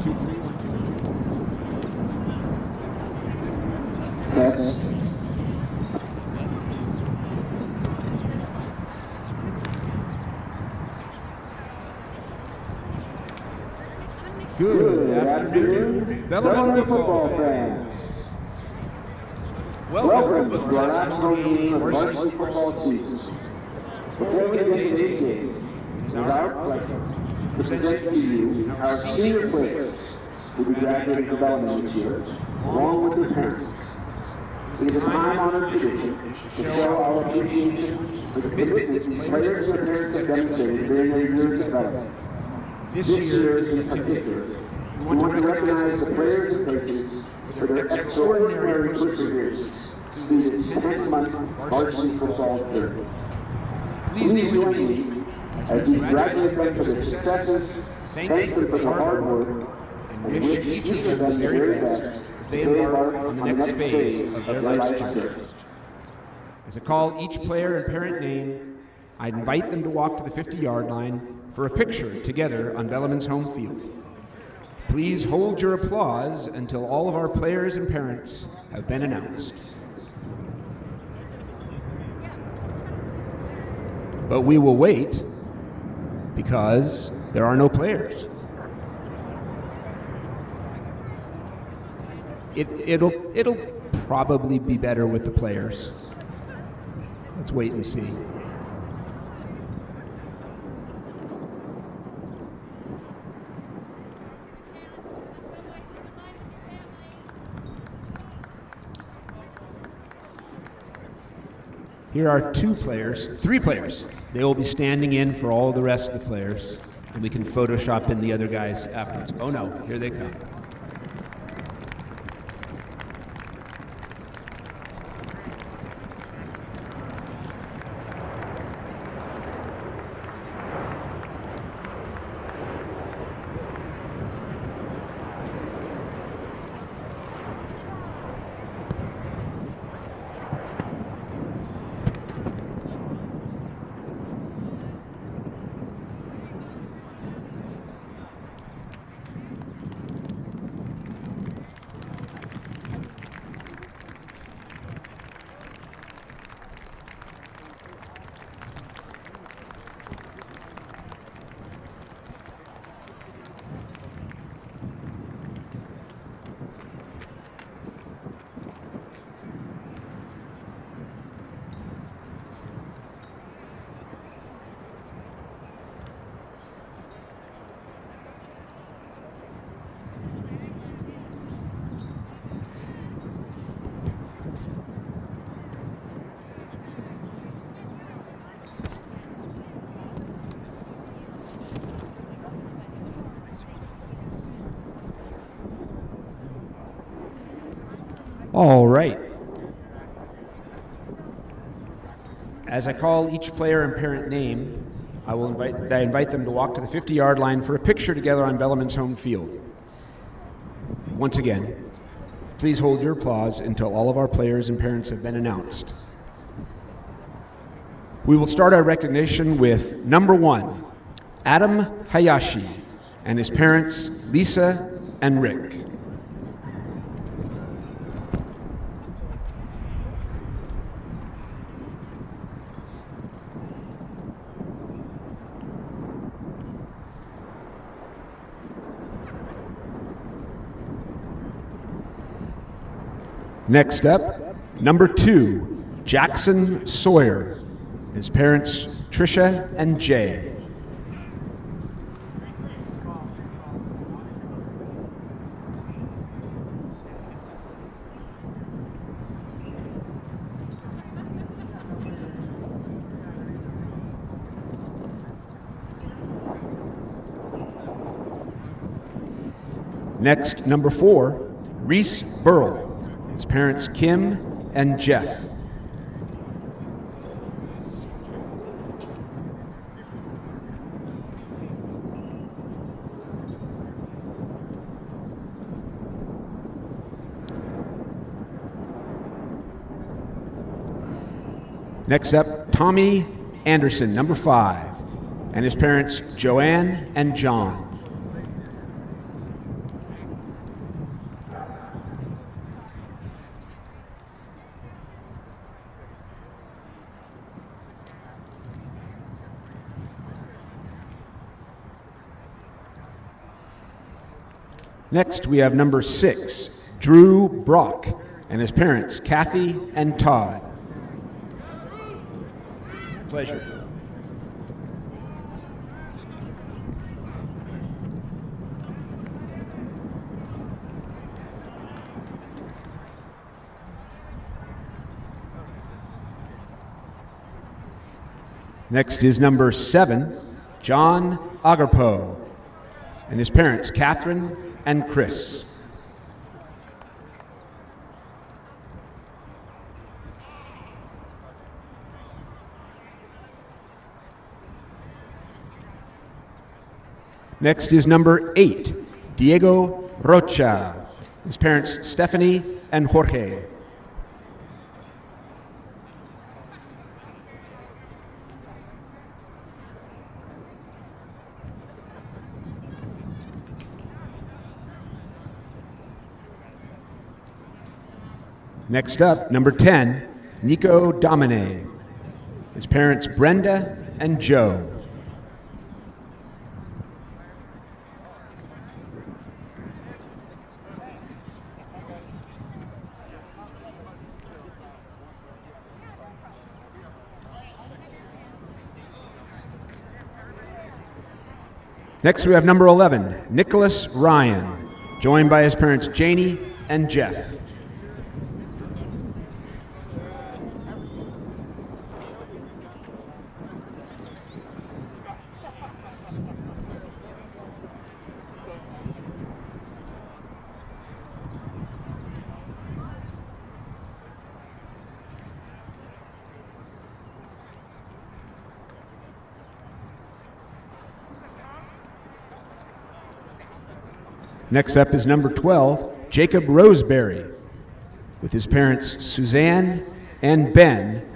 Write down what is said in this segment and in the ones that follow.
Good afternoon, Bellarmine football fans. Welcome to our last home game of Varsity football season. Before we begin today's game, it is our pleasure to present to you our senior players who will be graduating from Bellarmine this year, along with their parents. It is a time-honored tradition to show our appreciation for the commitment these players and their parents have demonstrated during their years at Bellarmine. This year, in particular, we want to recognize the players and coaches for their extraordinary perseverance through this 10-month varsity football journey. Please join me as we congratulate them for their successes, thank them for their hard work, and wish each of them the very best as they embark on the next phase of their life's journey. As I call each player and parent name, I invite them to walk to the 50-yard line for a picture together on Bellarmine's home field. Please hold your applause until all of our players and parents have been announced. But we will wait because there are no players. It'll probably be better with the players. Let's wait and see. Here are three players. They will be standing in for all the rest of the players, and we can Photoshop in the other guys afterwards. Oh no, here they come. All right. As I call each player and parent name, I invite them to walk to the 50-yard line for a picture together on Bellarmine's home field. Once again, please hold your applause until all of our players and parents have been announced. We will start our recognition with number 1, Adam Hayashi, and his parents, Lisa and Rick. Next up, number 2, Jackson Sawyer, his parents, Tricia and Jay. Next, number 4, Reese Burrell, his parents, Kim and Jeff. Next up, Tommy Anderson, number 5, and his parents, Joanne and John. Next, we have number 6, Drew Brock, and his parents, Kathy and Todd. Pleasure. Next is number 7, John Agarpo, and his parents, Catherine and Chris. Next is number 8, Diego Rocha, his parents, Stephanie and Jorge. Next up, number 10, Nico Domine, his parents, Brenda and Joe. Next, we have number 11, Nicholas Ryan, joined by his parents, Janie and Jeff. Next up is number 12, Jacob Roseberry, with his parents Suzanne and Ben,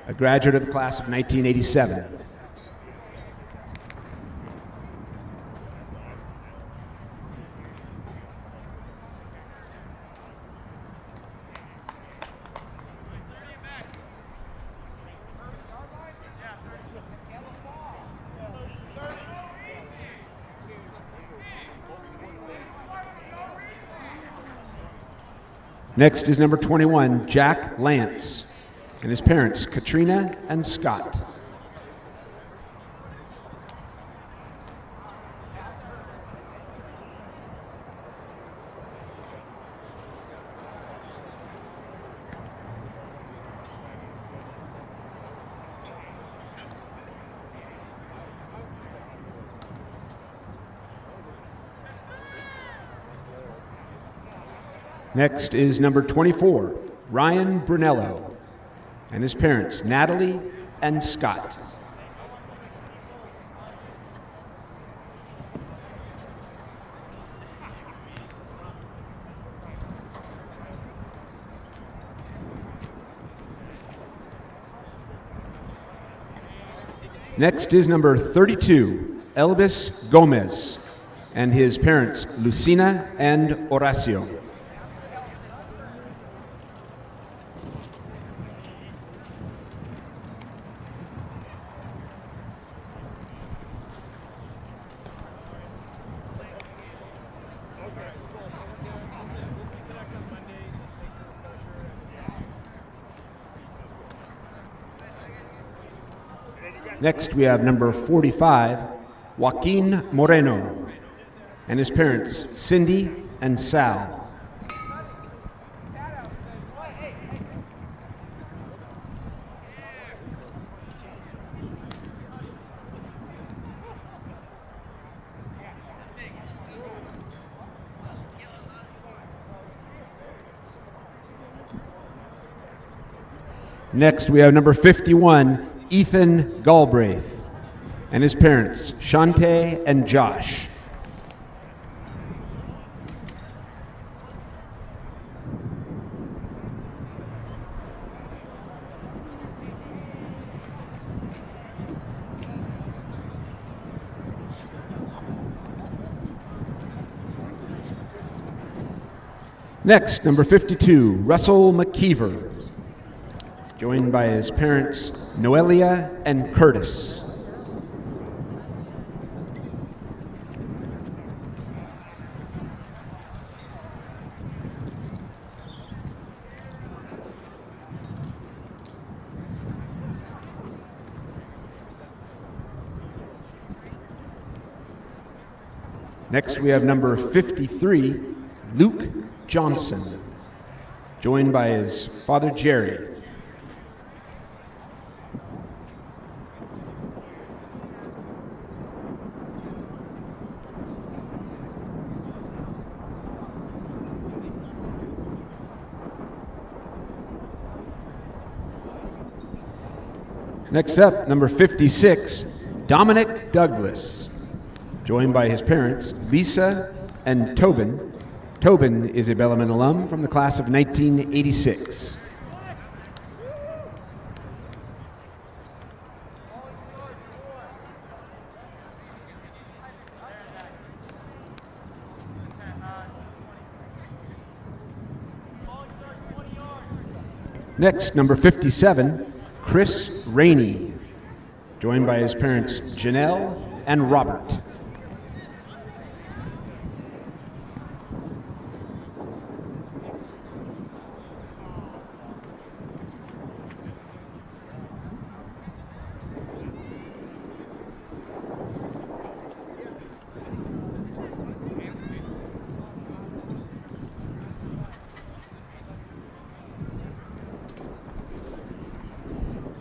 a graduate of the class of 1987. Next is number 21, Jack Lance, and his parents, Katrina and Scott. Next is number 24, Ryan Brunello, and his parents, Natalie and Scott. Next is number 32, Elvis Gomez, and his parents, Lucina and Horacio. Next, we have number 45, Joaquin Moreno, and his parents, Cindy and Sal. Next, we have number 51, Ethan Galbraith, and his parents, Shante and Josh. Next, number 52, Russell McKeever, joined by his parents, Noelia and Curtis. Next, we have number 53, Luke Johnson, joined by his father, Jerry. Next up, number 56, Dominic Douglas, joined by his parents, Lisa and Tobin. Tobin is a Bellarmine alum from the class of 1986. Next, number 57, Chris Rainey, joined by his parents, Janelle and Robert.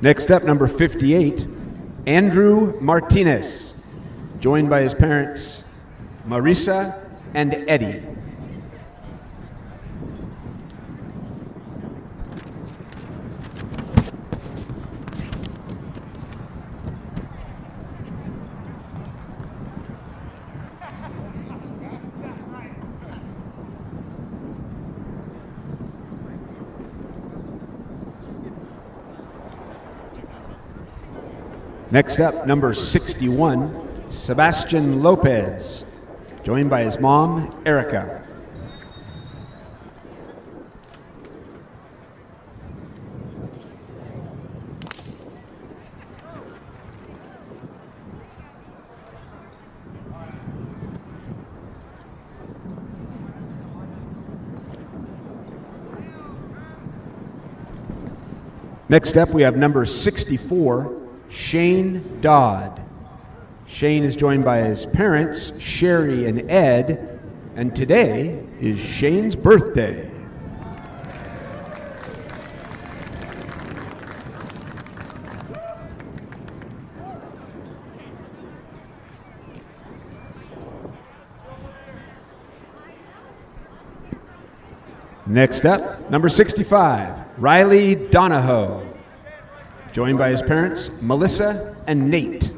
Next up, number 58, Andrew Martinez, joined by his parents, Marisa and Eddie. Next up, number 61, Sebastian Lopez, joined by his mom, Erica. Next up, we have number 64, Shane Dodd. Shane is joined by his parents, Sherry and Ed, and today is Shane's birthday. Next up, number 65, Riley Donahoe, joined by his parents, Melissa and Nate.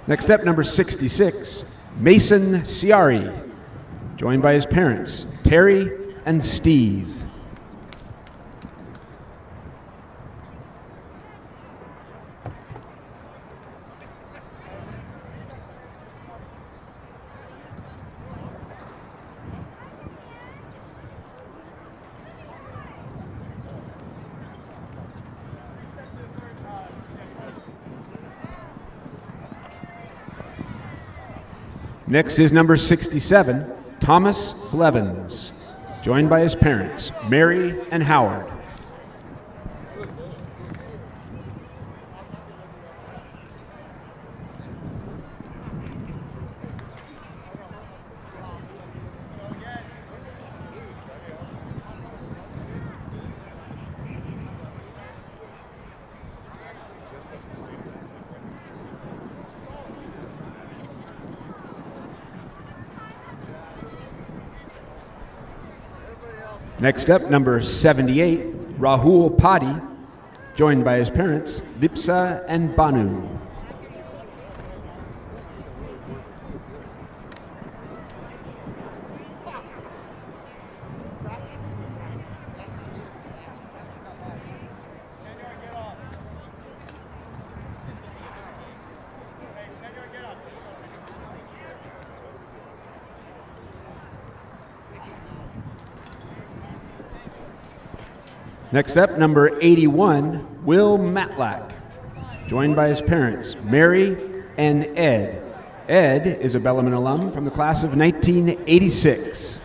Next up, number 66, Mason Ciari, joined by his parents, Terry and Steve. Next is number 67, Thomas Blevins, joined by his parents, Mary and Howard. Next up, number 78, Rahul Padi, joined by his parents, Lipsa and Banu. Next up, number 81, Will Matlack, joined by his parents, Mary and Ed. Ed is a Bellarmine alum from the class of 1986.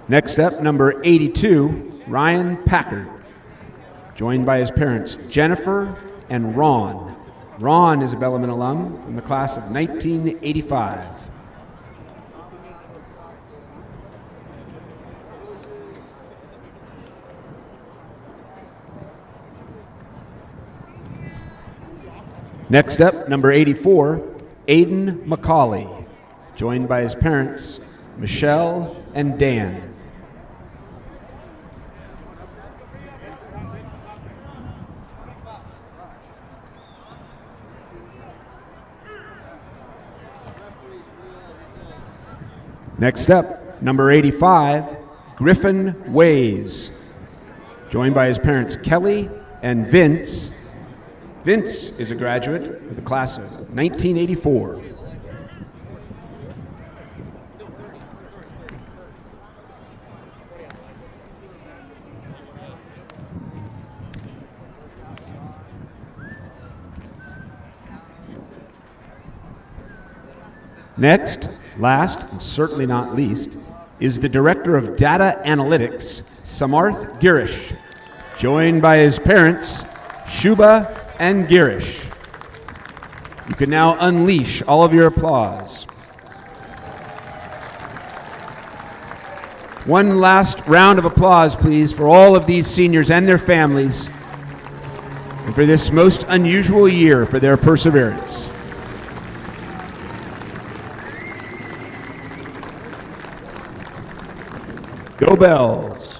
Next up, number 82, Ryan Packard, joined by his parents, Jennifer and Ron. Ron is a Bellarmine alum from the class of 1985. Next up, number 84, Aiden McCauley, joined by his parents, Michelle and Dan. Next up, number 85, Griffin Ways, joined by his parents Kelly and Vince. Vince is a graduate of the class of 1984. Next, last, and certainly not least, is the Director of Data Analytics, Samarth Girish, joined by his parents, Shuba and Girish. You can now unleash all of your applause. One last round of applause, please, for all of these seniors and their families, and for this most unusual year for their perseverance. Go Bells!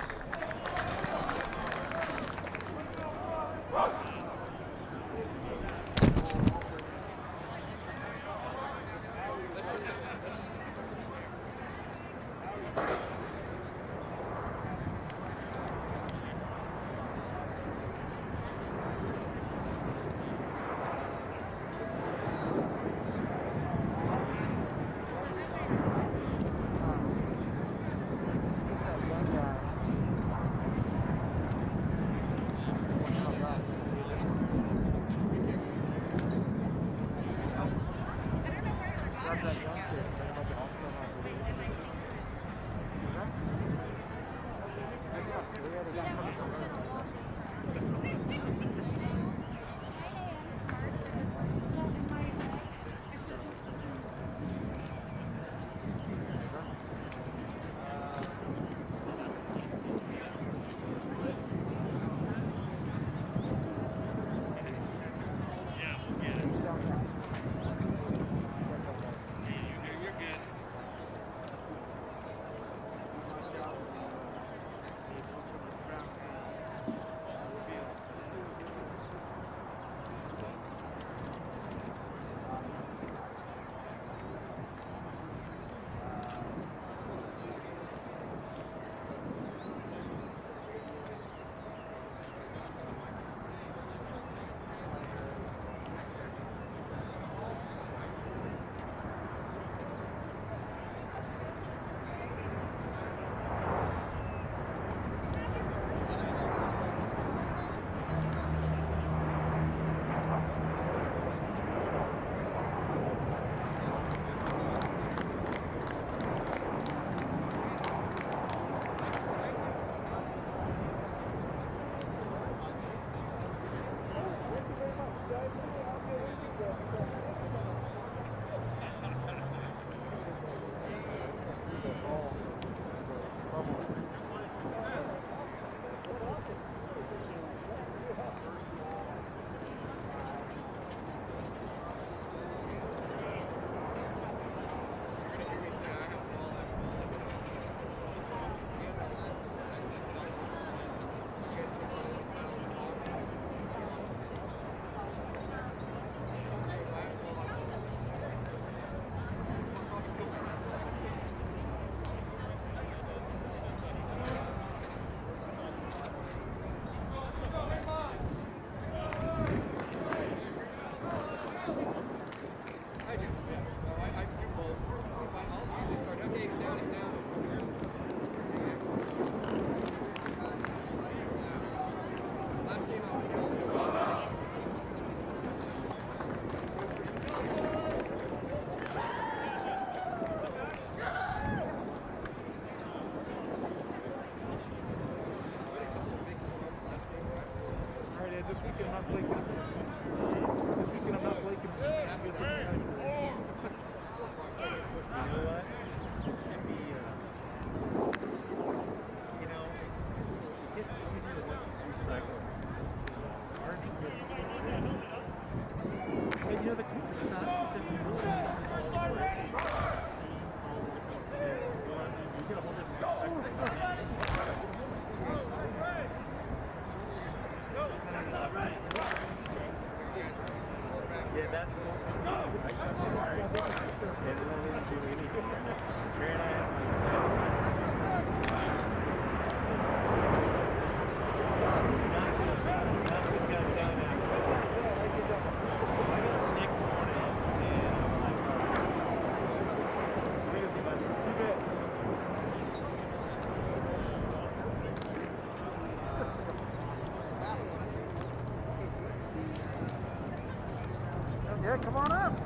Okay, come on up.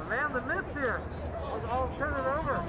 Man, the mitts here. I'll turn it over.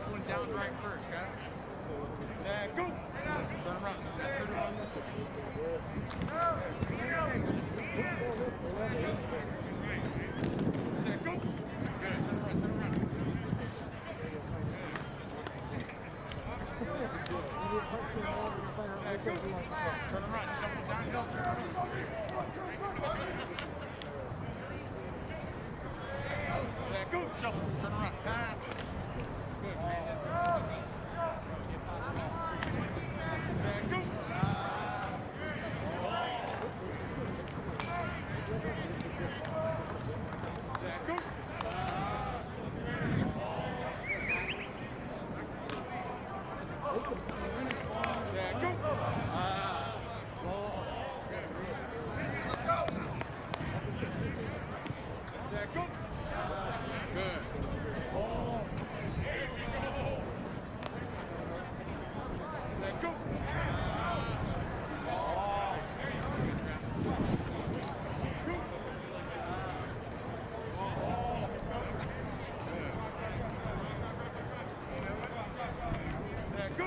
Shuffling down right first, got it? Go! Turn around. Turn around this way. Go! Good. Turn around. Turn around. Go! Turn around. Shuffle downhill. Turn around. Go! Shuffle. Turn around. Pass. Good. Go! Go! Good. Go.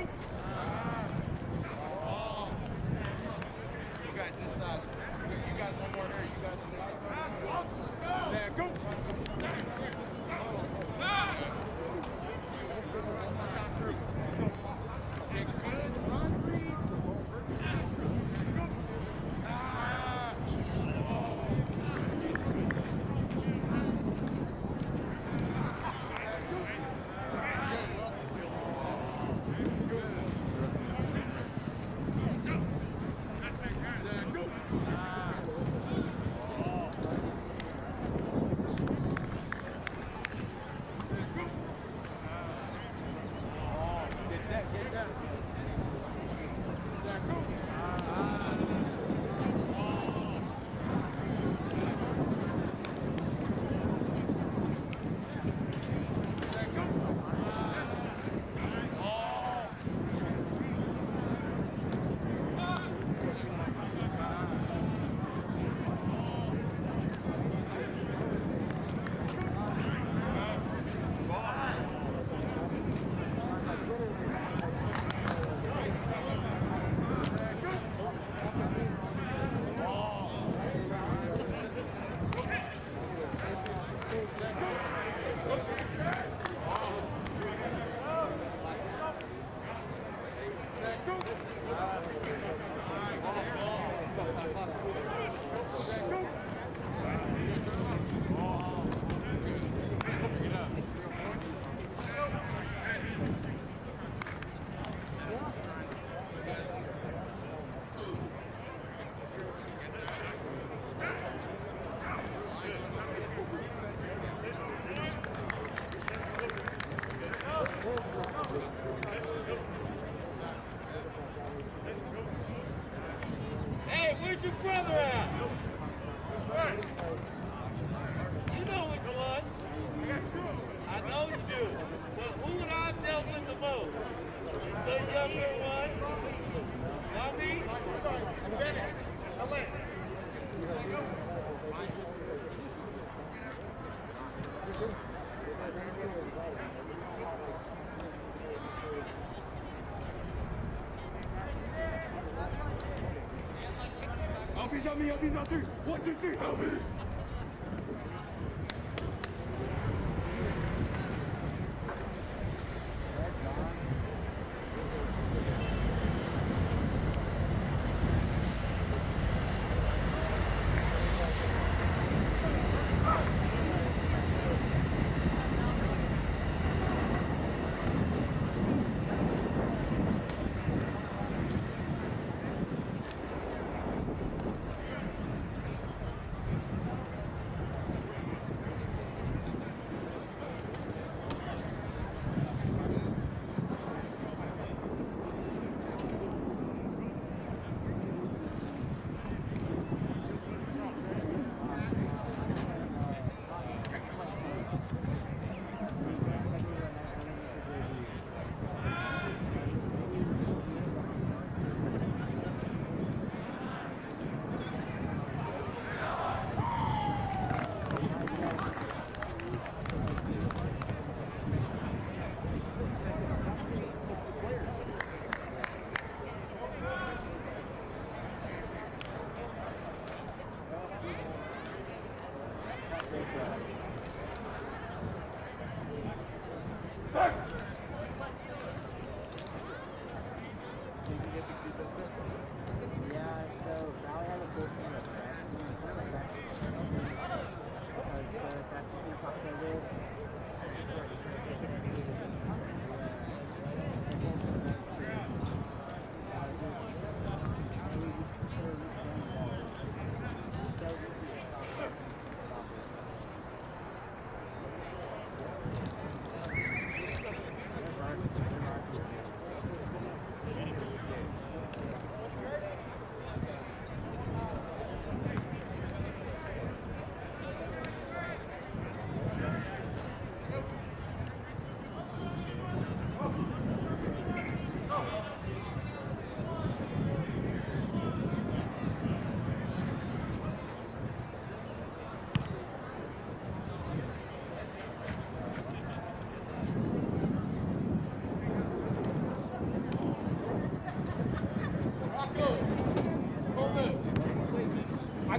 You guys this side. You guys one more here. You guys on this side. There, go. Hey, where's your brother at? You know which one. I got two. I know you do. But who would I have dealt with the most? The younger one? Not me? Sorry, Bennett. Atlanta. Helpies on me, helpies on three. 1, 2, 3, helpies.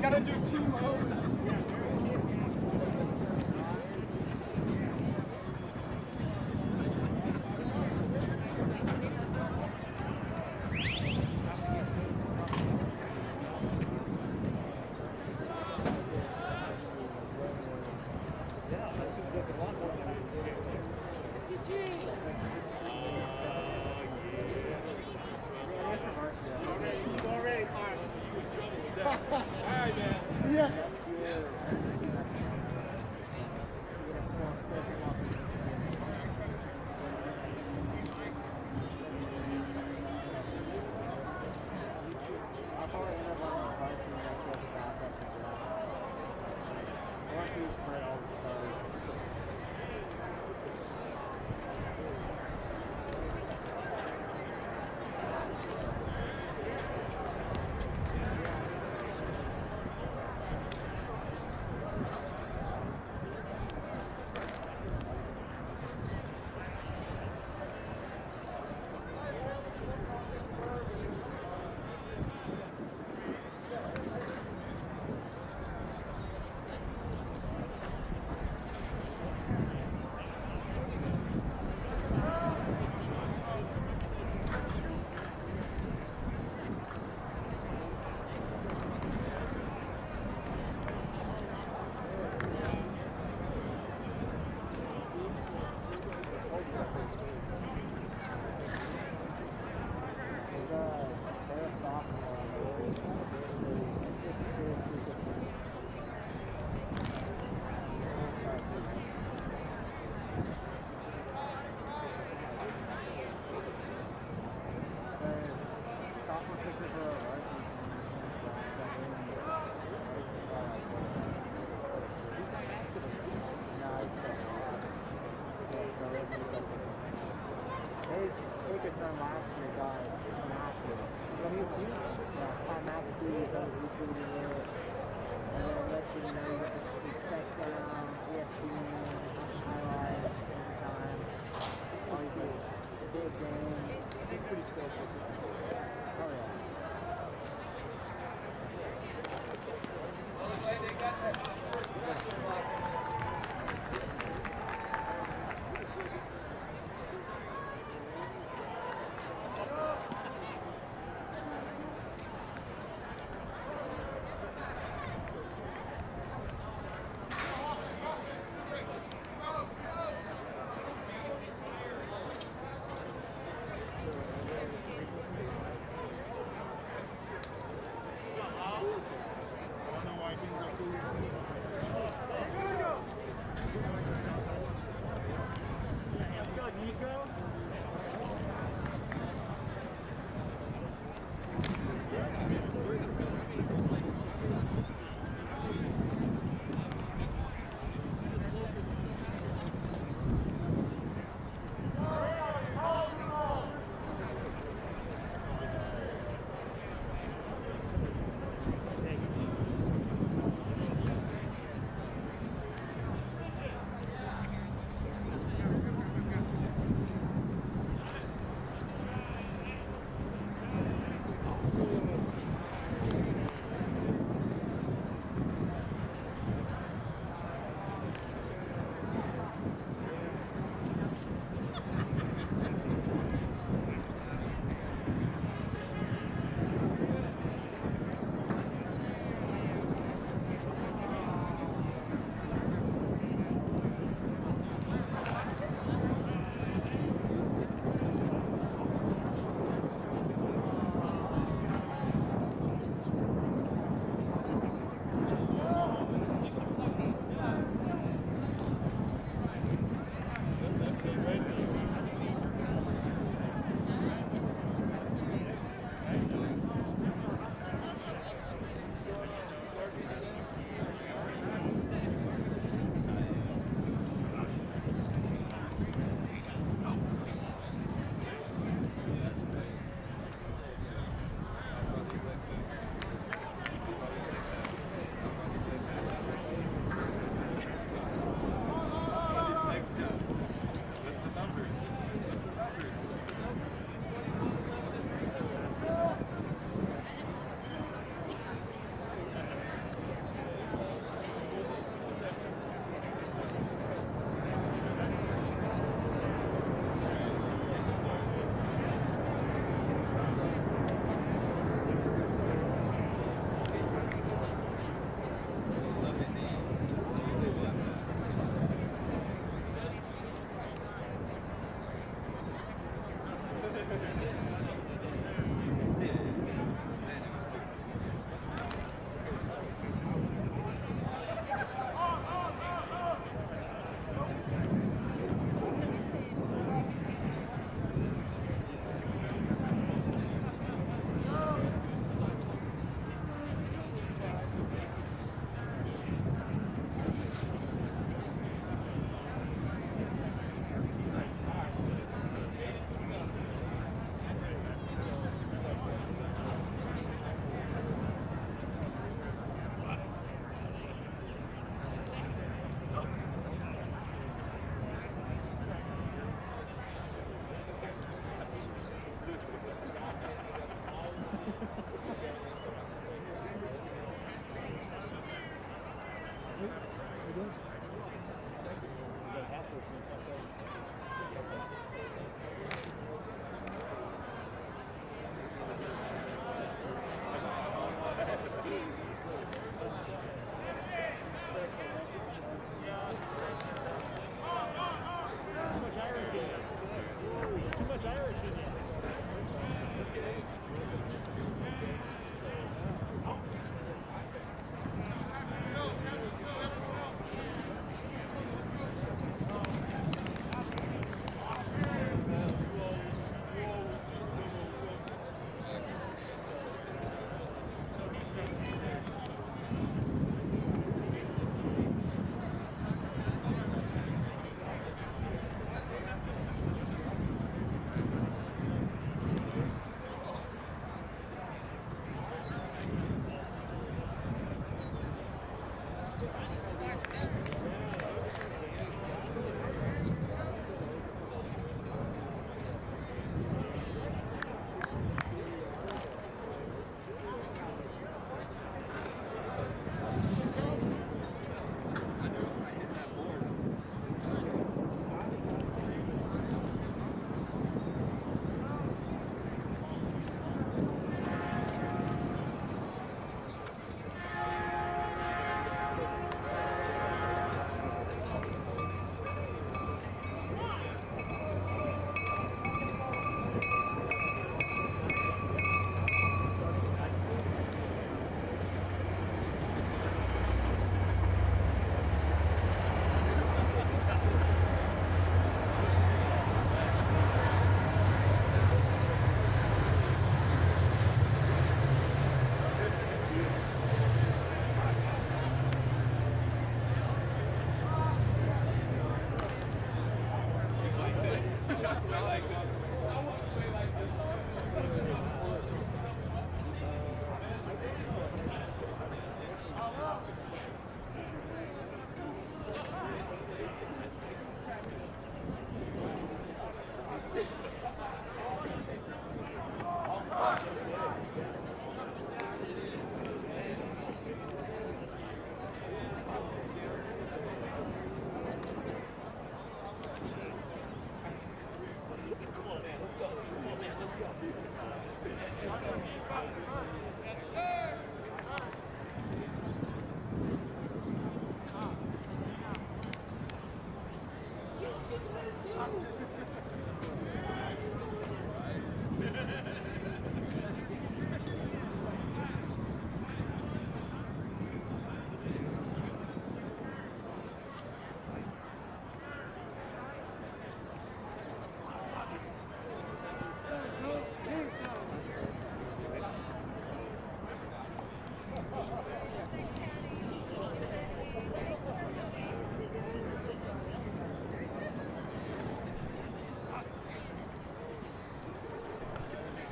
gotta do 2 modes.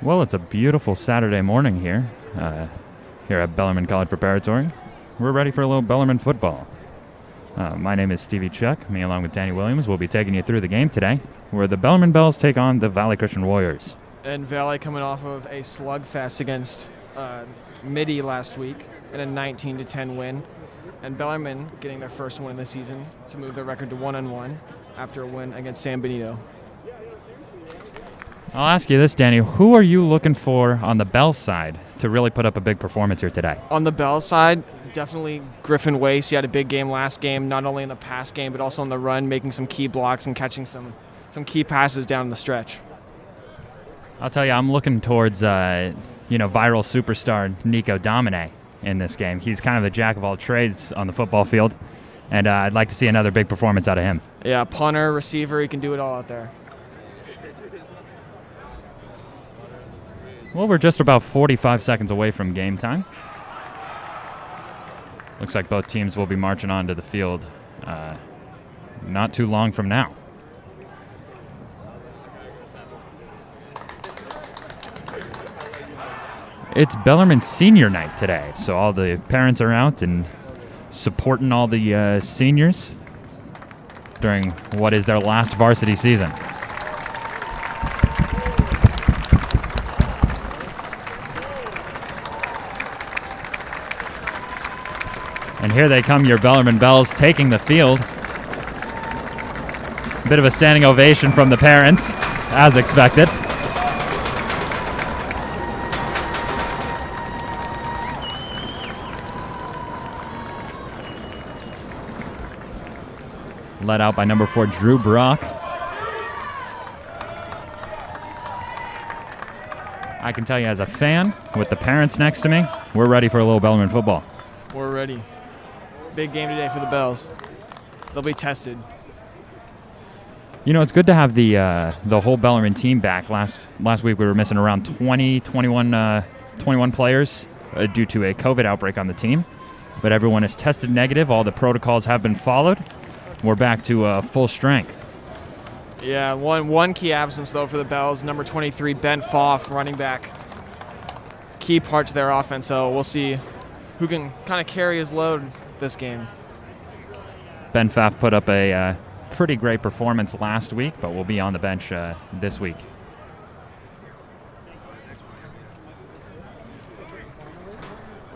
Well, it's a beautiful Saturday morning here at Bellarmine College Preparatory. We're ready for a little Bellarmine football. My name is Stevie Chuck. Me along with Danny Williams will be taking you through the game today, where the Bellarmine Bells take on the Valley Christian Warriors. And Valley coming off of a slugfest against Midi last week and a 19-10 win. And Bellarmine getting their first win of the season to move their record to 1-1 after a win against San Benito. I'll ask you this, Danny. Who are you looking for on the Bells side to really put up a big performance here today? On the Bells side, definitely Griffin Wace. He had a big game last game, not only in the pass game, but also on the run, making some key blocks and catching some key passes down the stretch. I'll tell you, I'm looking towards, viral superstar Nico Domine in this game. He's kind of the jack of all trades on the football field, and I'd like to see another big performance out of him. Yeah, punter, receiver, he can do it all out there. Well, we're just about 45 seconds away from game time. Looks like both teams will be marching onto the field not too long from now. It's Bellarmine senior night today, so all the parents are out and supporting all the seniors during what is their last varsity season. And here they come, your Bellarmine Bells taking the field. A bit of a standing ovation from the parents, as expected. Led out by number 4, Drew Brock. I can tell you as a fan, with the parents next to me, we're ready for a little Bellarmine football. We're ready. Big game today for the Bells. They'll be tested. You know, it's good to have the whole Bellarmine team back. Last week we were missing around 21 players due to a COVID outbreak on the team. But everyone is tested negative. All the protocols have been followed. We're back to full strength. Yeah, one key absence, though, for the Bells. Number 23, Ben Foff, running back. Key part to their offense, so we'll see who can kind of carry his load this game. Ben Pfaff put up a pretty great performance last week, but will be on the bench this week.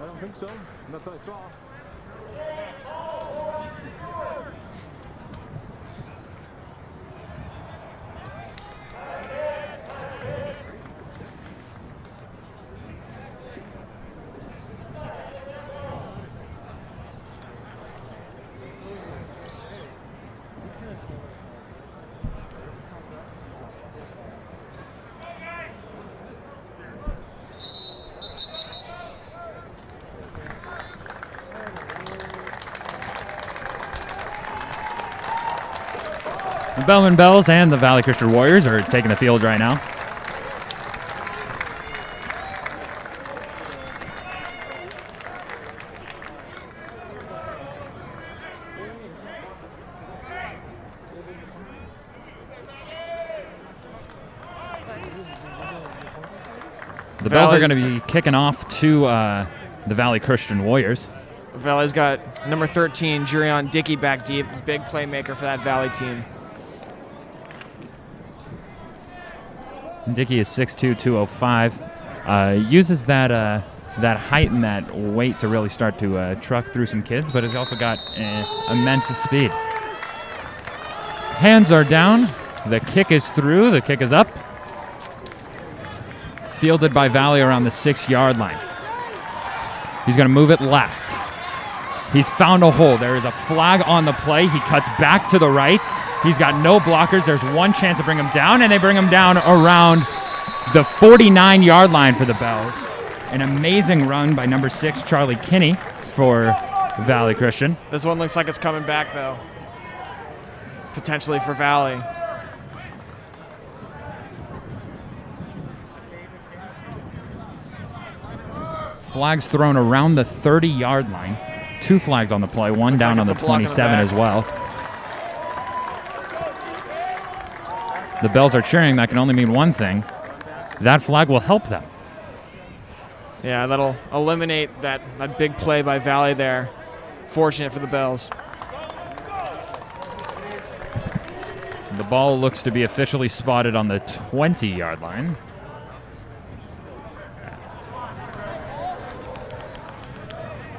I don't think so. Not that I saw. The Bellarmine Bells and the Valley Christian Warriors are taking the field right now. The Bells are going to be kicking off to the Valley Christian Warriors. Valley's got number 13, Jurion Dickey, back deep. Big playmaker for that Valley team. Dickey is 6'2", 205. Uses that height and that weight to really start to truck through some kids, but has also got immense speed. Hands are down. The kick is through. The kick is up. Fielded by Valley around the 6-yard line. He's going to move it left. He's found a hole. There is a flag on the play. He cuts back to the right. He's got no blockers. There's one chance to bring him down, and they bring him down around the 49-yard line for the Bells. An amazing run by number 6, Charlie Kinney, for Valley Christian. This one looks like it's coming back, though. Potentially for Valley. Flags thrown around the 30-yard line. 2 flags on the play, one Looks down like on the it's a block in the 27 back. as well. The Bells are cheering. That can only mean one thing. that flag will help them. Yeah, that'll eliminate that big play by Valley there. Fortunate for the Bells. The ball looks to be officially spotted on the 20-yard line.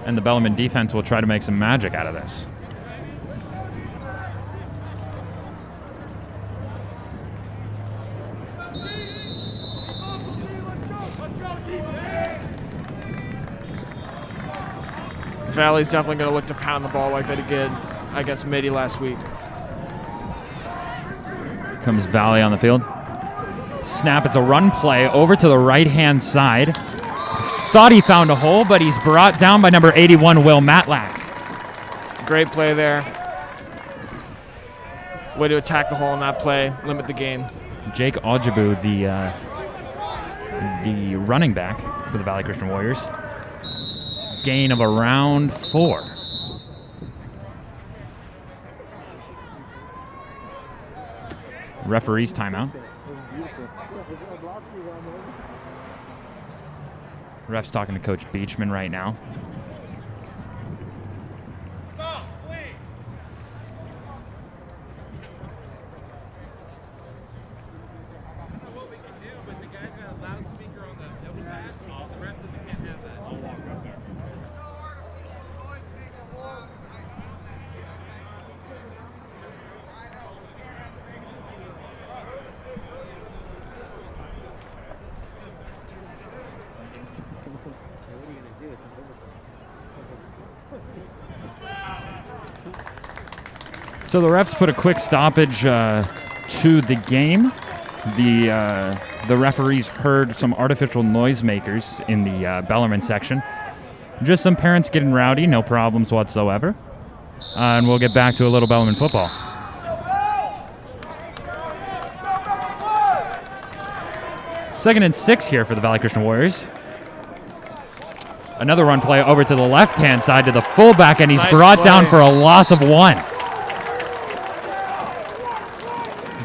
And the Bellarmine defense will try to make some magic out of this. Valley's definitely going to look to pound the ball like they did against Midi last week. Here comes Valley on the field. Snap, it's a run play over to the right-hand side. Thought he found a hole, but he's brought down by number 81, Will Matlack. Great play there. Way to attack the hole in that play, limit the game. Jake Ojibu, the running back for the Valley Christian Warriors. Gain of around 4. Referee's timeout. Ref's talking to Coach Beachman right now. So the refs put a quick stoppage to the game. The referees heard some artificial noisemakers in the Bellarmine section. Just some parents getting rowdy, no problems whatsoever. And we'll get back to a little Bellarmine football. Second and 6 here for the Valley Christian Warriors. Another run play over to the left-hand side to the fullback, and he's brought down for a loss of 1.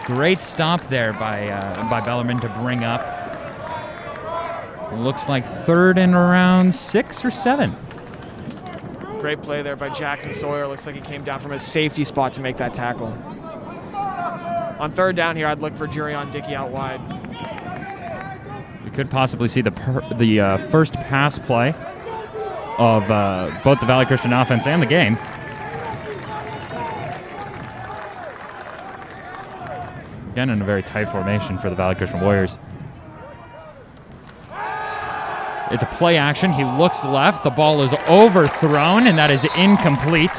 Great stop there by Bellarmine to bring up. Looks like 3rd and around 6 or 7. Great play there by Jackson Sawyer. Looks like he came down from his safety spot to make that tackle. On 3rd down here, I'd look for Jurion Dickey out wide. We could possibly see the first pass play of both the Valley Christian offense and the game. Again, in a very tight formation for the Valley Christian Warriors. It's a play action. He looks left. The ball is overthrown, and that is incomplete.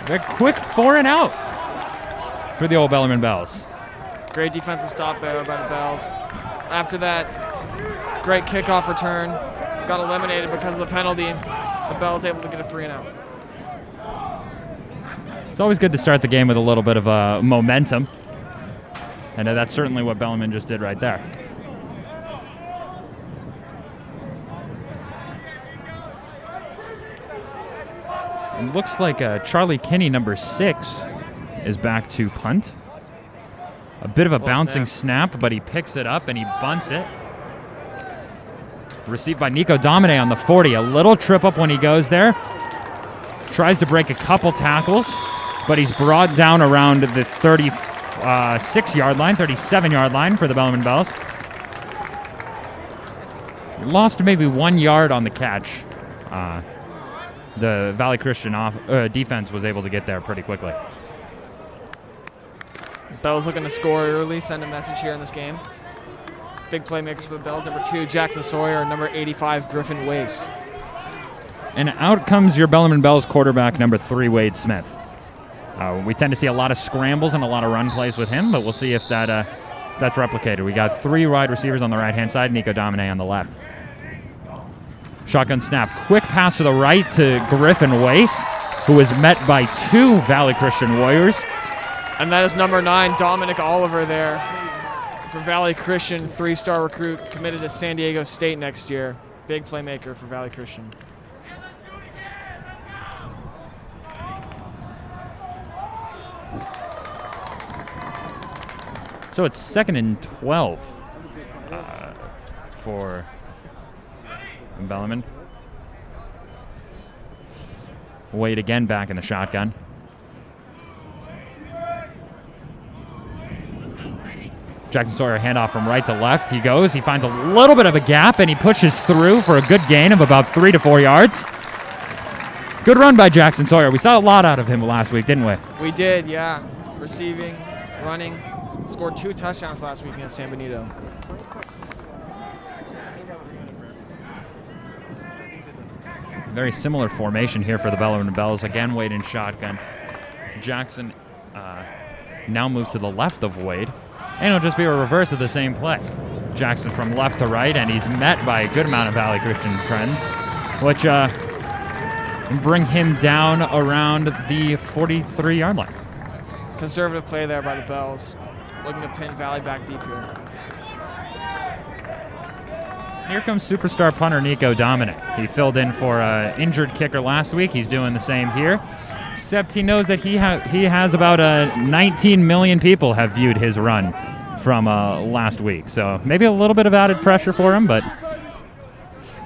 A quick 4 and out for the old Bellarmine Bells. Great defensive stop there by the Bells. After that, great kickoff return. Got eliminated because of the penalty. The Bells able to get a 3 and out. It's always good to start the game with a little bit of momentum. And that's certainly what Bellarmine just did right there. It looks like Charlie Kinney, number 6, is back to punt. A bit of a bouncing snap, but he picks it up and he bunts it. Received by Nico Domine on the 40. A little trip up when he goes there. Tries to break a couple tackles, but he's brought down around the 36-yard line, 37-yard line for the Bellarmine Bells. Lost maybe 1 yard on the catch. The Valley Christian defense was able to get there pretty quickly. Bells looking to score early, send a message here in this game. Big playmakers for the Bells, number 2, Jackson Sawyer, and number 85, Griffin Wace. And out comes your Bellarmine Bells quarterback, number 3, Wade Smith. We tend to see a lot of scrambles and a lot of run plays with him, but we'll see if that's replicated. We got 3 wide receivers on the right-hand side, Nico Domine on the left. Shotgun snap, quick pass to the right to Griffin Wace, who is met by 2 Valley Christian Warriors. And that is number 9, Dominic Oliver there for Valley Christian, 3-star recruit, committed to San Diego State next year. Big playmaker for Valley Christian. So it's 2nd and 12 for Bellarmine. Wade again back in the shotgun. Jackson Sawyer handoff from right to left. He goes. He finds a little bit of a gap, and he pushes through for a good gain of about 3 to 4 yards. Good run by Jackson Sawyer. We saw a lot out of him last week, didn't we? We did, yeah. Receiving, running. Scored 2 touchdowns last week against San Benito. Very similar formation here for the Bellarmine Bells. Again, Wade in shotgun. Jackson now moves to the left of Wade. And it'll just be a reverse of the same play. Jackson from left to right, and he's met by a good amount of Valley Christian friends, which bring him down around the 43-yard line. Conservative play there by the Bells, looking to pin Valley back deep here. Here comes superstar punter Nico Dominic. He filled in for an injured kicker last week. He's doing the same here, except he knows that he has about 19 million people have viewed his run from last week. So maybe a little bit of added pressure for him, but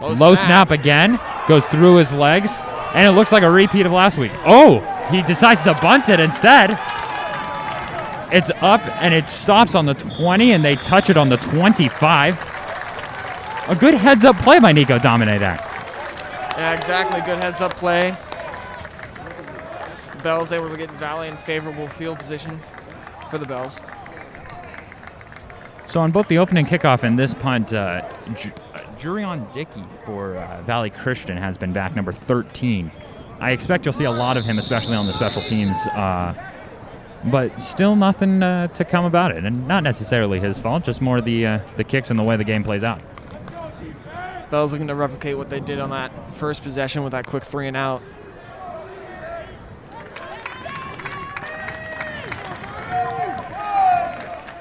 low snap again, goes through his legs, and it looks like a repeat of last week. Oh, he decides to bunt it instead. It's up, and it stops on the 20, and they touch it on the 25. A good heads-up play by Nico Dominic there. Yeah, exactly. Good heads-up play. Bells able to get Valley in favorable field position for the Bells. So on both the opening kickoff and this punt, Jurion Dickey for Valley Christian has been back, number 13. I expect you'll see a lot of him, especially on the special teams, but still nothing to come about it, and not necessarily his fault, just more the kicks and the way the game plays out. Bells looking to replicate what they did on that first possession with that quick 3 and out.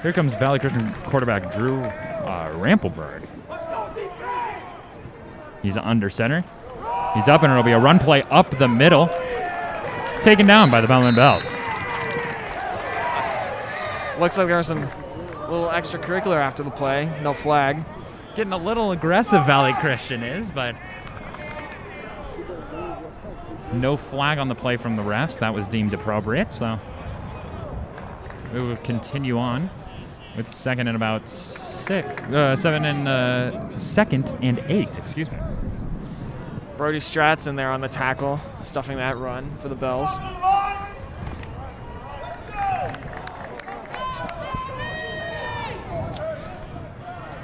Here comes Valley Christian quarterback Drew Rampelberg. He's under center. He's up, and it'll be a run play up the middle. Taken down by the Bellarmine Bells. Looks like there's some little extracurricular after the play. No flag. Getting a little aggressive, Valley Christian is, but no flag on the play from the refs. That was deemed appropriate, so we will continue on with second and 8, excuse me. Brody Stratz in there on the tackle, stuffing that run for the Bells.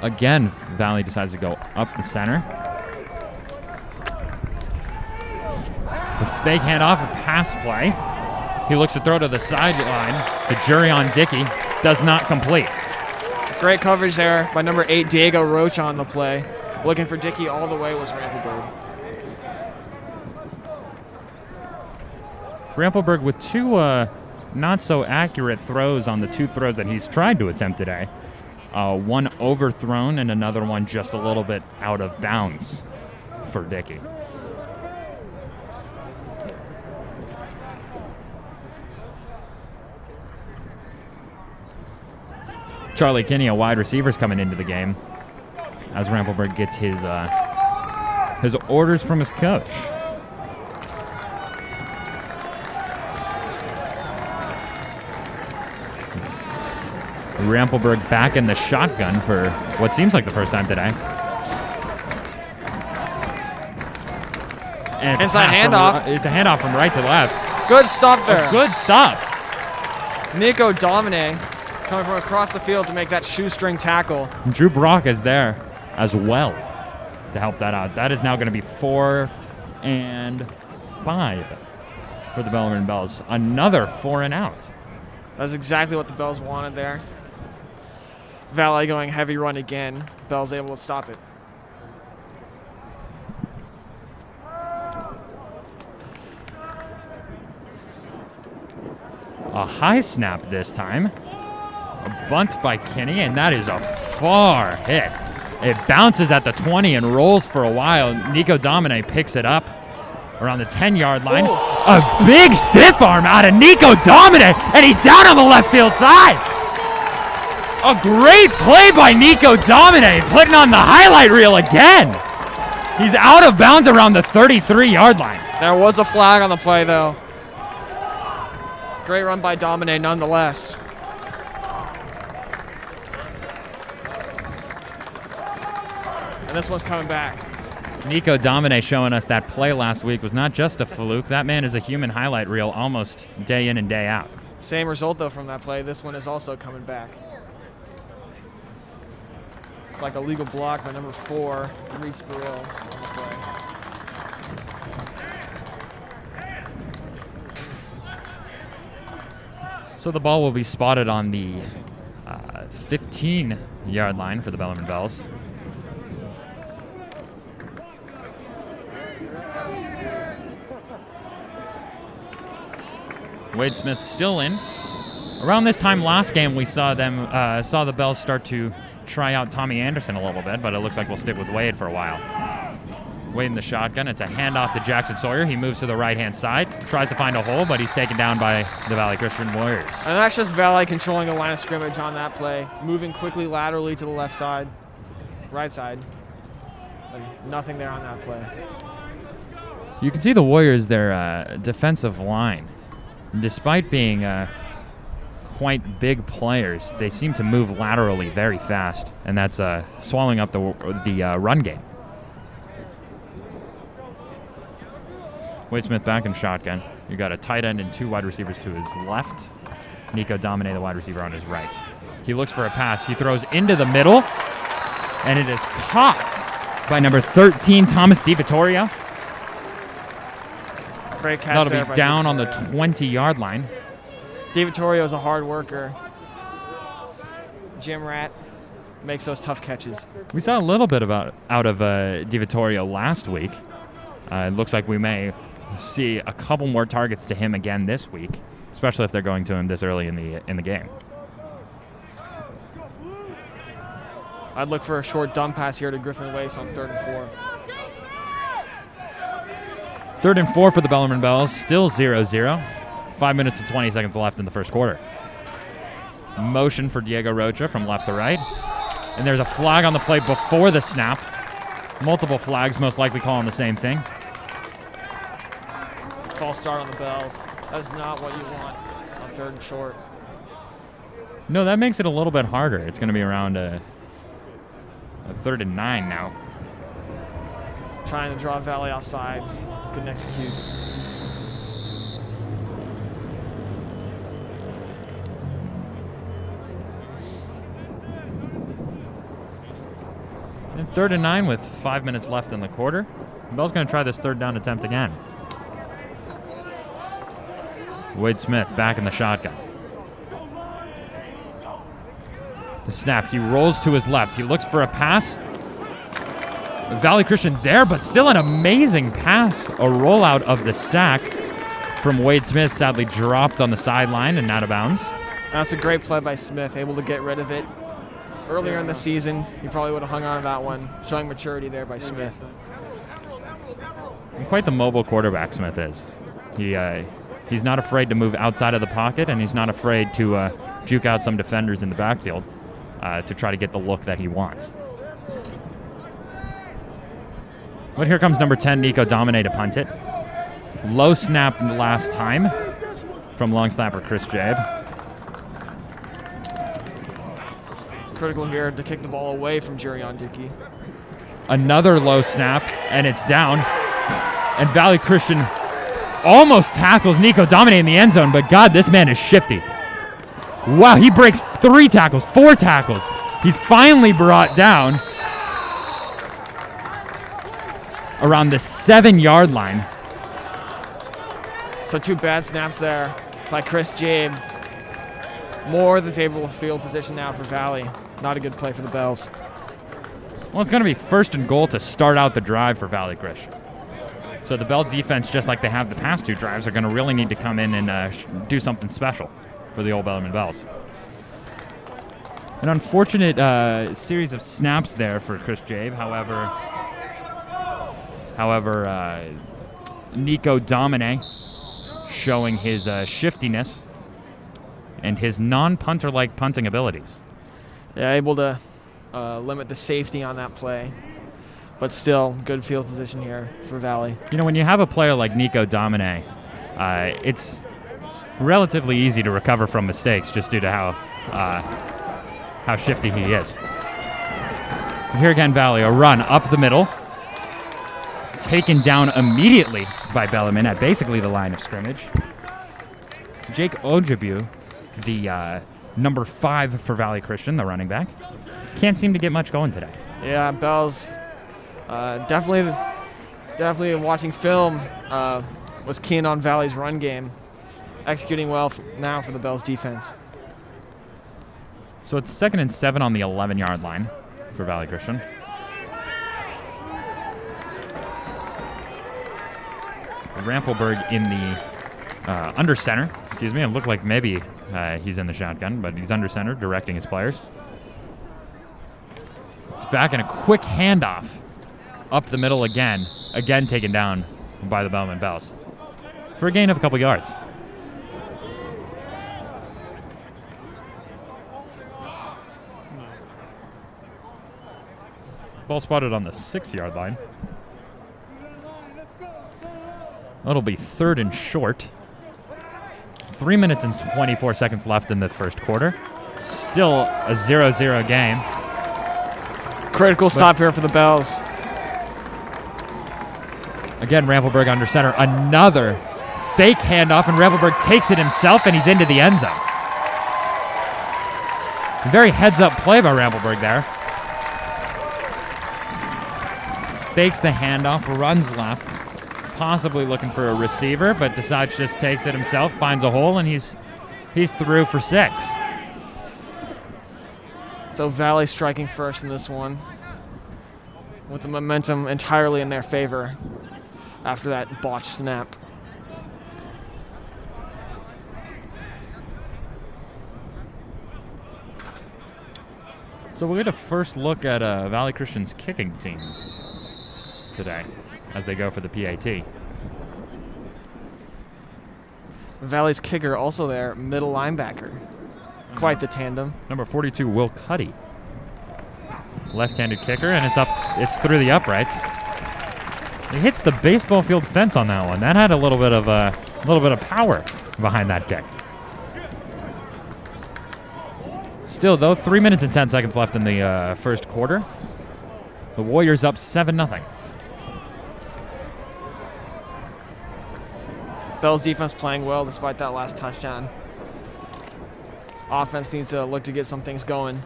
Again, Valley decides to go up the center. The fake handoff, a pass play. He looks to throw to the sideline to Jurion Dickey. Does not complete. Great coverage there by number 8, Diego Rocha on the play. Looking for Dickey all the way was Rampelberg. Rampelberg with 2 not so accurate throws on the 2 throws that he's tried to attempt today. One overthrown and another one just a little bit out of bounds for Dickey. Charlie Kinney, a wide receiver, is coming into the game as Rampelberg gets his orders from his coach. Rampelberg back in the shotgun for what seems like the first time today. And inside handoff. It's a handoff from right to left. Good stop there. A good stop. Nico Dominic coming from across the field to make that shoestring tackle. Drew Brock is there as well to help that out. That is now going to be 4 and 5 for the Bellarmine Bells. Another 4 and out. That's exactly what the Bells wanted there. Valley going heavy run again. Bells able to stop it. A high snap this time. A bunt by Kinney, and that is a far hit. It bounces at the 20 and rolls for a while. Nico Dominic picks it up around the 10-yard line. Ooh. A big stiff arm out of Nico Dominic, and he's down on the left field side. A great play by Nico Domine, putting on the highlight reel again. He's out of bounds around the 33-yard line. There was a flag on the play, though. Great run by Domine, nonetheless. And this one's coming back. Nico Domine showing us that play last week was not just a fluke. That man is a human highlight reel almost day in and day out. Same result, though, from that play. This one is also coming back. It's like a legal block by number 4, Reese Burrell on the play. So the ball will be spotted on the 15-yard line for the Bellarmine Bells. Wade Smith still in. Around this time last game, we saw the Bells start to try out Tommy Anderson a little bit, but it looks like we'll stick with Wade for a while. Wade in the shotgun. It's a handoff to Jackson Sawyer. He moves to the right-hand side, tries to find a hole, but he's taken down by the Valley Christian Warriors. And that's just Valley controlling the line of scrimmage on that play, moving quickly laterally to the left side, right side. And nothing there on that play. You can see the Warriors, their defensive line, despite being quite big players, they seem to move laterally very fast, and that's swallowing up the run game. Wade Smith back in shotgun. You got a tight end and 2 wide receivers to his left. Nico Domine, the wide receiver, on his right. He looks for a pass. He throws into the middle, and it is caught by number 13, Thomas DiVittorio. Great catch. That'll there be by down on the DiVittorio. 20-yard line. DiVittorio is a hard worker. Jim Rat makes those tough catches. We saw a little bit out of DiVittorio last week. It looks like we may see a couple more targets to him again this week, especially if they're going to him this early in the game. I'd look for a short dump pass here to Griffin Wace on 3rd and 4. 3rd and 4 for the Bellarmine Bells, still 0-0. 5 minutes and 20 seconds left in the first quarter. Motion for Diego Rocha from left to right. And there's a flag on the play before the snap. Multiple flags, most likely calling the same thing. False start on the Bells. That is not what you want on 3rd and short. No, that makes it a little bit harder. It's going to be around a 3rd and 9 now. Trying to draw Valley off sides. Couldn't execute. And 3rd and 9 with 5 minutes left in the quarter. Bell's going to try this 3rd down attempt again. Wade Smith back in the shotgun. The snap, he rolls to his left. He looks for a pass. Valley Christian there, but still an amazing pass. A rollout of the sack from Wade Smith, sadly dropped on the sideline and out of bounds. That's a great play by Smith, able to get rid of it. Earlier in the season, he probably would have hung on to that one, showing maturity there by Smith. And quite the mobile quarterback Smith is. He's not afraid to move outside of the pocket, and he's not afraid to juke out some defenders in the backfield to try to get the look that he wants. But here comes number 10, Nico Domine, to punt it. Low snap last time from long snapper Chris Jabe. Critical here to kick the ball away from Jurion Dickey. Another low snap, and it's down. And Valley Christian almost tackles Nico Domine in the end zone, but God, this man is shifty. Wow, he breaks 3 tackles, 4 tackles. He's finally brought down around the 7-yard line. So 2 bad snaps there by Chris Jabe. More than favorable field position now for Valley. Not a good play for the Bells. Well, it's going to be 1st and goal to start out the drive for Valley Christian. So the Bell defense, just like they have the past 2 drives, are going to really need to come in and do something special for the old Bellarmine Bells. An unfortunate series of snaps there for Chris Jabe. However, Nico Domine showing his shiftiness and his non-punter-like punting abilities. Yeah, able to limit the safety on that play. But still, good field position here for Valley. You know, when you have a player like Nico Domine, it's relatively easy to recover from mistakes just due to how shifty he is. Here again, Valley, a run up the middle. Taken down immediately by Bellarmine at basically the line of scrimmage. Jake Ojebu, the number 5 for Valley Christian, the running back, can't seem to get much going today. Yeah, Bell's definitely watching film was keen on Valley's run game, executing well now for the Bells defense. So it's 2nd and 7 on the 11-yard line for Valley Christian. Rampelberg in the under center. Excuse me. It looked like maybe he's in the shotgun, but he's under center, directing his players. It's back in a quick handoff up the middle again taken down by the Bellarmine Bells for a gain of a couple yards. Ball spotted on the 6-yard line. It'll be 3rd and short. 3 minutes and 24 seconds left in the first quarter. Still a 0-0 game. Critical stop here for the Bells. Again, Rampelberg under center. Another fake handoff, and Rampelberg takes it himself, and he's into the end zone. Very heads-up play by Rampelberg there. Fakes the handoff, runs left, possibly looking for a receiver, but decides just takes it himself, finds a hole, and he's through for 6. So Valley striking first in this one, with the momentum entirely in their favor after that botched snap. So we'll get a first look at Valley Christian's kicking team today as they go for the PAT. Valley's kicker also their middle linebacker. Quite the tandem. Number 42, Will Cuddy. Left-handed kicker, and it's through the uprights. It hits the baseball field fence on that one. That had a little bit of power behind that kick. Still, though, 3 minutes and 10 seconds left in the first quarter. The Warriors up 7-0. Bell's defense playing well despite that last touchdown. Offense needs to look to get some things going.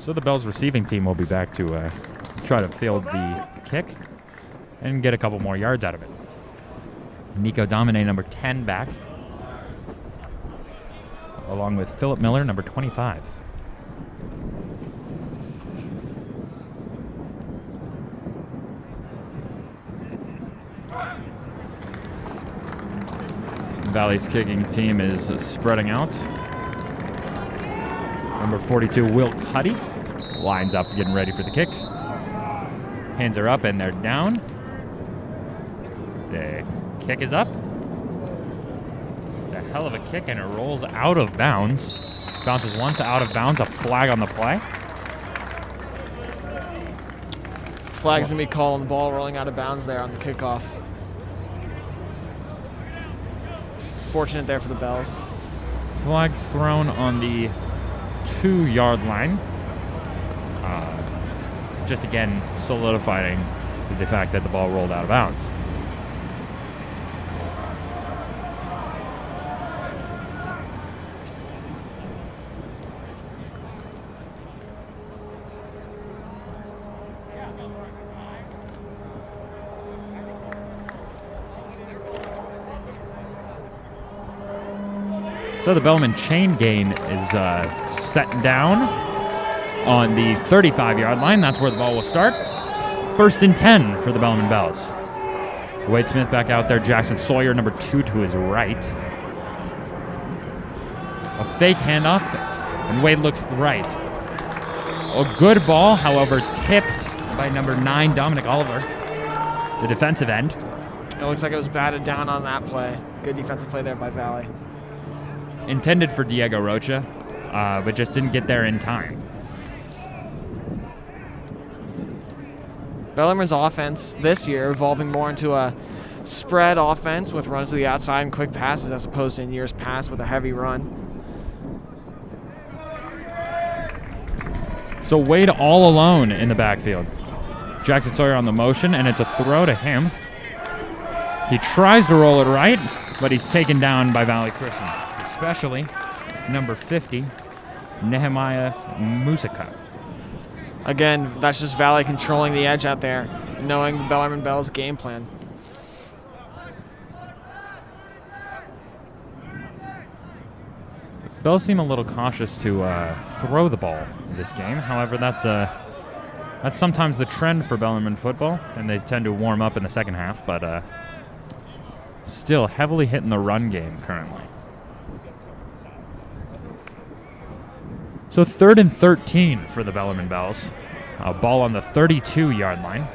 So the Bells receiving team will be back to try to field the kick and get a couple more yards out of it. Nico Domine, number 10, back, along with Philip Miller, number 25. Valley's kicking team is spreading out. Number 42, Will Cuddy, lines up, getting ready for the kick. Hands are up, and they're down. The kick is up. A hell of a kick, and it rolls out of bounds. Bounces once out of bounds, a flag on the play. Flag's going to be calling the ball rolling out of bounds there on the kickoff. Fortunate there for the Bells. Flag thrown on the 2-yard line. Just again solidifying the fact that the ball rolled out of bounds. So the Bellarmine chain gain is set down on the 35-yard line. That's where the ball will start. 1st and 10 for the Bellarmine Bells. Wade Smith back out there. Jackson Sawyer, number 2, to his right. A fake handoff, and Wade looks right. A good ball, however, tipped by number 9, Dominic Oliver, the defensive end. It looks like it was batted down on that play. Good defensive play there by Valley. Intended for Diego Rocha, but just didn't get there in time. Bellarmine's offense this year evolving more into a spread offense with runs to the outside and quick passes as opposed to in years past with a heavy run. So Wade all alone in the backfield. Jackson Sawyer on the motion, and it's a throw to him. He tries to roll it right, but he's taken down by Valley Christian, especially number 50, Nehemiah Musika. Again, that's just Valley controlling the edge out there, knowing the Bellarmine Bells' game plan. Bells seem a little cautious to throw the ball in this game. However, that's sometimes the trend for Bellarmine football, and they tend to warm up in the second half, but still heavily hitting the run game currently. So 3rd and 13 for the Bellarmine Bells. A ball on the 32-yard line.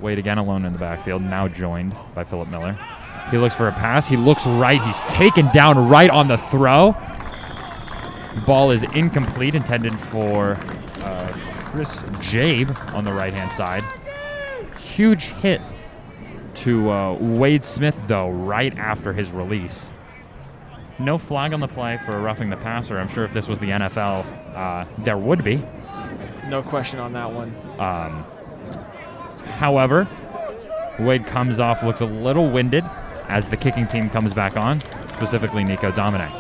Wade again alone in the backfield, now joined by Philip Miller. He looks for a pass. He looks right. He's taken down right on the throw. Ball is incomplete, intended for Chris Jabe on the right-hand side. Huge hit to Wade Smith, though, right after his release. No flag on the play for roughing the passer. I'm sure if this was the NFL, there would be. No question on that one. However, Wade comes off, looks a little winded as the kicking team comes back on, specifically Nico Dominic.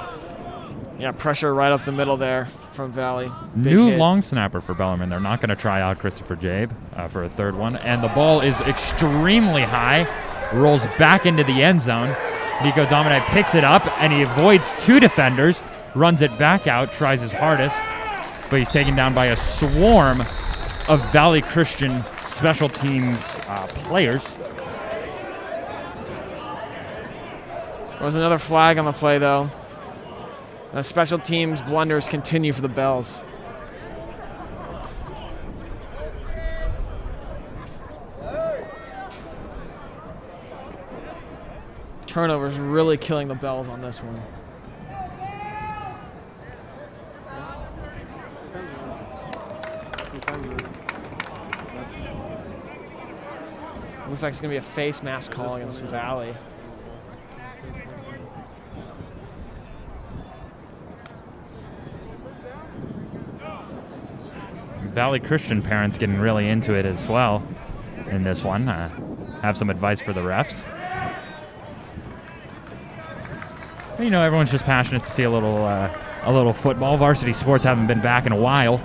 Yeah, pressure right up the middle there from Valley. Big New hit. long snapper for Bellarmine. They're not going to try out Christopher Jabe for a third one. And the ball is extremely high, rolls back into the end zone. Nico Dominic picks it up, and he avoids 2 defenders, runs it back out, tries his hardest, but he's taken down by a swarm of Valley Christian special teams players. There was another flag on the play, though. The special teams blunders continue for the Bells. Turnovers really killing the Bells on this one. Looks like it's going to be a face mask call against Valley. Valley Christian parents getting really into it as well in this one. Have some advice for the refs. You know, everyone's just passionate to see a little football. Varsity sports haven't been back in a while.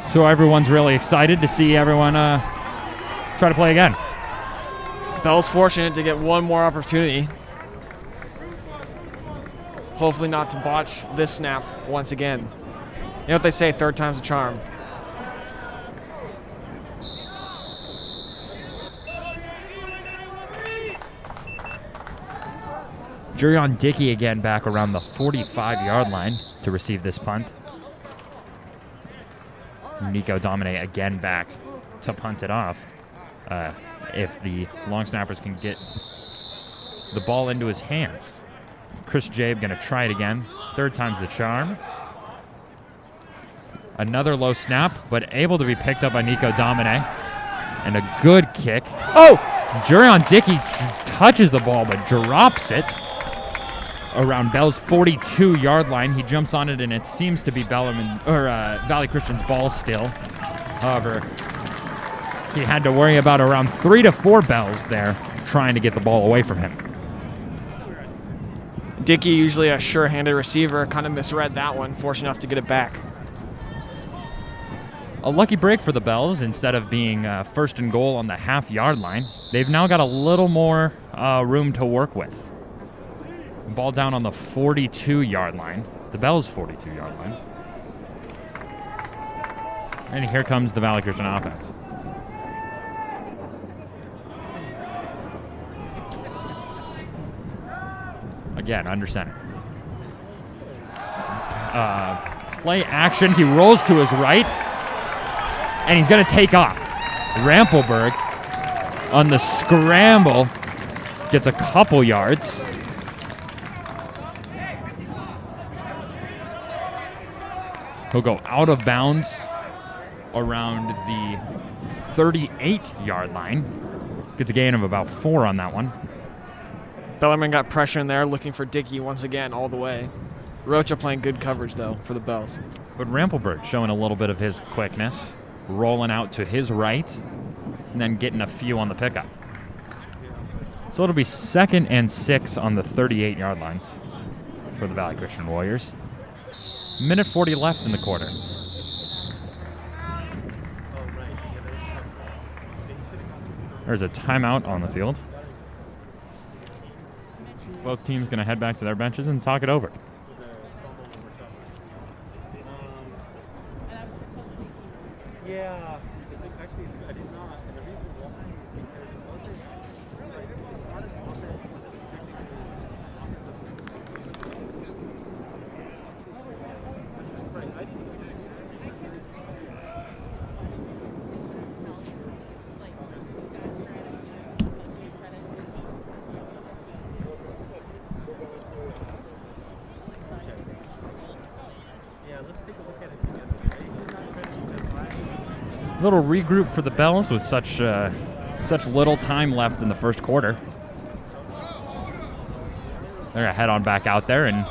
So everyone's really excited to see everyone try to play again. Bell's fortunate to get one more opportunity. Hopefully not to botch this snap once again. You know what they say, third time's a charm. Jurion Dickey again back around the 45-yard line to receive this punt. Nico Domine again back to punt it off. If the long snappers can get the ball into his hands. Chris Jabe going to try it again. Third time's the charm. Another low snap, but able to be picked up by Nico Domine. And a good kick. Oh! Jurion Dickey touches the ball, but drops it around Bell's 42-yard line. He jumps on it, and it seems to be Valley Christian's ball still. However, he had to worry about around 3 to 4 Bells there trying to get the ball away from him. Dickey, usually a sure-handed receiver, kind of misread that one, fortunate enough to get it back. A lucky break for the Bells. Instead of being first and goal on the half-yard line, they've now got a little more room to work with. Ball down on the 42-yard line, the Bells' 42-yard line. And here comes the Valley Christian offense. Again, under center. Play action. He rolls to his right, and he's going to take off. Rampelberg on the scramble gets a couple yards. He'll go out of bounds around the 38-yard line. Gets a gain of about 4 on that one. Bellarmine got pressure in there, looking for Dickey once again all the way. Rocha playing good coverage, though, for the Bells. But Rampelberg showing a little bit of his quickness, rolling out to his right, and then getting a few on the pickup. So it'll be 2nd and 6 on the 38-yard line for the Valley Christian Warriors. Minute 40 left in the quarter. There's a timeout on the field. Both teams going to head back to their benches and talk it over. Yeah, actually, I did not. And the reason why Little regroup for the Bells with such little time left in the first quarter. They're going to head on back out there and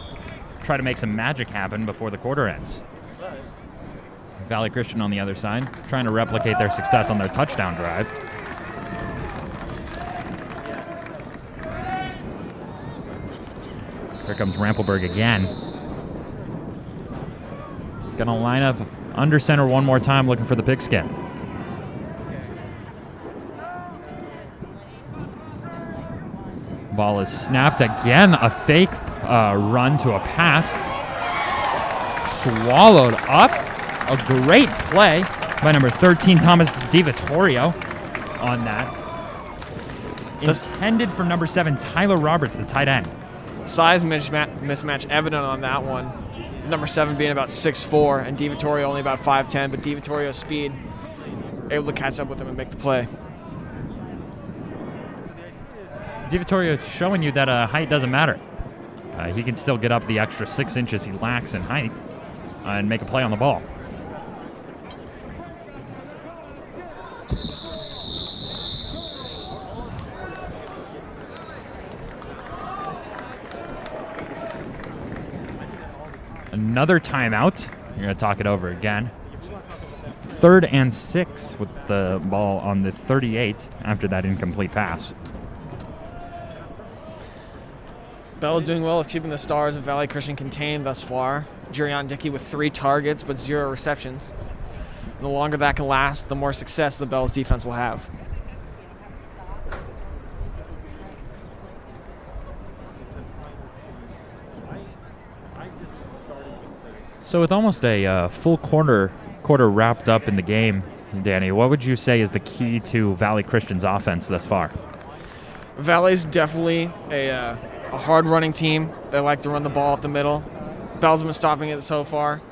try to make some magic happen before the quarter ends. Valley Christian on the other side, trying to replicate their success on their touchdown drive. Here comes Rampelberg again. Gonna line up under center one more time, looking for the pigskin. Ball is snapped again. A fake run to a pass. Swallowed up. A great play by number 13, Thomas DiVittorio on that. Intended for number 7, Tyler Roberts, the tight end. Size mismatch evident on that one. Number 7 being about 6'4", and DiVittorio only about 5'10", but DiVittorio's speed able to catch up with him and make the play. DiVittorio showing you that height doesn't matter. He can still get up the extra 6 inches he lacks in height and make a play on the ball. Another timeout. You're going to talk it over again. 3rd and 6 with the ball on the 38 after that incomplete pass. Bell is doing well with keeping the Stars of Valley Christian contained thus far. Jurion Dickey with 3 targets but 0 receptions. And the longer that can last, the more success the Bells defense will have. So with almost a full quarter wrapped up in the game, Danny, what would you say is the key to Valley Christian's offense thus far? Valley's definitely a hard-running team. They like to run the ball up the middle. Bell's been stopping it so far.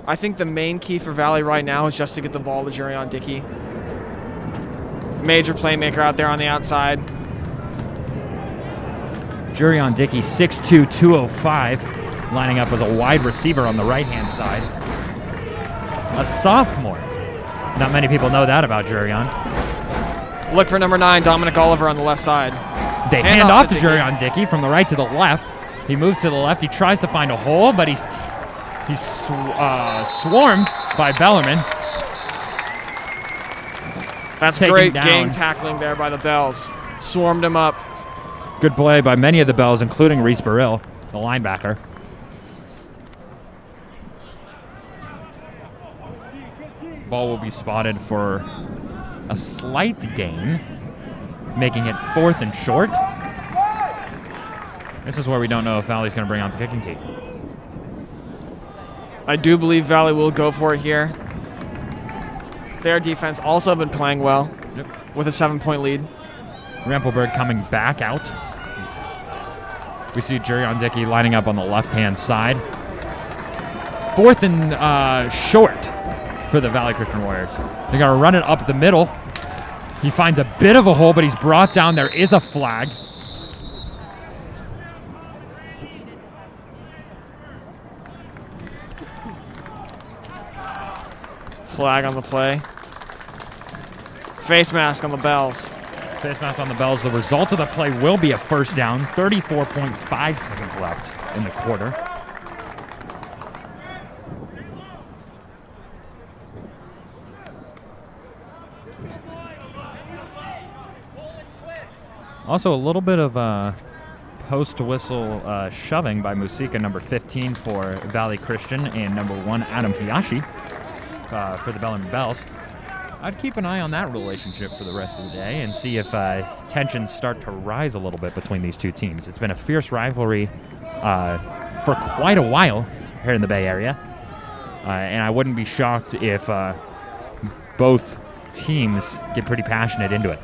I think the main key for Valley right now is just to get the ball to Jurion Dickey. Major playmaker out there on the outside. Jurion Dickey, 6'2", 205. Lining up as a wide receiver on the right-hand side. A sophomore. Not many people know that about Jurion. Look for number 9, Dominic Oliver on the left side. They hand off to Jurion Dickey from the right to the left. He moves to the left. He tries to find a hole, but he's swarmed by Bellarmine. That's great game tackling there by the Bells. Swarmed him up. Good play by many of the Bells, including Reese Burrill, the linebacker. Ball will be spotted for a slight gain, making it 4th and short. This is where we don't know if Valley's going to bring out the kicking team. I do believe Valley will go for it here. Their defense also been playing well with a 7-point lead. Rampelberg coming back out. We see Jurion Dickey lining up on the left-hand side. 4th and short for the Valley Christian Warriors. They're going to run it up the middle. He finds a bit of a hole, but he's brought down. There is a flag. Flag on the play. Face mask on the Bells. Face mask on the Bells. The result of the play will be a first down. 34.5 seconds left in the quarter. Also, a little bit of post-whistle shoving by Musika, number 15 for Valley Christian, and number 1, Adam Hiyashi, for the Bellarmine Bells. I'd keep an eye on that relationship for the rest of the day and see if tensions start to rise a little bit between these two teams. It's been a fierce rivalry for quite a while here in the Bay Area, and I wouldn't be shocked if both teams get pretty passionate into it.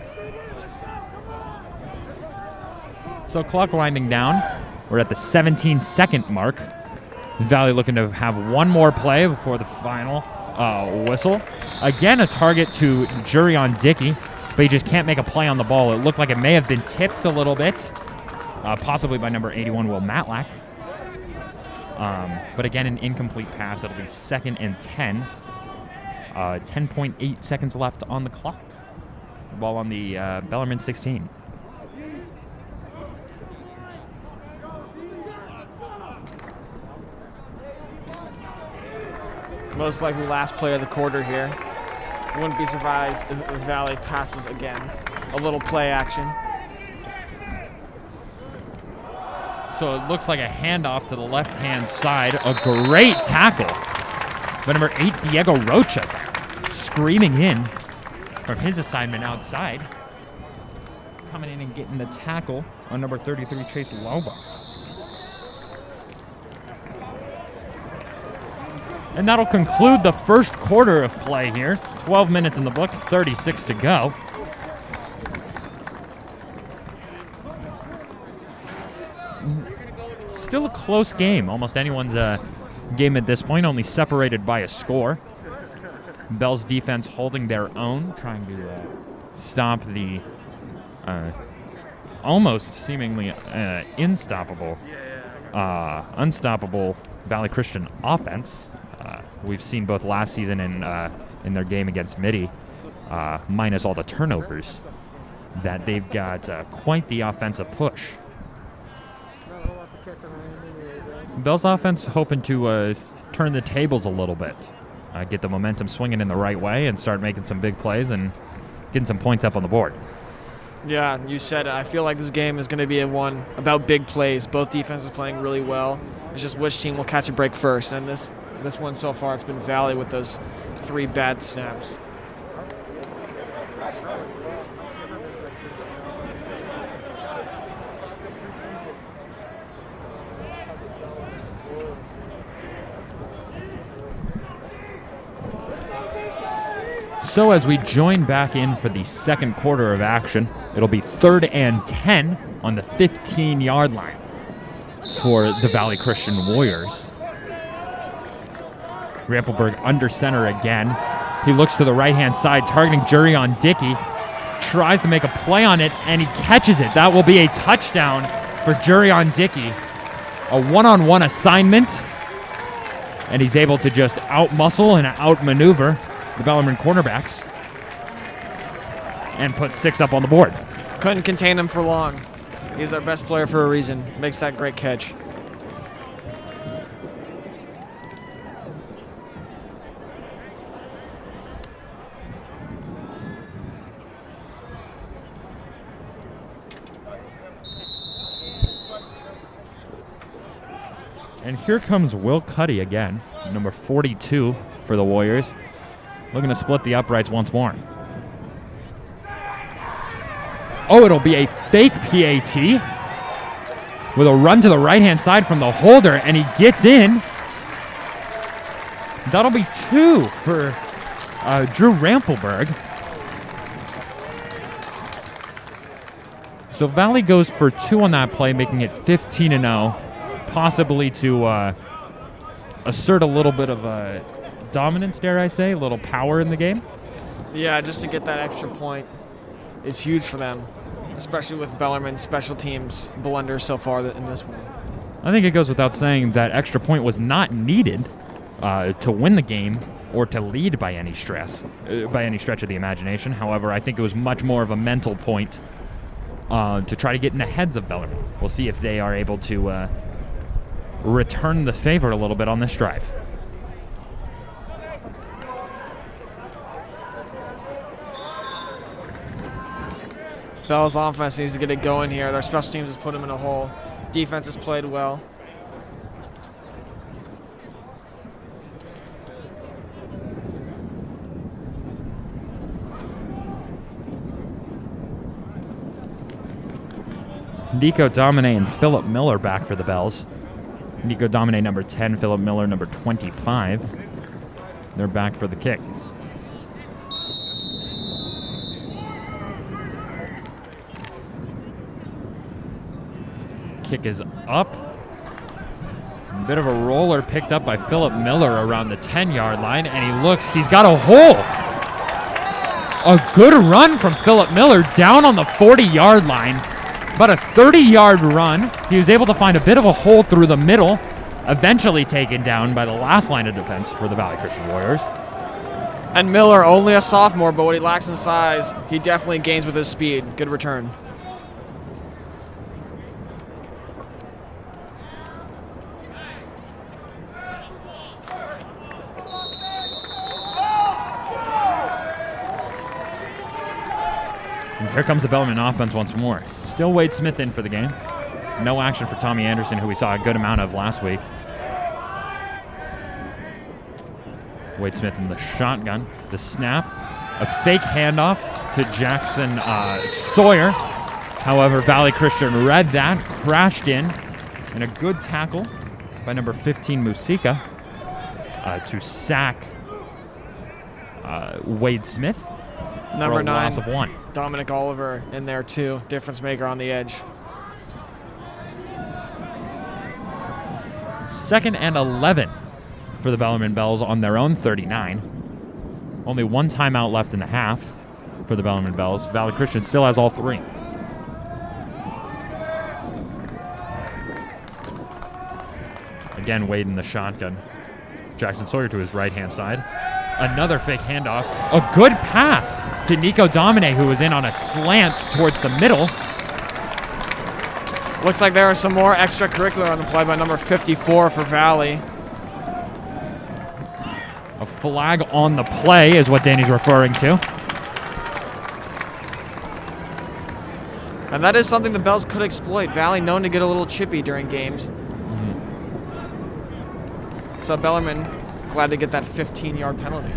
So clock winding down. We're at the 17-second mark. Valley looking to have one more play before the final whistle. Again, a target to Jurion Dickey, but he just can't make a play on the ball. It looked like it may have been tipped a little bit, possibly by number 81, Will Matlack. But again, an incomplete pass. It'll be 2nd and 10. 10.8 seconds left on the clock. The ball on the Bellarmine 16. Most likely last play of the quarter here. Wouldn't be surprised if Valley passes again. A little play action. So it looks like a handoff to the left-hand side. A great tackle by number 8, Diego Rocha, screaming in from his assignment outside. Coming in and getting the tackle on number 33, Chase Loba. And that'll conclude the first quarter of play here. 12 minutes in the book, 36 to go. Still a close game. Almost anyone's game at this point, only separated by a score. Bell's defense holding their own, trying to stop the almost seemingly unstoppable Valley Christian offense. We've seen both last season and in their game against Midi, minus all the turnovers, that they've got quite the offensive push. Bell's offense hoping to turn the tables a little bit, get the momentum swinging in the right way and start making some big plays and getting some points up on the board. Yeah, you said it. I feel like this game is going to be one about big plays. Both defenses playing really well. It's just which team will catch a break first. And this one so far, it's been Valley with those 3 bad snaps. So as we join back in for the second quarter of action, it'll be 3rd and 10 on the 15-yard line for the Valley Christian Warriors. Rampelberg under center again. He looks to the right-hand side, targeting Jurion Dickey. Tries to make a play on it, and he catches it. That will be a touchdown for Jurion Dickey. A one-on-one assignment, and he's able to just out-muscle and out-maneuver the Bellarmine cornerbacks and put 6 up on the board. Couldn't contain him for long. He's our best player for a reason. Makes that great catch. And here comes Will Cuddy again, number 42 for the Warriors, looking to split the uprights once more. Oh, it'll be a fake PAT with a run to the right-hand side from the holder, and he gets in. That'll be 2 for Drew Rampelberg. So Valley goes for 2 on that play, making it 15-0, possibly to assert a little bit of dominance, dare I say, a little power in the game. Yeah, just to get that extra point is huge for them, especially with Bellarmine's special teams blunders so far in this one. I think it goes without saying that extra point was not needed to win the game or to lead by any stretch of the imagination. However, I think it was much more of a mental point to try to get in the heads of Bellarmine. We'll see if they are able to return the favor a little bit on this drive. Bell's offense needs to get it going here. Their special teams has put them in a hole. Defense has played well. Nico Domine and Philip Miller back for the Bells. Nico Domine number 10, Philip Miller number 25. They're back for the kick. Kick is up. A bit of a roller picked up by Philip Miller around the 10-yard line, and he looks, he's got a hole. A good run from Philip Miller down on the 40-yard line. About a 30-yard run. He was able to find a bit of a hole through the middle, eventually taken down by the last line of defense for the Valley Christian Warriors. And Miller, only a sophomore, but what he lacks in size, he definitely gains with his speed. Good return. And here comes the Bellarmine offense once more. Still Wade Smith in for the game. No action for Tommy Anderson, who we saw a good amount of last week. Wade Smith in the shotgun. The snap. A fake handoff to Jackson Sawyer. However, Valley Christian read that, crashed in, and a good tackle by number 15, Musika, to sack Wade Smith. Number for a 9, loss of 1. Dominic Oliver in there too. Difference maker on the edge. 2nd and 11 for the Bellarmine Bells on their own 39. Only 1 timeout left in the half for the Bellarmine Bells. Valley Christian still has all 3. Again, Wade in the shotgun. Jackson Sawyer to his right-hand side. Another fake handoff. A good pass to Nico Domine, who was in on a slant towards the middle. Looks like there was some more extracurricular on the play by number 54 for Valley. A flag on the play is what Danny's referring to. And that is something the Bells could exploit. Valley known to get a little chippy during games. So Bellarmine glad to get that 15-yard penalty.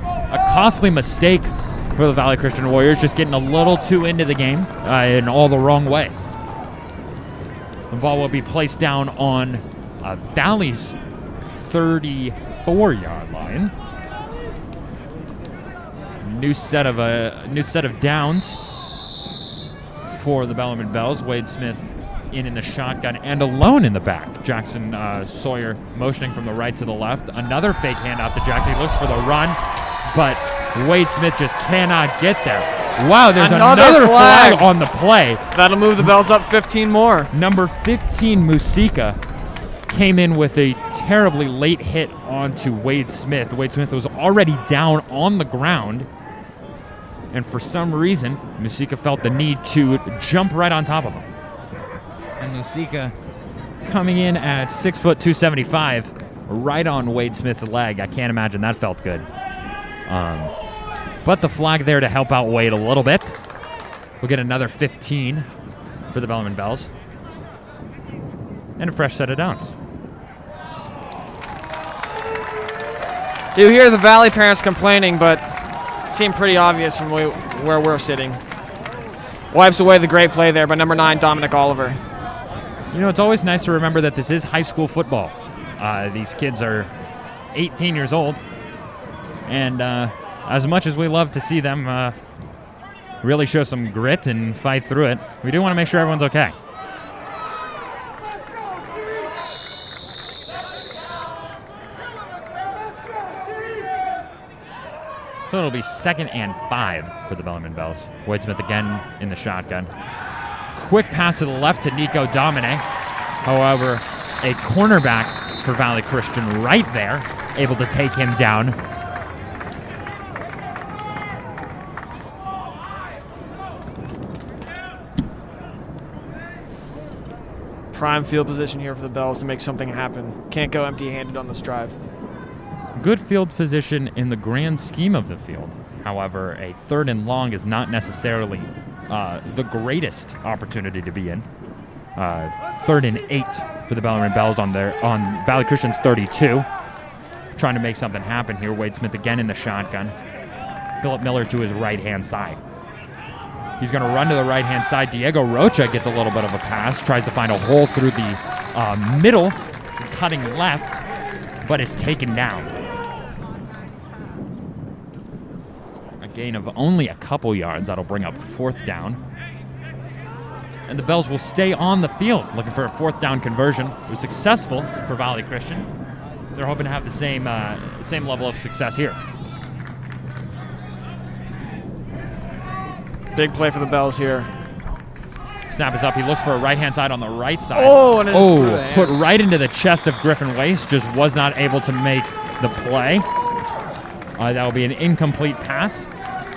A costly mistake for the Valley Christian Warriors, just getting a little too into the game in all the wrong ways. The ball will be placed down on Valley's 34-yard line. New set of downs for the Bellarmine Bells. Wade Smith in the shotgun and alone in the back. Jackson Sawyer motioning from the right to the left. Another fake handoff to Jackson. He looks for the run, but Wade Smith just cannot get there. Wow, there's another flag on the play. That'll move the Bells up 15 more. Number 15, Musika, came in with a terribly late hit onto Wade Smith. Wade Smith was already down on the ground, and for some reason, Musika felt the need to jump right on top of him. And Musika coming in at 6 foot 275, right on Wade Smith's leg. I can't imagine that felt good. But the flag there to help out Wade a little bit. We'll get another 15 for the Bellarmine Bells. And a fresh set of downs. You hear the Valley parents complaining, but it seemed pretty obvious from where we're sitting. Wipes away the great play there by number 9, Dominic Oliver. You know, it's always nice to remember that this is high school football. These kids are 18 years old. And as much as we love to see them really show some grit and fight through it. We do want to make sure everyone's okay. So it'll be 2nd and 5 for the Bellarmine Bells. Wade Smith again in the shotgun. Quick pass to the left to Nico Domine. However, a cornerback for Valley Christian right there, able to take him down. Prime field position here for the Bells to make something happen. Can't go empty-handed on this drive. Good field position in the grand scheme of the field. However, a 3rd and long is not necessarily the greatest opportunity to be in. 3rd and 8 for the Bellarmine Bells on Valley Christian's 32. Trying to make something happen here. Wade Smith again in the shotgun. Philip Miller to his right-hand side. He's going to run to the right-hand side. Diego Rocha gets a little bit of a pass. Tries to find a hole through the middle, cutting left, but is taken down. A gain of only a couple yards. That'll bring up 4th down. And the Bells will stay on the field looking for a 4th down conversion. It was successful for Valley Christian. They're hoping to have the same level of success here. Big play for the Bells here. Snap is up. He looks for a right-hand side on the right side. Oh, and it's put right into the chest of Griffin Waste. Just was not able to make the play. That will be an incomplete pass.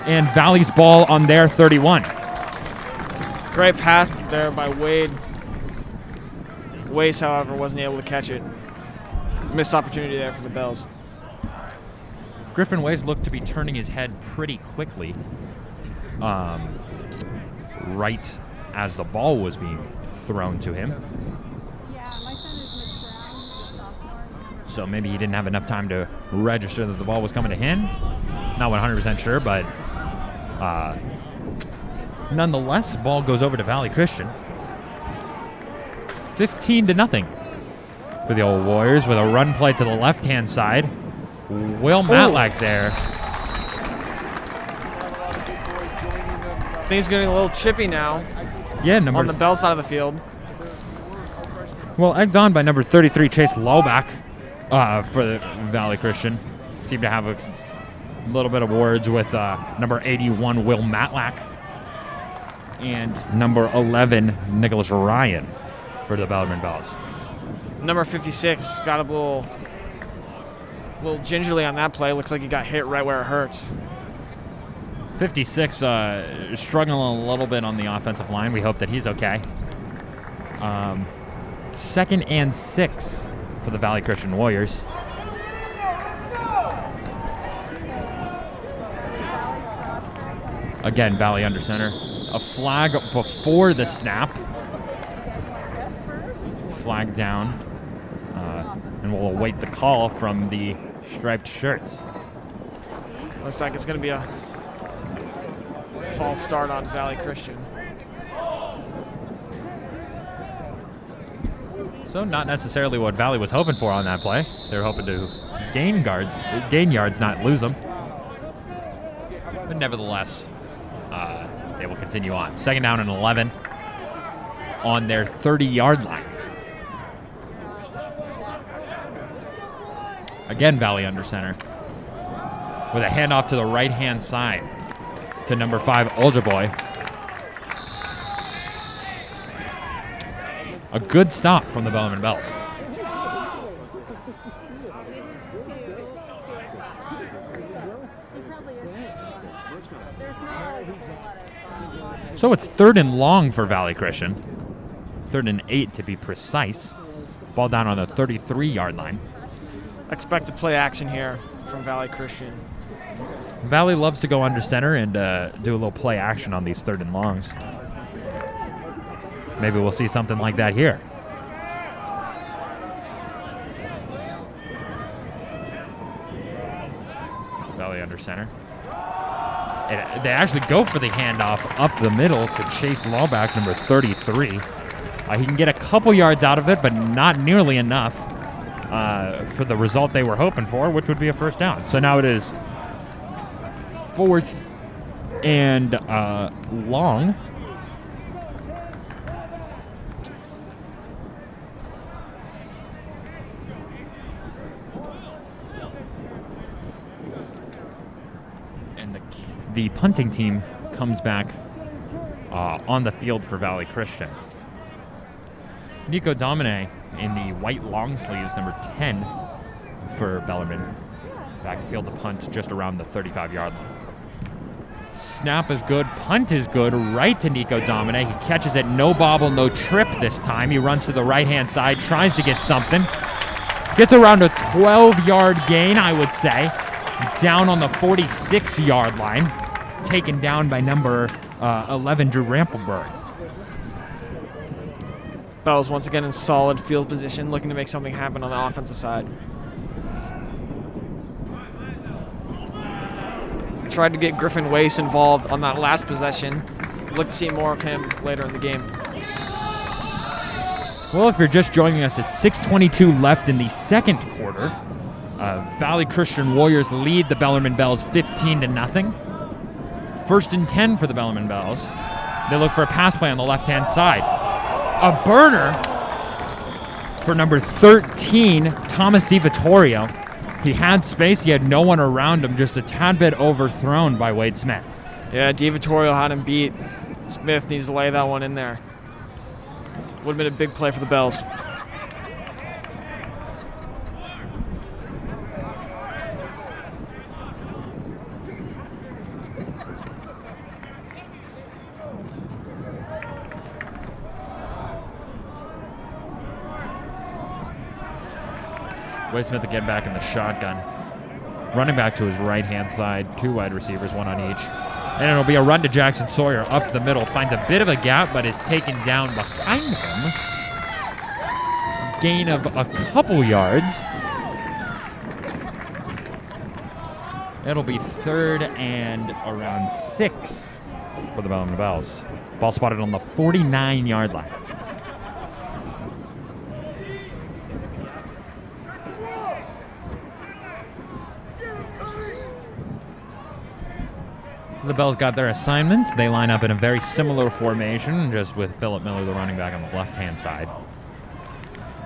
And Valley's ball on their 31. Great pass there by Wade. Waste, however, wasn't able to catch it. Missed opportunity there for the Bells. Griffin Waste looked to be turning his head pretty quickly. Right as the ball was being thrown to him. So maybe he didn't have enough time to register that the ball was coming to him. Not 100% sure, but nonetheless, ball goes over to Valley Christian. 15-0 for the old Warriors with a run play to the left-hand side. Will Matlack there. Things getting a little chippy now. Yeah, on the Bell side of the field. Well, egged on by number 33, Chase Lowback for the Valley Christian. Seemed to have a little bit of words with number 81, Will Matlack, and number 11, Nicholas Ryan for the Bellarmine Bells. Number 56 got a little gingerly on that play. Looks like he got hit right where it hurts. 56 struggling a little bit on the offensive line. We hope that he's okay. 2nd and 6 for the Valley Christian Warriors. Again, Valley under center. A flag before the snap. Flag down. And we'll await the call from the striped shirts. Looks like it's going to be a false start on Valley Christian. So not necessarily what Valley was hoping for on that play. They were hoping to gain yards, not lose them. But nevertheless, they will continue on. 2nd down and 11 on their 30-yard line. Again, Valley under center with a handoff to the right-hand side to number 5, Oljaboy. A good stop from the Bellarmine Bells. So it's 3rd and long for Valley Christian. 3rd and 8 to be precise. Ball down on the 33-yard line. Expect to play action here from Valley Christian. Valley loves to go under center and do a little play action on these 3rd and longs. Maybe we'll see something like that here. Valley under center. They actually go for the handoff up the middle to Chase Lawback, number 33. He can get a couple yards out of it, but not nearly enough for the result they were hoping for, which would be a 1st down. So now it is 4th and long. And the punting team comes back on the field for Valley Christian. Nico Domine in the white long sleeves, number 10 for Bellarmine. Back to field the punt just around the 35-yard line. Snap is good, punt is good, right to Nico Domine. He catches it, no bobble, no trip this time. He runs to the right-hand side, tries to get something. Gets around a 12-yard gain, I would say. Down on the 46-yard line. Taken down by number 11, Drew Rampelberg. Bells once again in solid field position, looking to make something happen on the offensive side. Tried to get Griffin Wace involved on that last possession. Look to see more of him later in the game. Well, if you're just joining us, it's 6:22 left in the second quarter. Valley Christian Warriors lead the Bellarmine Bells 15-0. 1st and 10 for the Bellarmine Bells. They look for a pass play on the left-hand side. A burner for number 13, Thomas DiVittorio. He had space. He had no one around him, just a tad bit overthrown by Wade Smith. Yeah, DiVittorio had him beat. Smith needs to lay that one in there. Would have been a big play for the Bells. Wade Smith again back in the shotgun. Running back to his right-hand side. 2 wide receivers, 1 on each. And it'll be a run to Jackson Sawyer up the middle. Finds a bit of a gap, but is taken down behind him. Gain of a couple yards. It'll be 3rd and around 6 for the Bellarmine Bells. Ball spotted on the 49-yard line. The Bells got their assignment. They line up in a very similar formation, just with Philip Miller, the running back, on the left-hand side.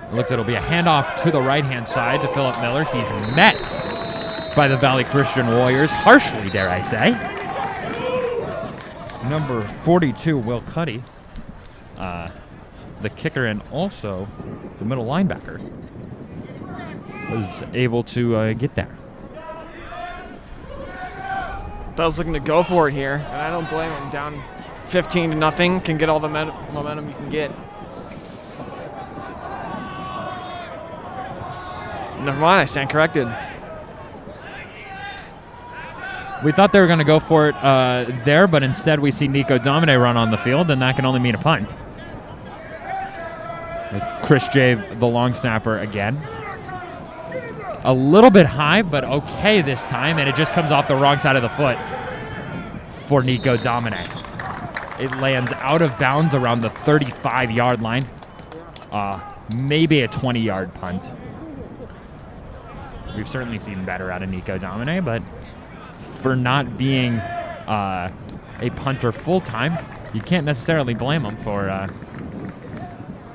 It looks like it'll be a handoff to the right-hand side to Philip Miller. He's met by the Valley Christian Warriors, harshly, dare I say. Number 42, Will Cuddy, the kicker and also the middle linebacker, was able to get there. Bells looking to go for it here, and I don't blame him. Down 15-0, can get all the momentum you can get. Never mind, I stand corrected. We thought they were going to go for it there, but instead we see Nico Domine run on the field, and that can only mean a punt. With Chris J, the long snapper, again. A little bit high, but okay this time, and it just comes off the wrong side of the foot for Nico Domine. It lands out of bounds around the 35-yard line. Maybe a 20-yard punt. We've certainly seen better out of Nico Domine, but for not being a punter full-time, you can't necessarily blame him for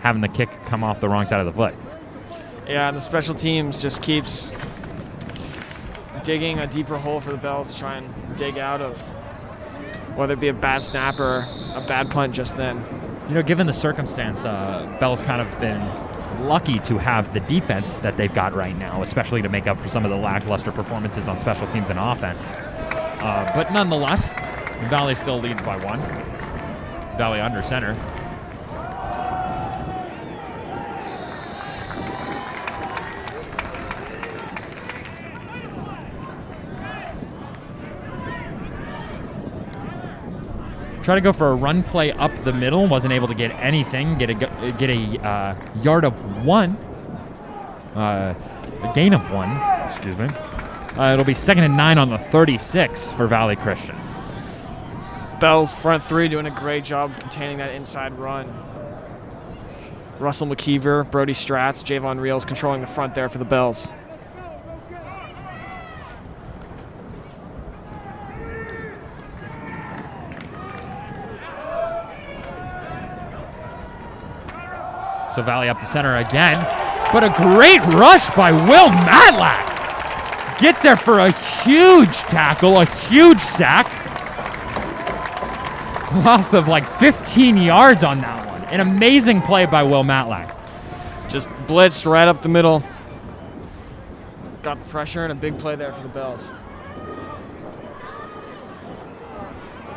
having the kick come off the wrong side of the foot. Yeah, and the special teams just keeps digging a deeper hole for the Bells to try and dig out of, whether it be a bad snap or a bad punt just then. You know, given the circumstance, Bells kind of been lucky to have the defense that they've got right now, especially to make up for some of the lackluster performances on special teams and offense. But nonetheless, Valley still leads by 1. Valley under center. Try to go for a run play up the middle. Wasn't able to get anything. Get a yard of 1. A gain of 1. Excuse me. It'll be 2nd and 9 on the 36 for Valley Christian. Bells front 3 doing a great job of containing that inside run. Russell McKeever, Brody Stratz, Javon Reels controlling the front there for the Bells. So Valley up the center again. But a great rush by Will Matlack. Gets there for a huge tackle, a huge sack. Loss of like 15 yards on that one. An amazing play by Will Matlack. Just blitzed right up the middle. Got the pressure and a big play there for the Bells.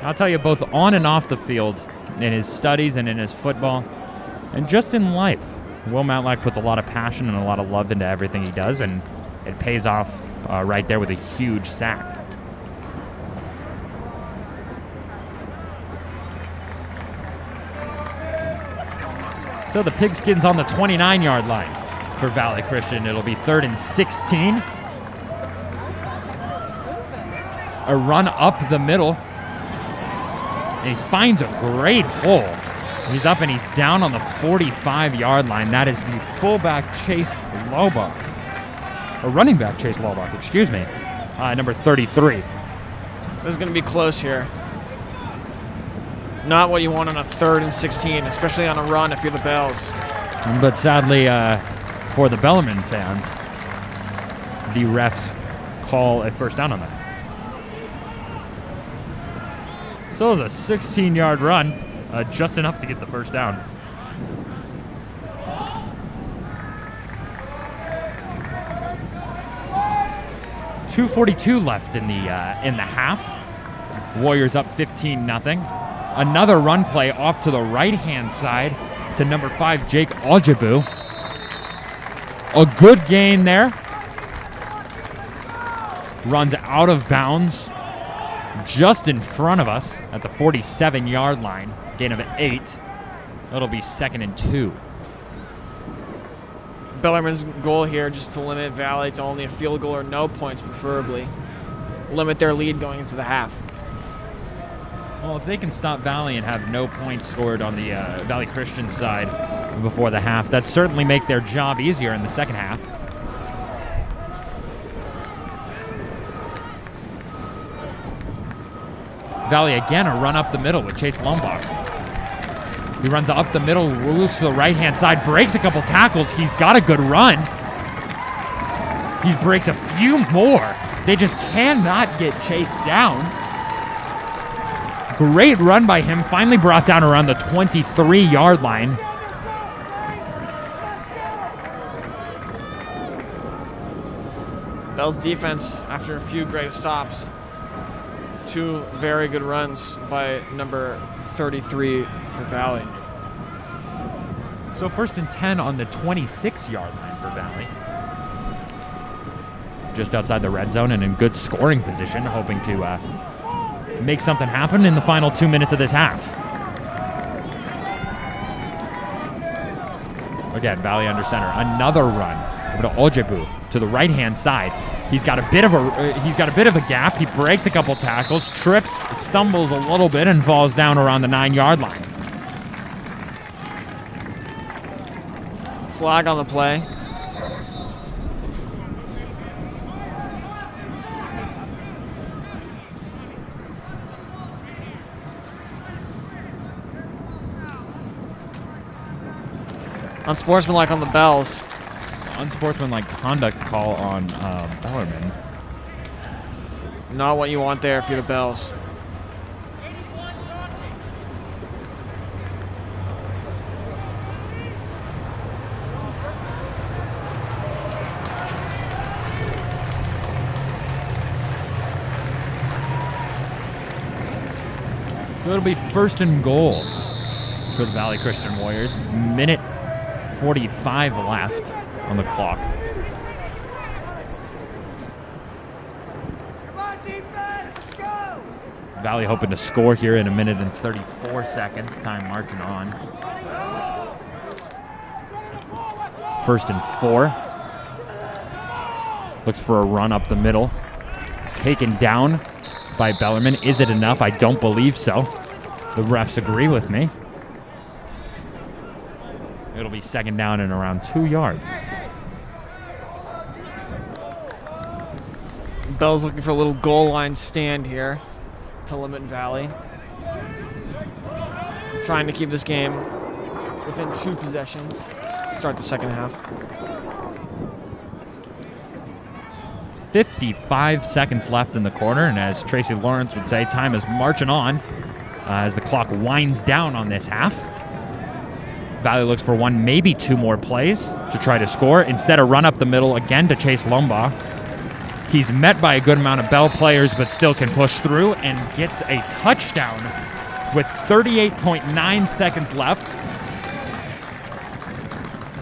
I'll tell you, both on and off the field, in his studies and in his football, and just in life, Will Matlack puts a lot of passion and a lot of love into everything he does, and it pays off right there with a huge sack. So the Pigskin's on the 29-yard line for Valley Christian. It'll be 3rd and 16. A run up the middle. And he finds a great hole. He's up and he's down on the 45-yard line. That is the fullback Chase Lobach. Or running back Chase Lobach, excuse me. Number 33. This is going to be close here. Not what you want on a 3rd and 16, especially on a run if you're the Bells. But sadly, for the Bellarmine fans, the refs call a first down on that. So it was a 16-yard run, just enough to get the first down. .242 left in the half. Warriors up 15-0. Another run play off to the right-hand side to number 5, Jake Aljabu. A good gain there. Runs out of bounds just in front of us at the 47-yard line. Gain of 8. It'll be 2nd and 2. Bellarmine's goal here just to limit Valley to only a field goal or no points, preferably. Limit their lead going into the half. Well, if they can stop Valley and have no points scored on the Valley Christian side before the half, that'd certainly make their job easier in the second half. Valley again, a run up the middle with Chase Lombach. He runs up the middle, moves to the right-hand side, breaks a couple tackles. He's got a good run. He breaks a few more. They just cannot get Chase down. Great run by him, finally brought down around the 23-yard line. Bell's defense, after a few great stops, 2 very good runs by number 33 for Valley. So 1st and 10 on the 26-yard line for Valley. Just outside the red zone and in good scoring position, hoping to make something happen in the final 2 minutes of this half. Again, Valley under center. Another run over to Aljabu to the right-hand side. He's got a bit of a gap. He breaks a couple tackles, trips, stumbles a little bit, and falls down around the 9-yard line. Flag on the play. Unsportsmanlike on the Bells. Unsportsmanlike conduct call on Bellarmine. Not what you want there if you're the Bells. So it'll be 1st and goal for the Valley Christian Warriors. Minute 45 left on the clock. Valley hoping to score here in 1 minute and 34 seconds. Time marching on. 1st and 4. Looks for a run up the middle. Taken down by Bellarmine. Is it enough? I don't believe so. The refs agree with me. It'll be 2nd down and around 2 yards. Bell's looking for a little goal line stand here to limit Valley. Trying to keep this game within 2 possessions. start the second half. 55 seconds left in the quarter, and as Tracy Lawrence would say, time is marching on as the clock winds down on this half. Valley looks for one, maybe two more plays to try to score. Instead, a run up the middle again to Chase Lombaugh. He's met by a good amount of Bell players, but still can push through and gets a touchdown with 38.9 seconds left.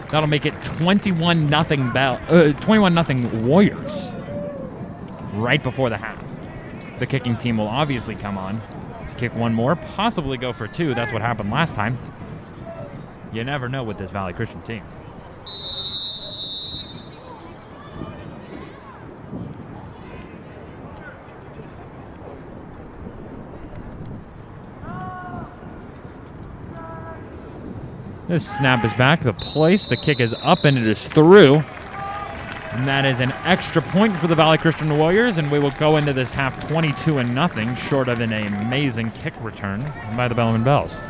That'll make it 21-0 Bell, 21-0 Warriors. Right before the half. The kicking team will obviously come on to kick one more, possibly go for two. That's what happened last time. You never know with this Valley Christian team. This snap is back to the place. The kick is up and it is through. And that is an extra point for the Valley Christian Warriors, and we will go into this half 22-0, short of an amazing kick return by the Bellarmine Bells.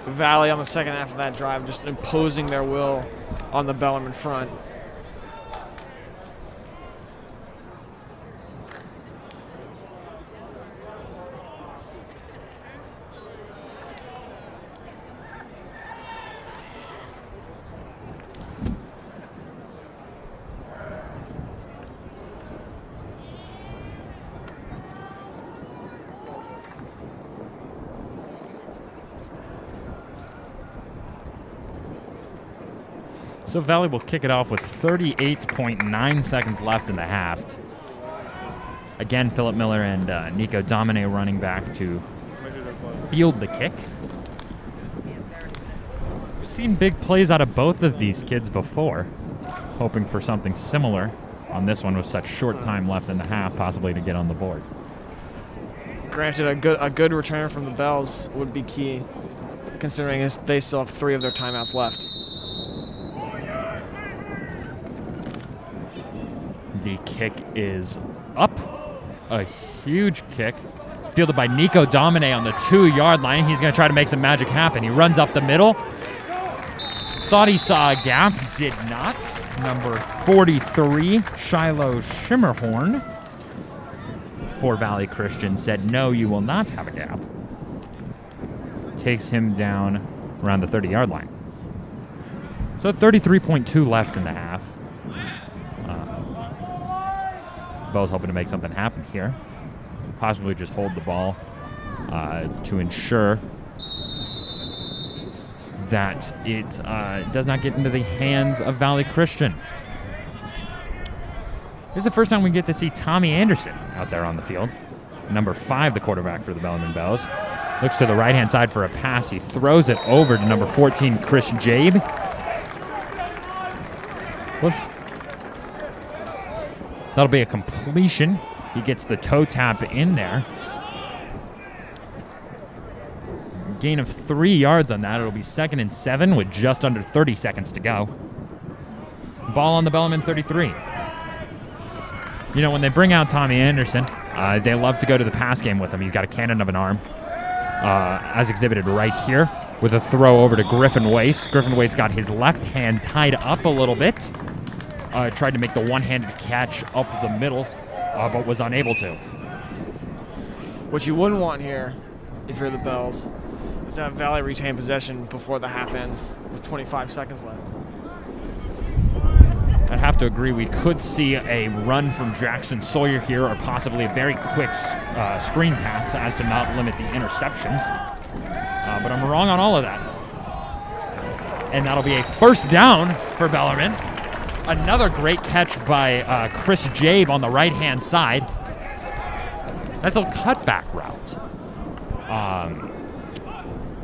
Valley on the second half of that drive just imposing their will on the Bellarmine front. So Valley will kick it off with 38.9 seconds left in the half. Again, Philip Miller and Nico Domine running back to field the kick. We've seen big plays out of both of these kids before, hoping for something similar on this one with such short time left in the half, possibly to get on the board. Granted, a good return from the Bells would be key, considering they still have 3 of their timeouts left. The kick is up. A huge kick. Fielded by Nico Domine on the 2-yard line. He's going to try to make some magic happen. He runs up the middle. Thought he saw a gap. Did not. Number 43, Shiloh Shimmerhorn for Valley Christian said, no, you will not have a gap. Takes him down around the 30-yard line. So 33.2 left in the half. Bell's hoping to make something happen here. Possibly just hold the ball to ensure that it does not get into the hands of Valley Christian. This is the first time we get to see Tommy Anderson out there on the field. Number 5, the quarterback for the Bellarmine Bells. Looks to the right-hand side for a pass. He throws it over to number 14, Chris Jabe. Whoops. That'll be a completion. He gets the toe tap in there. Gain of 3 yards on that. It'll be 2nd and 7 with just under 30 seconds to go. Ball on the Bellarmine 33. You know, when they bring out Tommy Anderson, they love to go to the pass game with him. He's got a cannon of an arm, as exhibited right here, with a throw over to Griffin Wace. Griffin Wace got his left hand tied up a little bit. Tried to make the one-handed catch up the middle, but was unable to. What you wouldn't want here, if you're the Bells, is to have Valley retain possession before the half ends with 25 seconds left. I'd have to agree. We could see a run from Jackson Sawyer here, or possibly a very quick screen pass as to not limit the interceptions. But I'm wrong on all of that. And that'll be a first down for Bellarmine. Another great catch by Chris Jabe on the right-hand side. Nice little cutback route.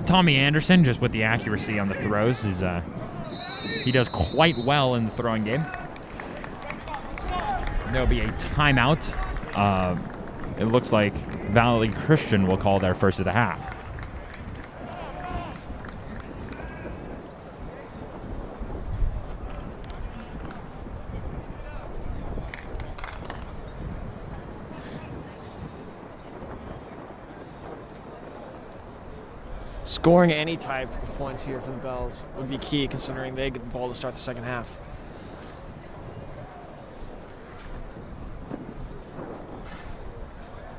Tommy Anderson, just with the accuracy on the throws, is he does quite well in the throwing game. There'll be a timeout. It looks like Valley Christian will call their first of the half. Scoring any type of points here for the Bells would be key, considering they get the ball to start the second half.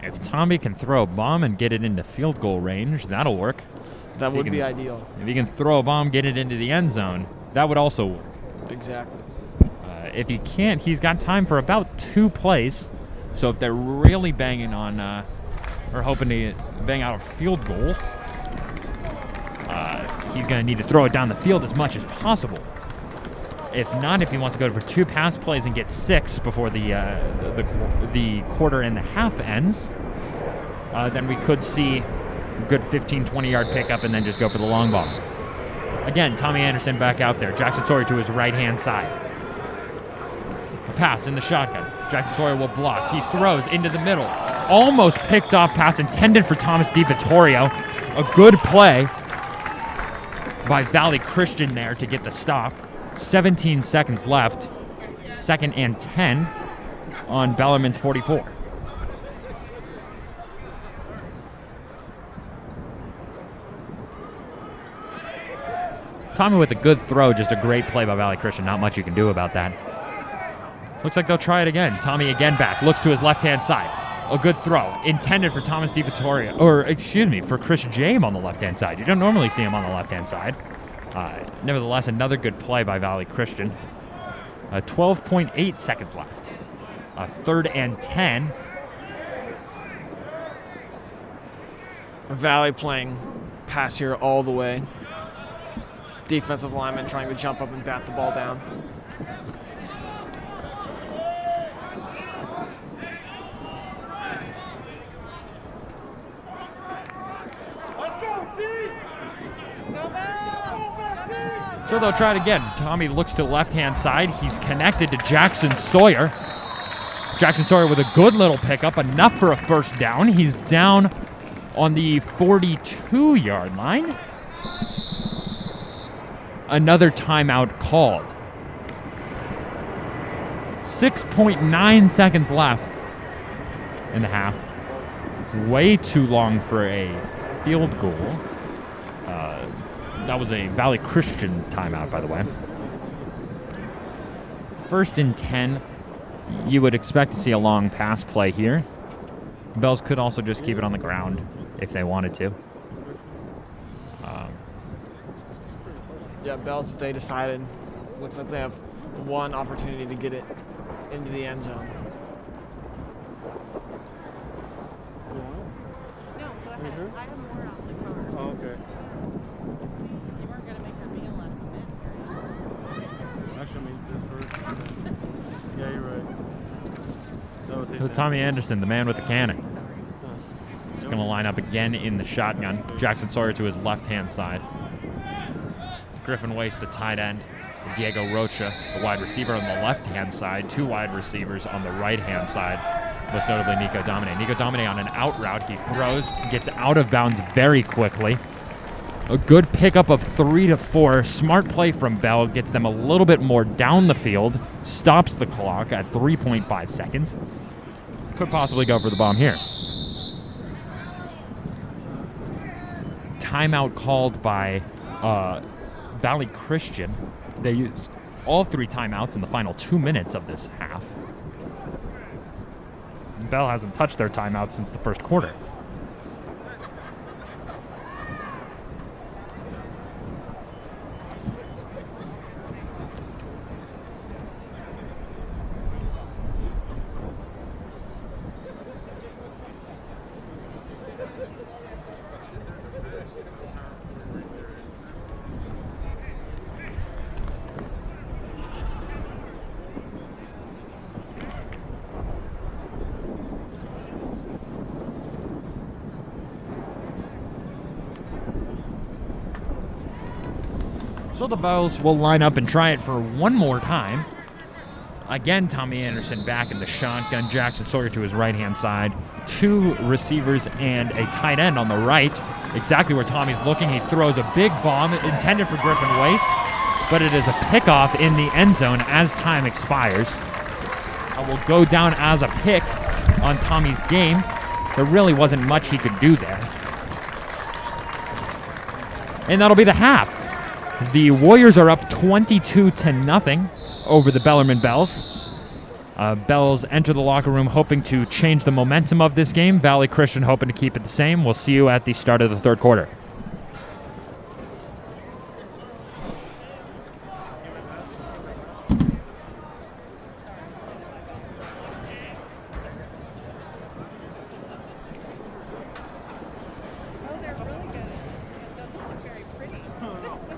If Tommy can throw a bomb and get it into field goal range, that'll work. That would be ideal. If he can throw a bomb, get it into the end zone, that would also work. Exactly. If he can't, he's got time for about 2 plays. So if they're really banging on, or hoping to bang out a field goal, he's going to need to throw it down the field as much as possible. If not, if he wants to go for 2 pass plays and get 6 before the quarter and the half ends, then we could see a good 15, 20-yard pickup and then just go for the long ball. Again, Tommy Anderson back out there. Jackson Sawyer to his right-hand side. A pass in the shotgun. Jackson Sawyer will block. He throws into the middle. Almost picked off pass intended for Thomas DiVittorio. A good play by Valley Christian there to get the stop. 17 seconds left. 2nd and 10 on Bellarmine's 44. Tommy with a good throw, just a great play by Valley Christian. Not much you can do about that. Looks like they'll try it again. Tommy again back, looks to his left-hand side. A good throw, intended for Thomas DiVittorio, or excuse me, for Chris James on the left-hand side. You don't normally see him on the left-hand side. Nevertheless, another good play by Valley Christian. 12.8 seconds left. 3rd and 10. Valley playing pass here all the way. Defensive lineman trying to jump up and bat the ball down. So they'll try it again. Tommy looks to the left-hand side. He's connected to Jackson Sawyer. Jackson Sawyer with a good little pickup, enough for a first down. He's down on the 42-yard line. Another timeout called. 6.9 seconds left in the half. Way too long for a field goal. That was a Valley Christian timeout, by the way. 1st and 10. You would expect to see a long pass play here. Bells could also just keep it on the ground if they wanted to. Yeah, Bells, if they decided, looks like they have one opportunity to get it into the end zone. No, go ahead. I have more on the car. Oh, okay. You weren't going to make her meal last minute. Actually, I mean, this first. Yeah, you're right. So Tommy Anderson, the man with the cannon. He's going to line up again in the shotgun. Jackson Sawyer to his left-hand side. Griffin Waste, the tight end. Diego Rocha, the wide receiver on the left-hand side. 2 wide receivers on the right-hand side. Most notably Nico Domine. Nico Domine on an out route. He throws, gets out of bounds very quickly. A good pickup of 3 to 4. Smart play from Bell. Gets them a little bit more down the field. Stops the clock at 3.5 seconds. Could possibly go for the bomb here. Timeout called by Valley Christian. They used all 3 timeouts in the final 2 minutes of this half. Bell hasn't touched their timeout since the first quarter. So the Bells will line up and try it for one more time. Again, Tommy Anderson back in the shotgun. Jackson Sawyer to his right-hand side. 2 receivers and a tight end on the right. Exactly where Tommy's looking. He throws a big bomb intended for Griffin Waste, but it is a pickoff in the end zone as time expires. It will go down as a pick on Tommy's game. There really wasn't much he could do there. And that'll be the half. The Warriors are up 22-0 over the Bellarmine Bells. Bells enter the locker room hoping to change the momentum of this game. Valley Christian hoping to keep it the same. We'll see you at the start of the third quarter. Oh, they're really good. It doesn't look very pretty. Costco.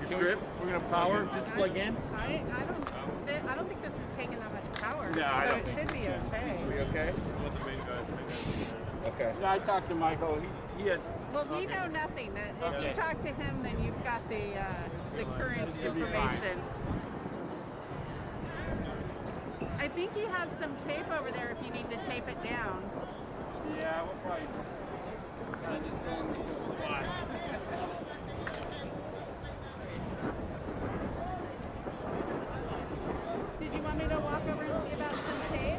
Strip. We're gonna power. Just plug in. I don't think this is taking that much power. No, I don't it think should be okay. We okay? Okay. Yeah, I talked to Michael. He had. Well, we know nothing. If you talk to him, then you've got the current Should be fine. information. I think he has some tape over there if you need to tape it down. Yeah, we'll probably kind of just go in this little slot. Did you want me to walk over and see about some tape?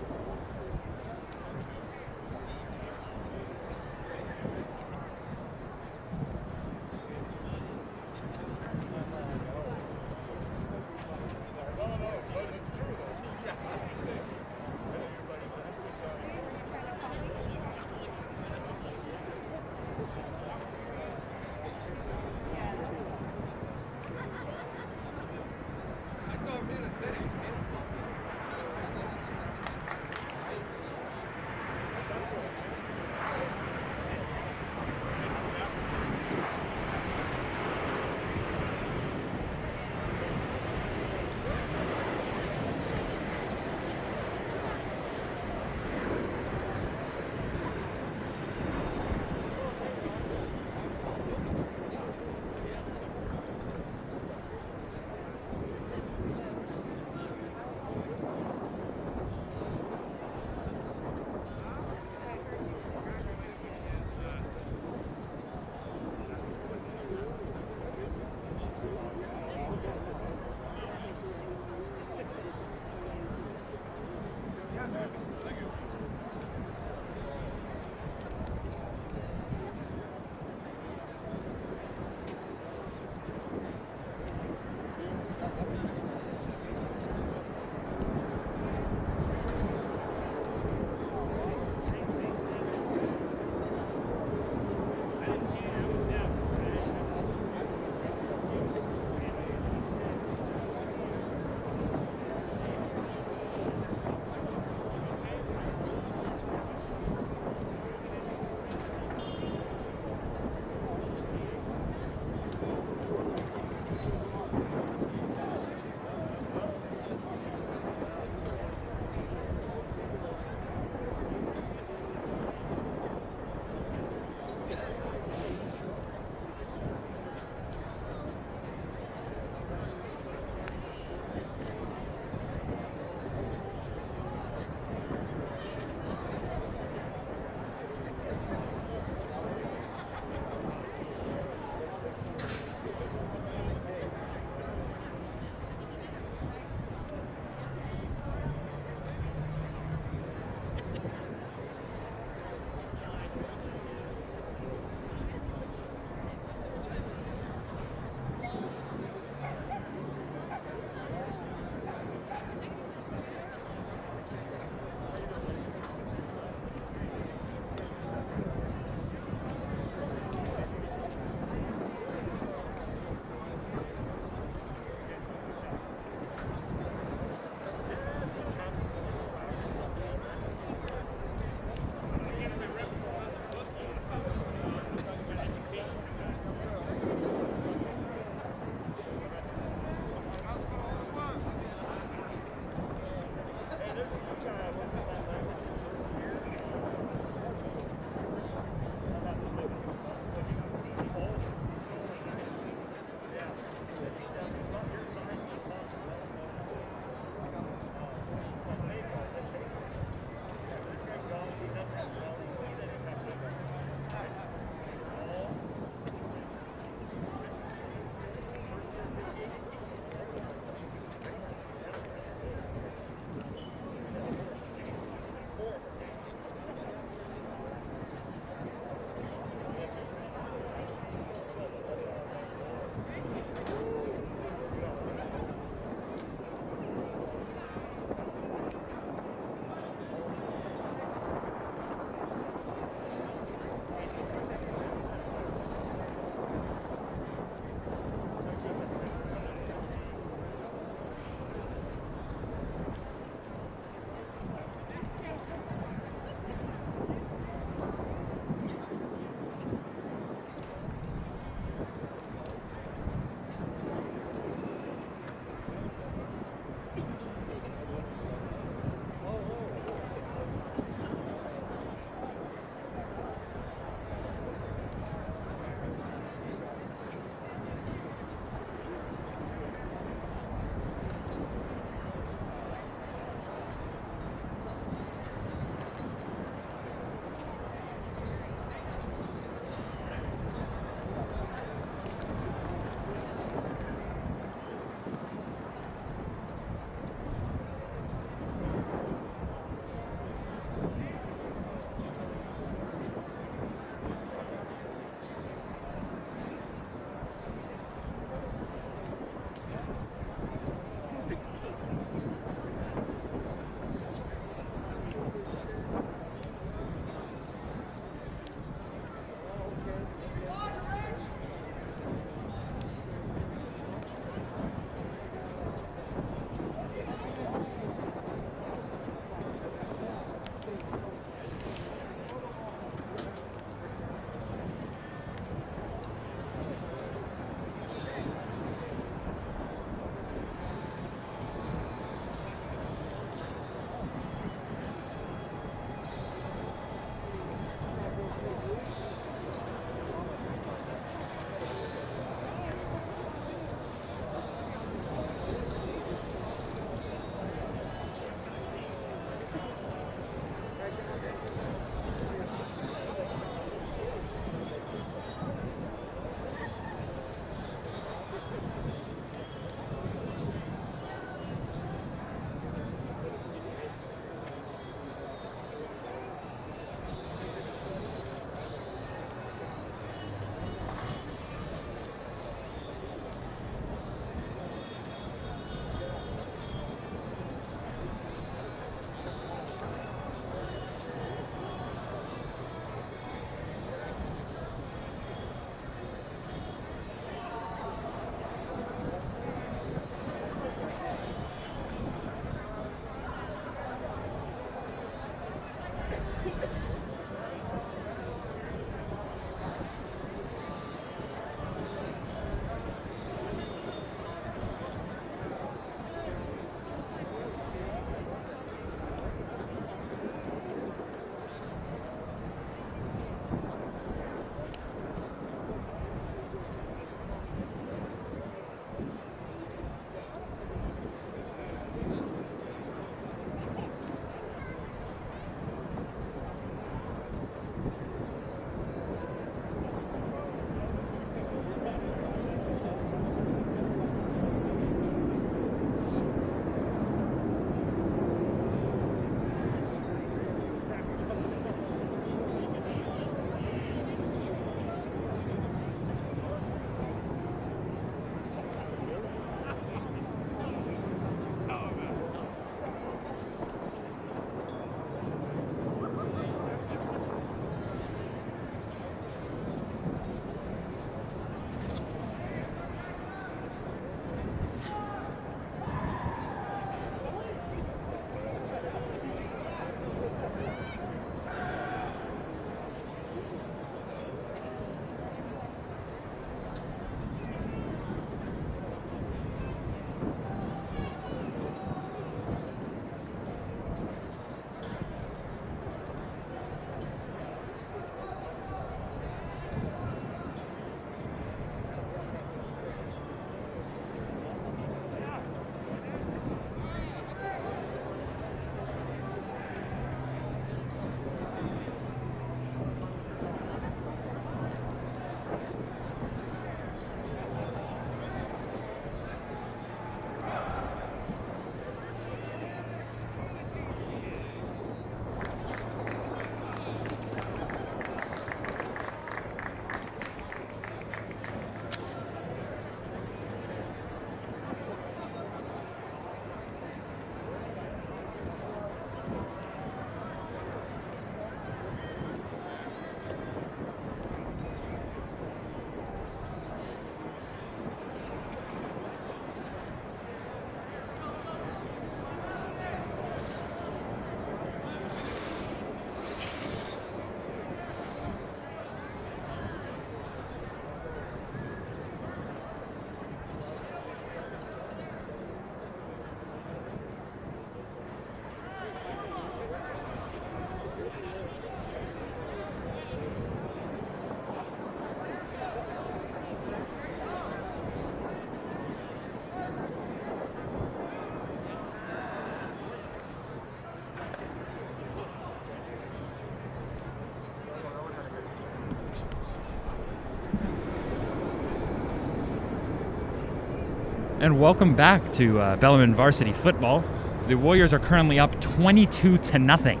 And welcome back to Bellarmine Varsity Football. The Warriors are currently up 22-0.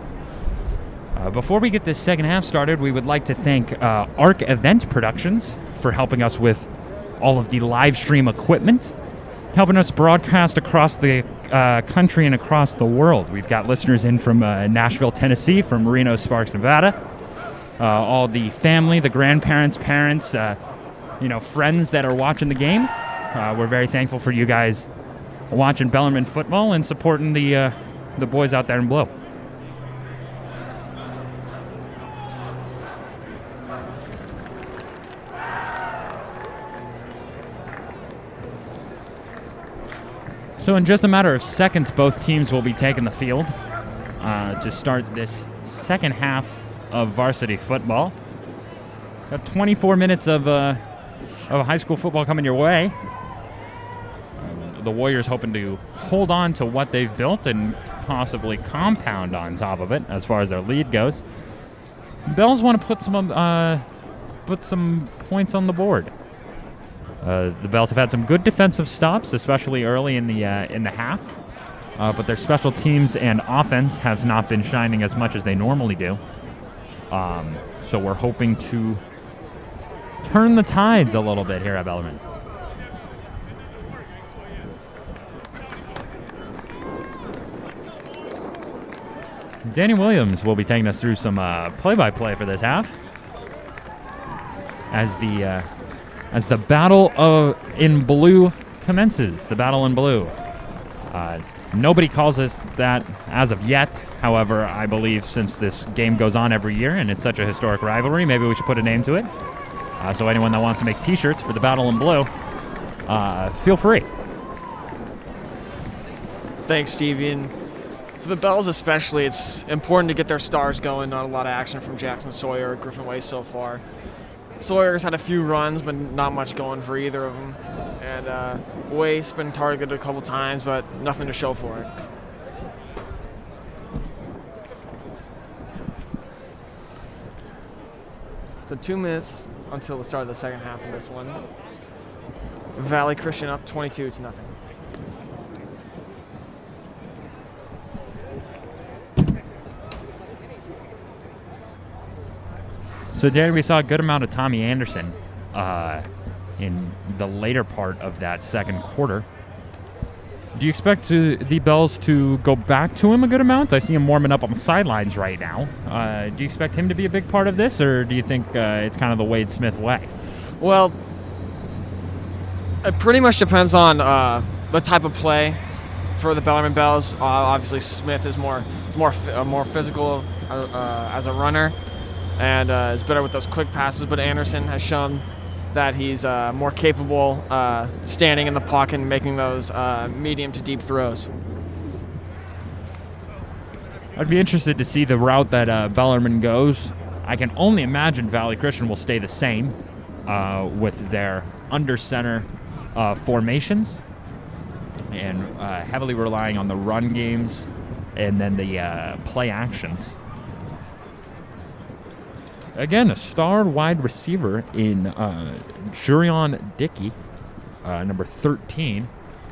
Before we get this second half started, we would like to thank ARC Event Productions for helping us with all of the live stream equipment, helping us broadcast across the country and across the world. We've got listeners in from Nashville, Tennessee, from Reno, Sparks, Nevada, all the family, the grandparents, parents, friends that are watching the game. We're very thankful for you guys watching Bellarmine football and supporting the boys out there in blue. So in just a matter of seconds, both teams will be taking the field to start this second half of varsity football. Got 24 minutes of high school football coming your way. The Warriors hoping to hold on to what they've built and possibly compound on top of it as far as their lead goes. Bells want to put some points on the board. The Bells have had some good defensive stops, especially early in the half, but their special teams and offense have not been shining as much as they normally do. So we're hoping to turn the tides a little bit here at Bellarmine. Danny Williams will be taking us through some play-by-play for this half as the battle in blue commences. The battle in blue. Nobody calls us that as of yet. However, I believe since this game goes on every year and it's such a historic rivalry, maybe we should put a name to it. So anyone that wants to make T-shirts for the Battle in Blue, feel free. Thanks, Stevie. And for the Bells especially, it's important to get their stars going. Not a lot of action from Jackson Sawyer or Griffin Way so far. Sawyer's had a few runs, but not much going for either of them. And Way's been targeted a couple times, but nothing to show for it. So 2 minutes until the start of the second half of this one. Valley Christian up 22-0. So, Danny, we saw a good amount of Tommy Anderson in the later part of that second quarter. Do you expect the Bells to go back to him a good amount? I see him warming up on the sidelines right now. Do you expect him to be a big part of this, or do you think it's kind of the Wade Smith way? Well, it pretty much depends on the type of play for the Bellarmine Bells. Obviously, Smith is more physical as a runner, and is better with those quick passes. But Anderson has shown that he's more capable standing in the pocket and making those medium to deep throws. I'd be interested to see the route that Bellarmine goes. I can only imagine Valley Christian will stay the same with their under center formations and heavily relying on the run games and then the play actions. Again, a star wide receiver in Jurion Dickey, number 13.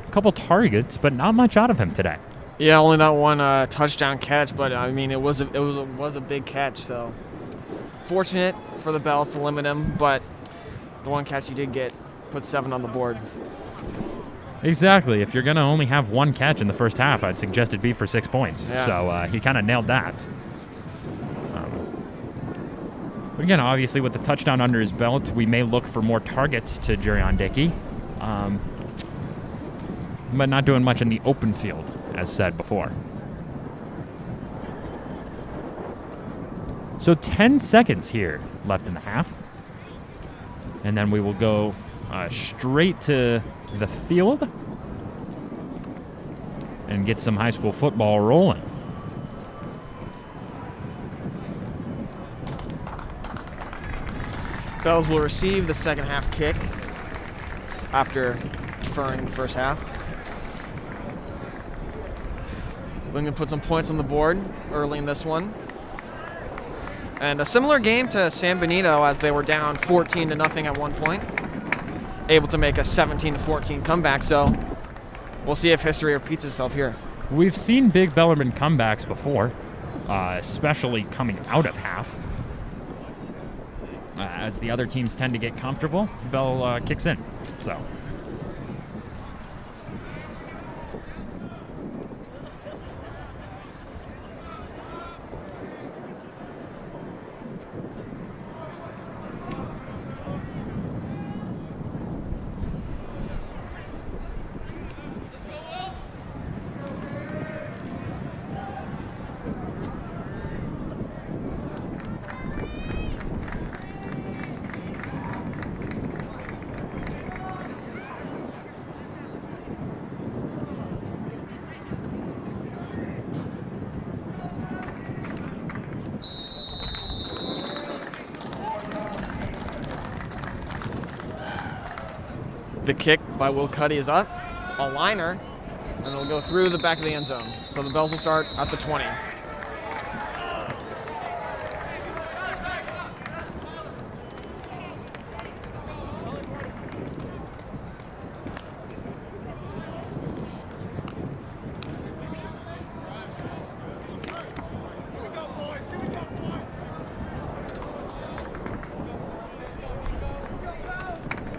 A couple targets, but not much out of him today. Yeah, only that one touchdown catch, but I mean it was a big catch. So fortunate for the Bells to limit him, but the one catch he did get put 7 on the board. Exactly. If you're gonna only have one catch in the first half, I'd suggest it be for 6 points. Yeah. So he kind of nailed that. But again, obviously, with the touchdown under his belt, we may look for more targets to Jurion Dickey, but not doing much in the open field, as said before. So 10 seconds here left in the half, and then we will go straight to the field and get some high school football rolling. Bells will receive the second half kick after deferring the first half. We're going to put some points on the board early in this one. And a similar game to San Benito, as they were down 14-0 at one point, able to make a 17-14 comeback. So we'll see if history repeats itself here. We've seen big Bellarmine comebacks before, especially coming out of half. As the other teams tend to get comfortable, Bell kicks in. So. The kick by Will Cuddy is up, a liner, and it'll go through the back of the end zone. So the Bells will start at the 20.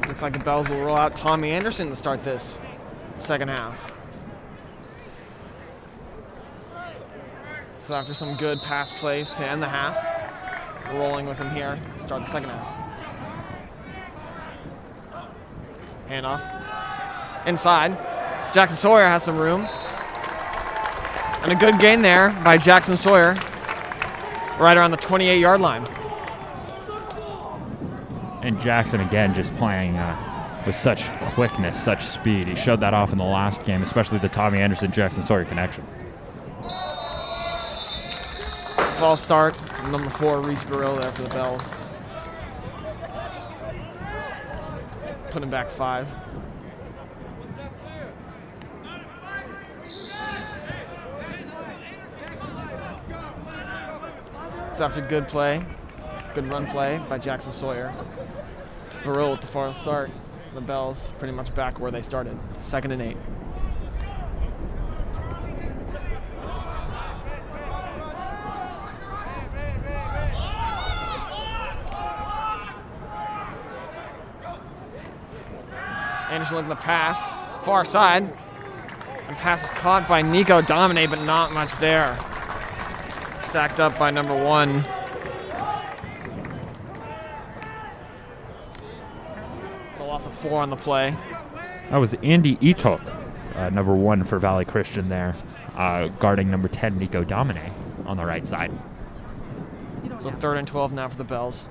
Looks like the Bells will roll out Tommy Anderson to start this second half. So after some good pass plays to end the half, we're rolling with him here to start the second half. Handoff. Inside. Jackson Sawyer has some room. And a good gain there by Jackson Sawyer, right around the 28-yard line. And Jackson, again, just playing with such quickness, such speed. He showed that off in the last game, especially the Tommy Anderson-Jackson Sawyer connection. False start, number 4, Reese Burrill there for the Bells. Putting back 5. So after good play, good run play by Jackson Sawyer, Burrill with the far start. The Bells pretty much back where they started. 2nd and 8. Anderson looking the pass, far side. And pass is caught by Nico Domine, but not much there. Sacked up by number 1. It's a loss of 4 on the play. That was Andy Etok, number 1 for Valley Christian there, guarding number 10, Nico Domine, on the right side. So 3rd and 12 now for the Bells.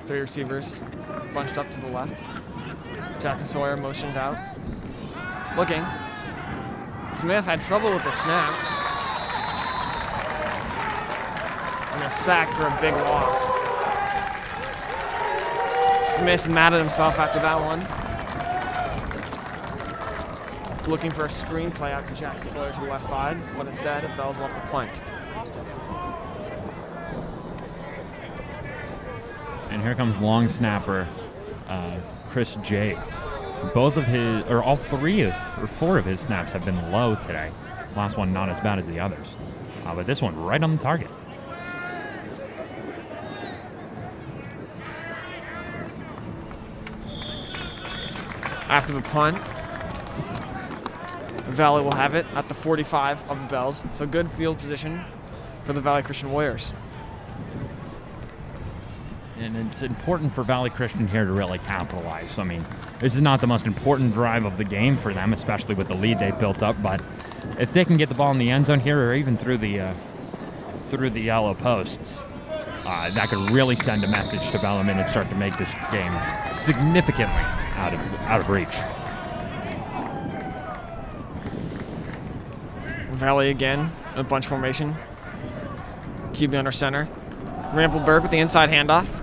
Three receivers bunched up to the left. Jackson Sawyer motioned out. Looking. Smith had trouble with the snap. And a sack for a big loss. Smith mad at himself after that one. Looking for a screen play out to Jackson Sawyer to the left side, but instead, the Bells will have to punt. And here comes long snapper Chris J. Both of his, or all 3 or 4 of his snaps have been low today. Last one not as bad as the others, but this one right on the target. After the punt, Valley will have it at the 45 of the Bells. So good field position for the Valley Christian Warriors. And it's important for Valley Christian here to really capitalize. I mean, this is not the most important drive of the game for them, especially with the lead they've built up. But if they can get the ball in the end zone here, or even through the yellow posts, that could really send a message to Bellarmine and start to make this game significantly out of reach. Valley again, a bunch formation. QB under center. Rampelberg with the inside handoff.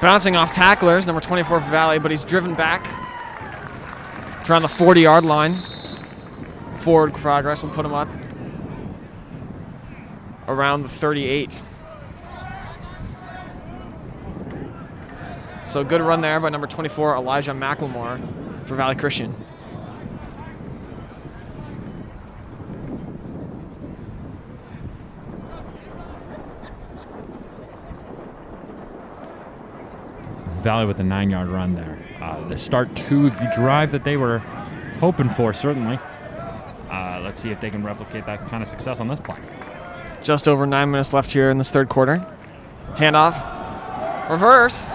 Bouncing off tacklers, number 24 for Valley, but he's driven back. Around the 40-yard line. Forward progress will put him up around the 38. So good run there by number 24, Elijah McLemore for Valley Christian. Valley with a 9-yard run there. The start to the drive that they were hoping for, certainly. Let's see if they can replicate that kind of success on this play. Just over 9 minutes left here in this 3rd quarter. Handoff. Reverse.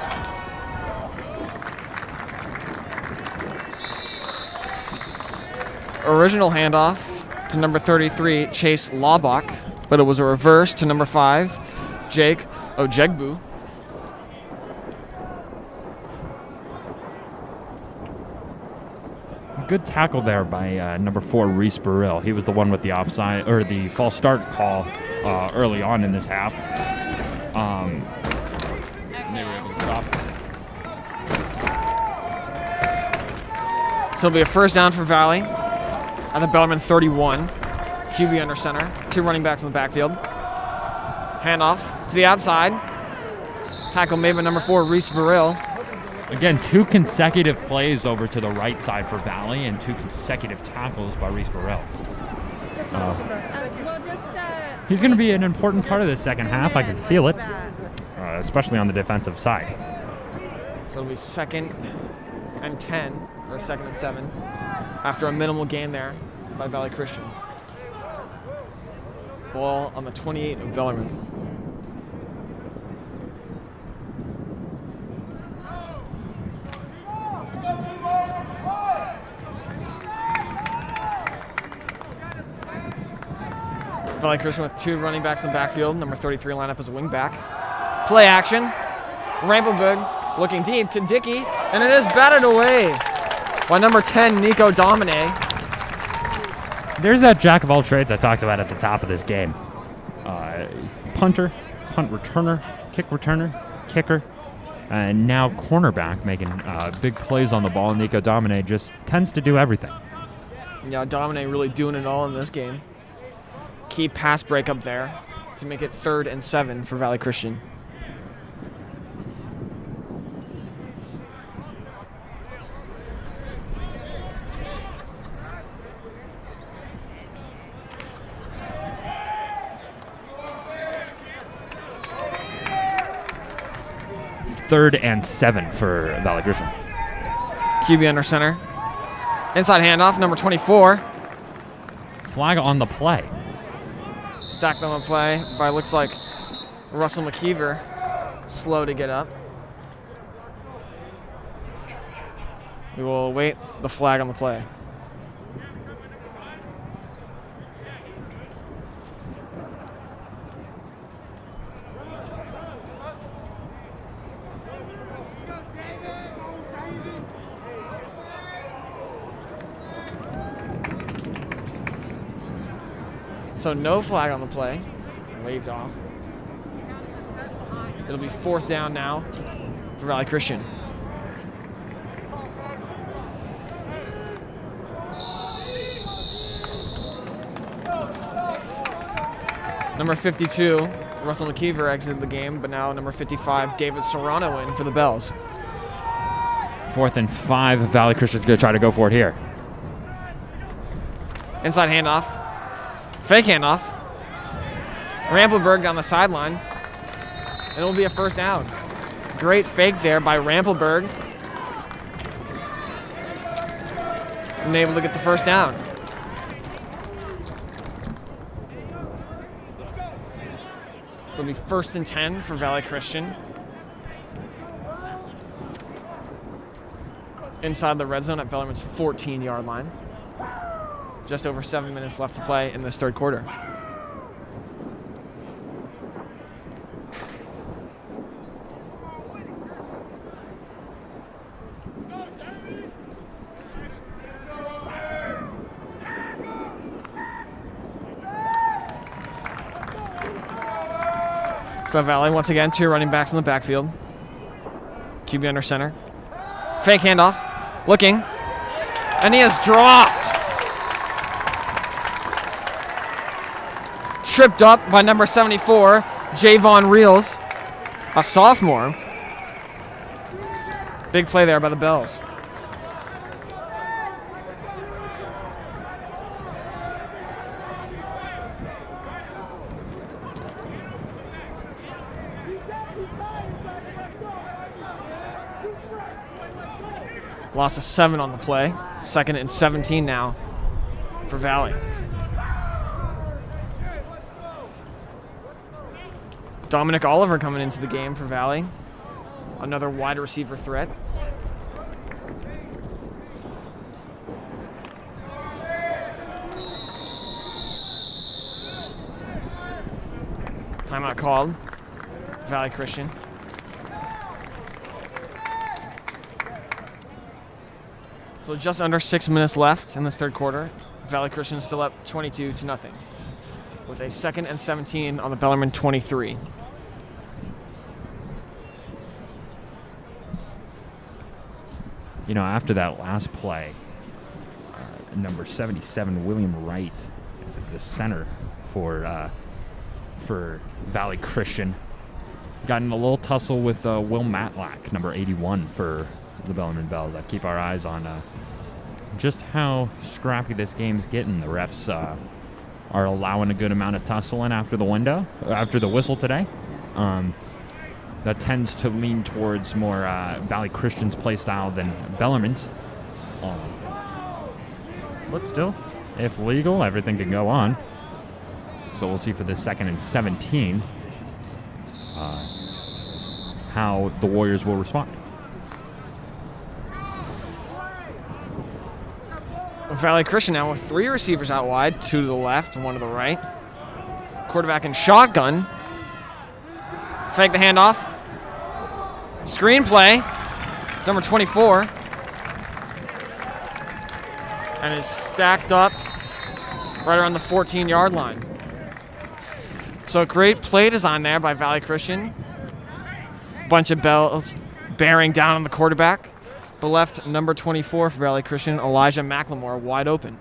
Original handoff to number 33, Chase Laubach, but it was a reverse to number 5, Jake Ojegbu. Good tackle there by number 4, Reese Burrill. He was the one with the offside, or the false start call early on in this half. They were able to stop. So it'll be a first down for Valley at the Bellarmine 31. QB under center. 2 running backs in the backfield. Handoff to the outside. Tackle made by number 4, Reese Burrill. Again, 2 consecutive plays over to the right side for Valley and 2 consecutive tackles by Reese Burrell. He's going to be an important part of the second half. I can feel it, especially on the defensive side. So it'll be 2nd and 10, or 2nd and 7, after a minimal gain there by Valley Christian. Ball on the 28 of Bellarmine. Valley Christian with 2 running backs in the backfield. Number 33 line up as a wing back. Play action. Rampelberg looking deep to Dickey, and it is batted away by number 10, Nico Domine. There's that jack of all trades I talked about at the top of this game. Punter, punt returner, kick returner, kicker, and now cornerback making big plays on the ball. Nico Domine just tends to do everything. Yeah, Domine really doing it all in this game. Key pass break up there to make it 3rd and 7 for Valley Christian. Third and 7 for Valley Christian. QB under center. Inside handoff, number 24. Flag on the play. Stacked on the play by, looks like, Russell McKeever. Slow to get up. We will await the flag on the play. So no flag on the play. Waved off. It'll be 4th down now for Valley Christian. Number 52, Russell McKeever exited the game, but now number 55, David Serrano in for the Bells. 4th and 5. Valley Christian's going to try to go for it here. Inside handoff. Fake handoff. Rampelberg down the sideline. And it'll be a 1st down. Great fake there by Rampelberg. And able to get the 1st down. So it'll be 1st and 10 for Valley Christian. Inside the red zone at Bellarmine's 14-yard line. Just over 7 minutes left to play in this 3rd quarter. So Valley, once again, 2 running backs in the backfield. QB under center. Fake handoff. Looking. And he is dropped. Tripped up by number 74, Javon Reels, a sophomore. Big play there by the Bells. Loss of 7 on the play. 2nd and 17 now for Valley. Dominic Oliver coming into the game for Valley. Another wide receiver threat. Timeout called. Valley Christian. So just under 6 minutes left in this 3rd quarter. Valley Christian still up 22-0 with a 2nd and 17 on the Bellarmine 23. You know, after that last play, number 77, William Wright, the center for Valley Christian, got in a little tussle with Will Matlack, number 81 for the Bellarmine Bells. I keep our eyes on just how scrappy this game's getting. The refs are allowing a good amount of tussling after the whistle today. That tends to lean towards more Valley Christian's play style than Bellarmine's. But still, if legal, everything can go on. So we'll see for the 2nd and 17 how the Warriors will respond. Valley Christian now with 3 receivers out wide, 2 to the left and 1 to the right. Quarterback in shotgun. Fake the handoff. Screenplay. Number 24. And is stacked up right around the 14-yard line. So great play design there by Valley Christian. Bunch of bells bearing down on the quarterback, but left number 24 for Valley Christian, Elijah McLemore, wide open.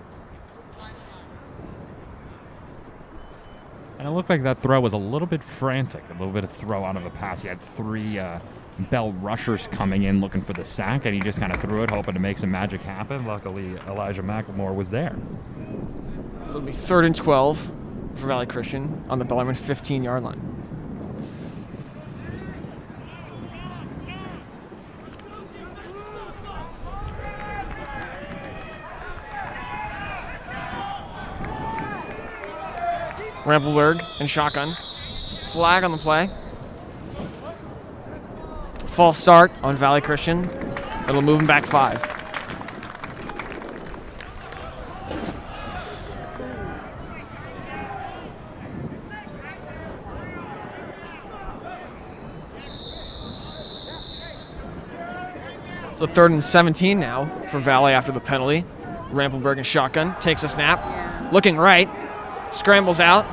And it looked like that throw was a little bit frantic, a little bit of throw out of a pass. He had 3 Bell rushers coming in looking for the sack, and he just kind of threw it, hoping to make some magic happen. Luckily, Elijah McLemore was there. So it'll be 3rd and 12 for Valley Christian on the Bellarmine 15-yard line. Rampelberg and shotgun. Flag on the play. False start on Valley Christian. It'll move him back 5. So 3rd and 17 now for Valley after the penalty. Rampelberg and shotgun. Takes a snap. Looking right. Scrambles out.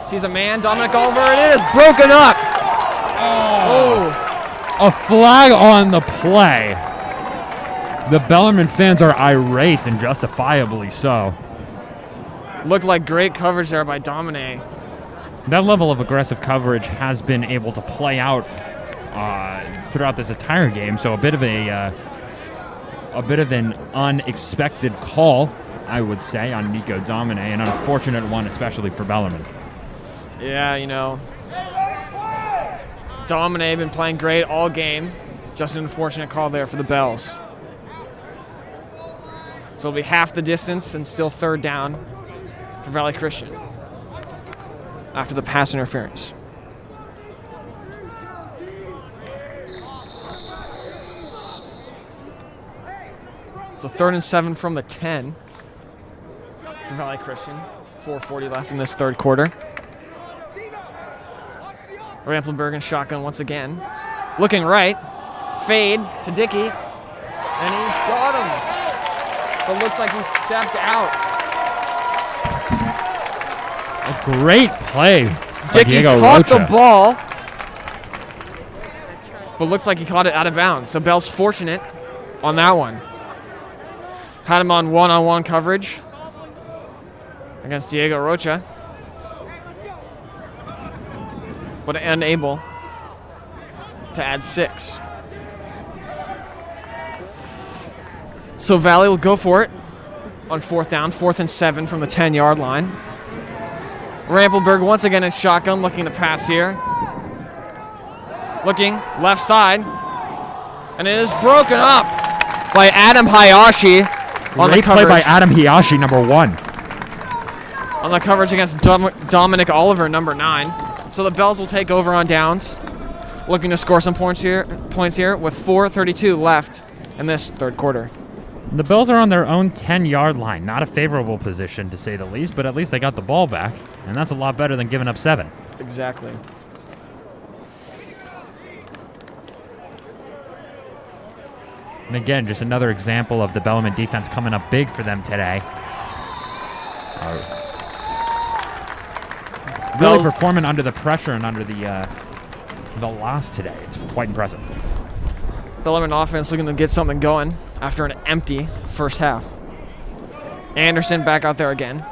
Sees a man. Dominic Oliver. It is broken up. Oh. A flag on the play. The Bellarmine fans are irate, and justifiably so. Looked like great coverage there by Domine. That level of aggressive coverage has been able to play out throughout this entire game, so a bit of an unexpected call, I would say, on Nico Domine, an unfortunate one, especially for Bellarmine. Yeah, you know, Domine been playing great all game. Just an unfortunate call there for the Bells. So it'll be half the distance and still 3rd down for Valley Christian after the pass interference. So 3rd and 7 from the 10 for Valley Christian. 4:40 left in this 3rd quarter. Rampelberg and shotgun once again. Looking right. Fade to Dickey. And he's got him. But looks like he stepped out. A great play. Dickey caught the ball. But looks like he caught it out of bounds. So Bell's fortunate on that one. Had him on one-on-one coverage against Diego Rocha. But unable to add 6. So Valley will go for it on 4th down, 4th and 7 from the 10-yard line. Rampelberg once again in shotgun, looking to pass here. Looking left side. And it is broken up by Adam Hayashi on the Great coverage. play by Adam Hayashi, number 1. On the coverage against Dominic Oliver, number 9. So the Bells will take over on downs, looking to score some points here with 4:32 left in this 3rd quarter. The Bells are on their own 10-yard line. Not a favorable position, to say the least, but at least they got the ball back, and that's a lot better than giving up 7. Exactly. And again, just another example of the Bellarmine defense coming up big for them today. Really performing under the pressure and under the loss today. It's quite impressive. Bellarmine offense looking to get something going after an empty first half. Anderson back out there again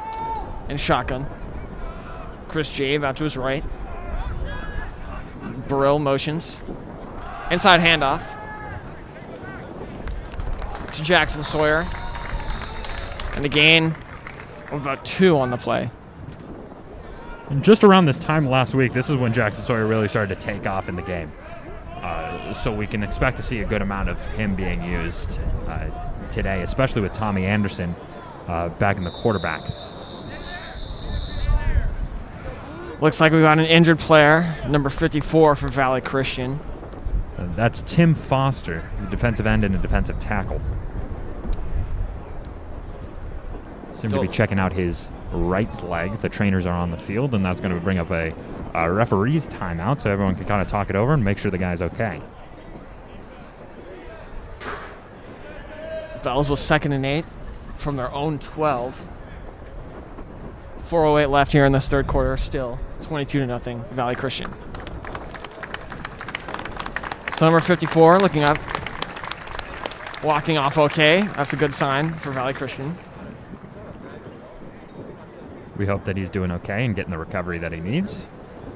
in shotgun. Chris Jabe out to his right. Burrell motions. Inside handoff to Jackson Sawyer. And a gain of about 2 on the play. And just around this time last week, this is when Jackson Sawyer really started to take off in the game. So we can expect to see a good amount of him being used today, especially with Tommy Anderson back in the quarterback. Looks like we got an injured player, number 54 for Valley Christian. That's Tim Foster. He's a defensive end and a defensive tackle. Seems to be checking out his right leg. The trainers are on the field, and that's going to bring up a referee's timeout so everyone can kind of talk it over and make sure the guy's okay. Bells was 2nd and 8 from their own 12. 4:08 left here in this third quarter. Still 22-0 Valley Christian. So number 54 looking up, walking off okay. That's a good sign for Valley Christian. We hope that he's doing okay and getting the recovery that he needs.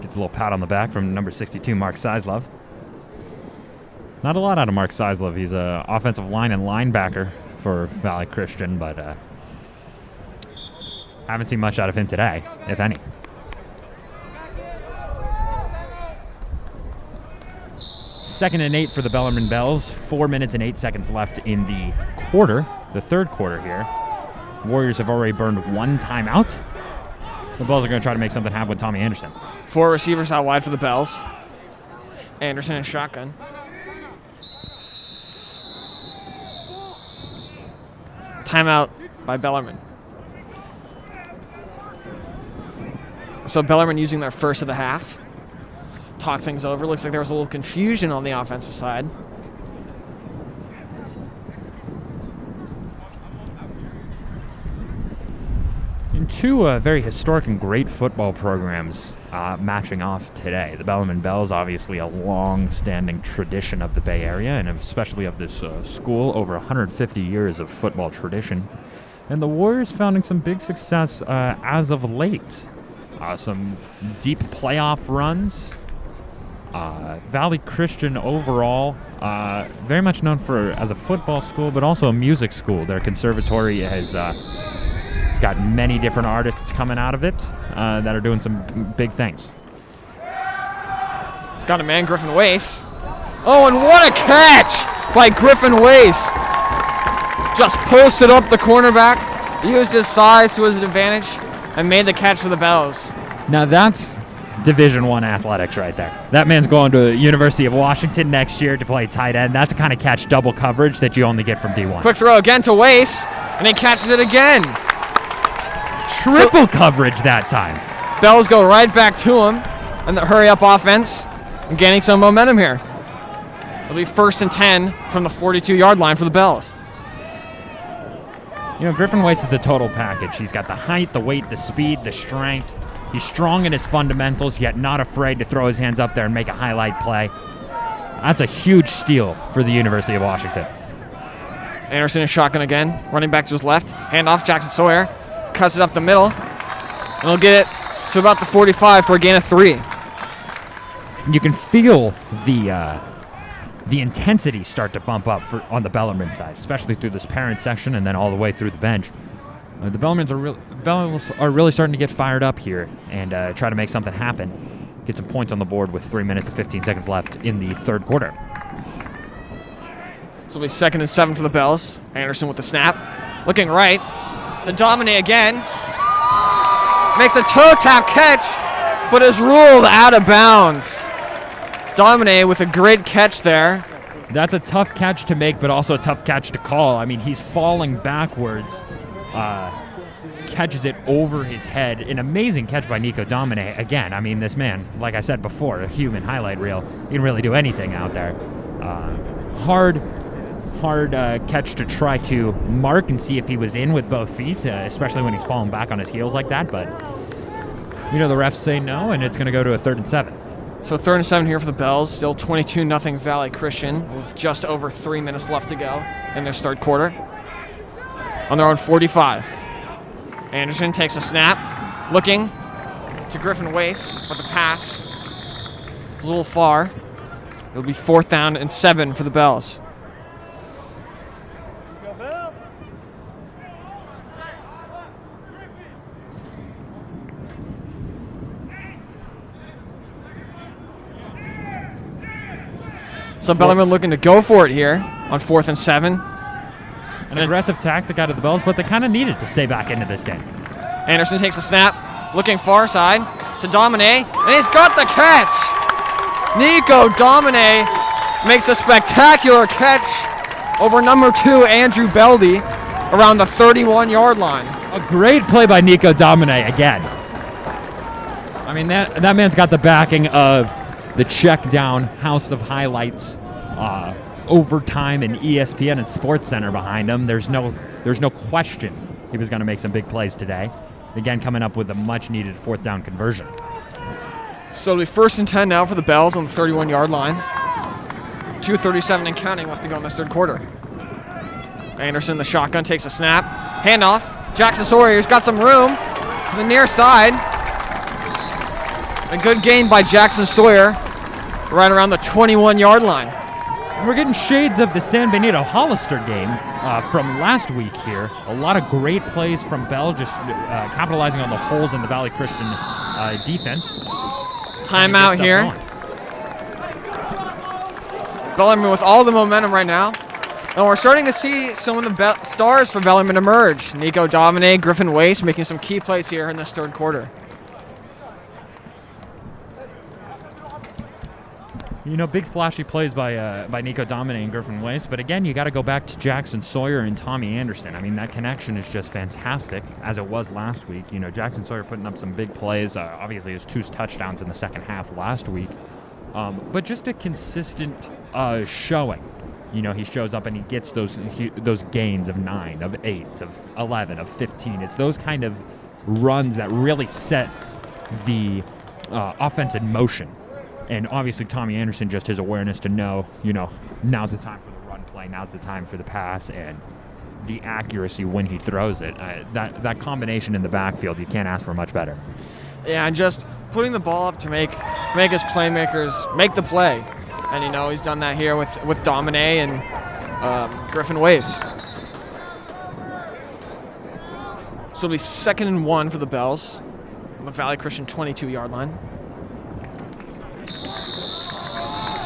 Gets a little pat on the back from number 62, Mark Sizlove. Not a lot out of Mark Sizlove. He's an offensive line and linebacker for Valley Christian, but haven't seen much out of him today, if any. Second and 8 for the Bellarmine Bells. 4 minutes and 8 seconds left in the quarter, the third quarter here. Warriors have already burned 1 timeout. The Bells are going to try to make something happen with Tommy Anderson. 4 receivers out wide for the Bells. Anderson in shotgun. Timeout by Bellarmine. So Bellarmine using their first of the half. Talk things over. Looks like there was a little confusion on the offensive side. And 2 very historic and great football programs matching off today. The Bellarmine Bells, obviously a long-standing tradition of the Bay Area, and especially of this school, over 150 years of football tradition. And the Warriors finding some big success as of late. Some deep playoff runs. Valley Christian overall, very much known as a football school, but also a music school. Their conservatory has it's got many different artists coming out of it that are doing some big things. It's got a man, Griffin Wace. Oh, and what a catch by Griffin Wace. Just posted up the cornerback, used his size to his advantage, and made the catch for the Bells. Now that's Division I athletics right there. That man's going to the University of Washington next year to play tight end. That's the kind of catch double coverage that you only get from D1. Quick throw again to Wace, and he catches it again. Triple coverage that time. Bells go right back to him, and the hurry-up offense, and gaining some momentum here. It'll be 1st and 10 from the 42-yard line for the Bells. You know, Griffin Wace is the total package. He's got the height, the weight, the speed, the strength. He's strong in his fundamentals, yet not afraid to throw his hands up there and make a highlight play. That's a huge steal for the University of Washington. Anderson is shotgun again, running back to his left. Handoff, Jackson Sawyer cuts it up the middle, and he'll get it to about the 45 for a gain of 3. You can feel the intensity start to bump up on the Bellarmine side, especially through this parent section and then all the way through the bench. The Bellarmines are really starting to get fired up here and try to make something happen. Get some points on the board with 3 minutes and 15 seconds left in the third quarter. So it'll be 2nd and 7 for the Bells. Anderson with the snap. Looking right to dominate again. Makes a toe tap catch, but is ruled out of bounds. Domine with a great catch there. That's a tough catch to make, but also a tough catch to call. I mean, he's falling backwards. Catches it over his head. An amazing catch by Nico Domine. Again, I mean, this man, like I said before, a human highlight reel. He can really do anything out there. Hard catch to try to mark and see if he was in with both feet, especially when he's falling back on his heels like that. But, you know, the refs say no, and it's going to go to a 3rd and 7. So 3rd and 7 here for the Bells. Still 22-0 Valley Christian with just over 3 minutes left to go in this third quarter. On their own 45. Anderson takes a snap, looking to Griffin Wace, but the pass is a little far. It'll be 4th down and 7 for the Bells. So Bellarmine looking to go for it here on 4th and 7. An aggressive tactic out of the Bells, but they kind of needed to stay back into this game. Anderson takes a snap, looking far side to Domine, and he's got the catch. Nico Domine makes a spectacular catch over number 2, Andrew Beldy. around the 31-yard line. A great play by Nico Domine again. I mean, that man's got the backing of the check down House of Highlights, Overtime, and ESPN and Sports Center behind him. There's no question he was going to make some big plays today. Again, coming up with a much-needed 4th down conversion. So it'll be 1st and 10 now for the Bells on the 31-yard line. 2:37 and counting left to go in this 3rd quarter. Anderson, the shotgun, takes a snap. Handoff. Jackson Sawyer's got some room to the near side. A good gain by Jackson Sawyer right around the 21-yard line. We're getting shades of the San Benito Hollister game from last week here. A lot of great plays from Bell, just capitalizing on the holes in the Valley Christian defense. Timeout here. Bellarmine with all the momentum right now. And we're starting to see some of the stars for Bellarmine emerge. Nico Domine, Griffin Waste making some key plays here in this 3rd quarter. You know, big flashy plays by Nico Domine and Griffin Waste, but again, you got to go back to Jackson Sawyer and Tommy Anderson. I mean, that connection is just fantastic, as it was last week. You know, Jackson Sawyer putting up some big plays. Obviously, his 2 touchdowns in the second half last week, but just a consistent showing. You know, he shows up and he gets those gains of 9, of 8, of 11, of 15. It's those kind of runs that really set the offense in motion. And obviously Tommy Anderson, just his awareness to know, you know, now's the time for the run play, now's the time for the pass, and the accuracy when he throws it. That combination in the backfield, you can't ask for much better. Yeah, and just putting the ball up to make his playmakers make the play. And, you know, he's done that here with Domine and Griffin Waste. So it'll be 2nd and 1 for the Bells on the Valley Christian 22-yard line.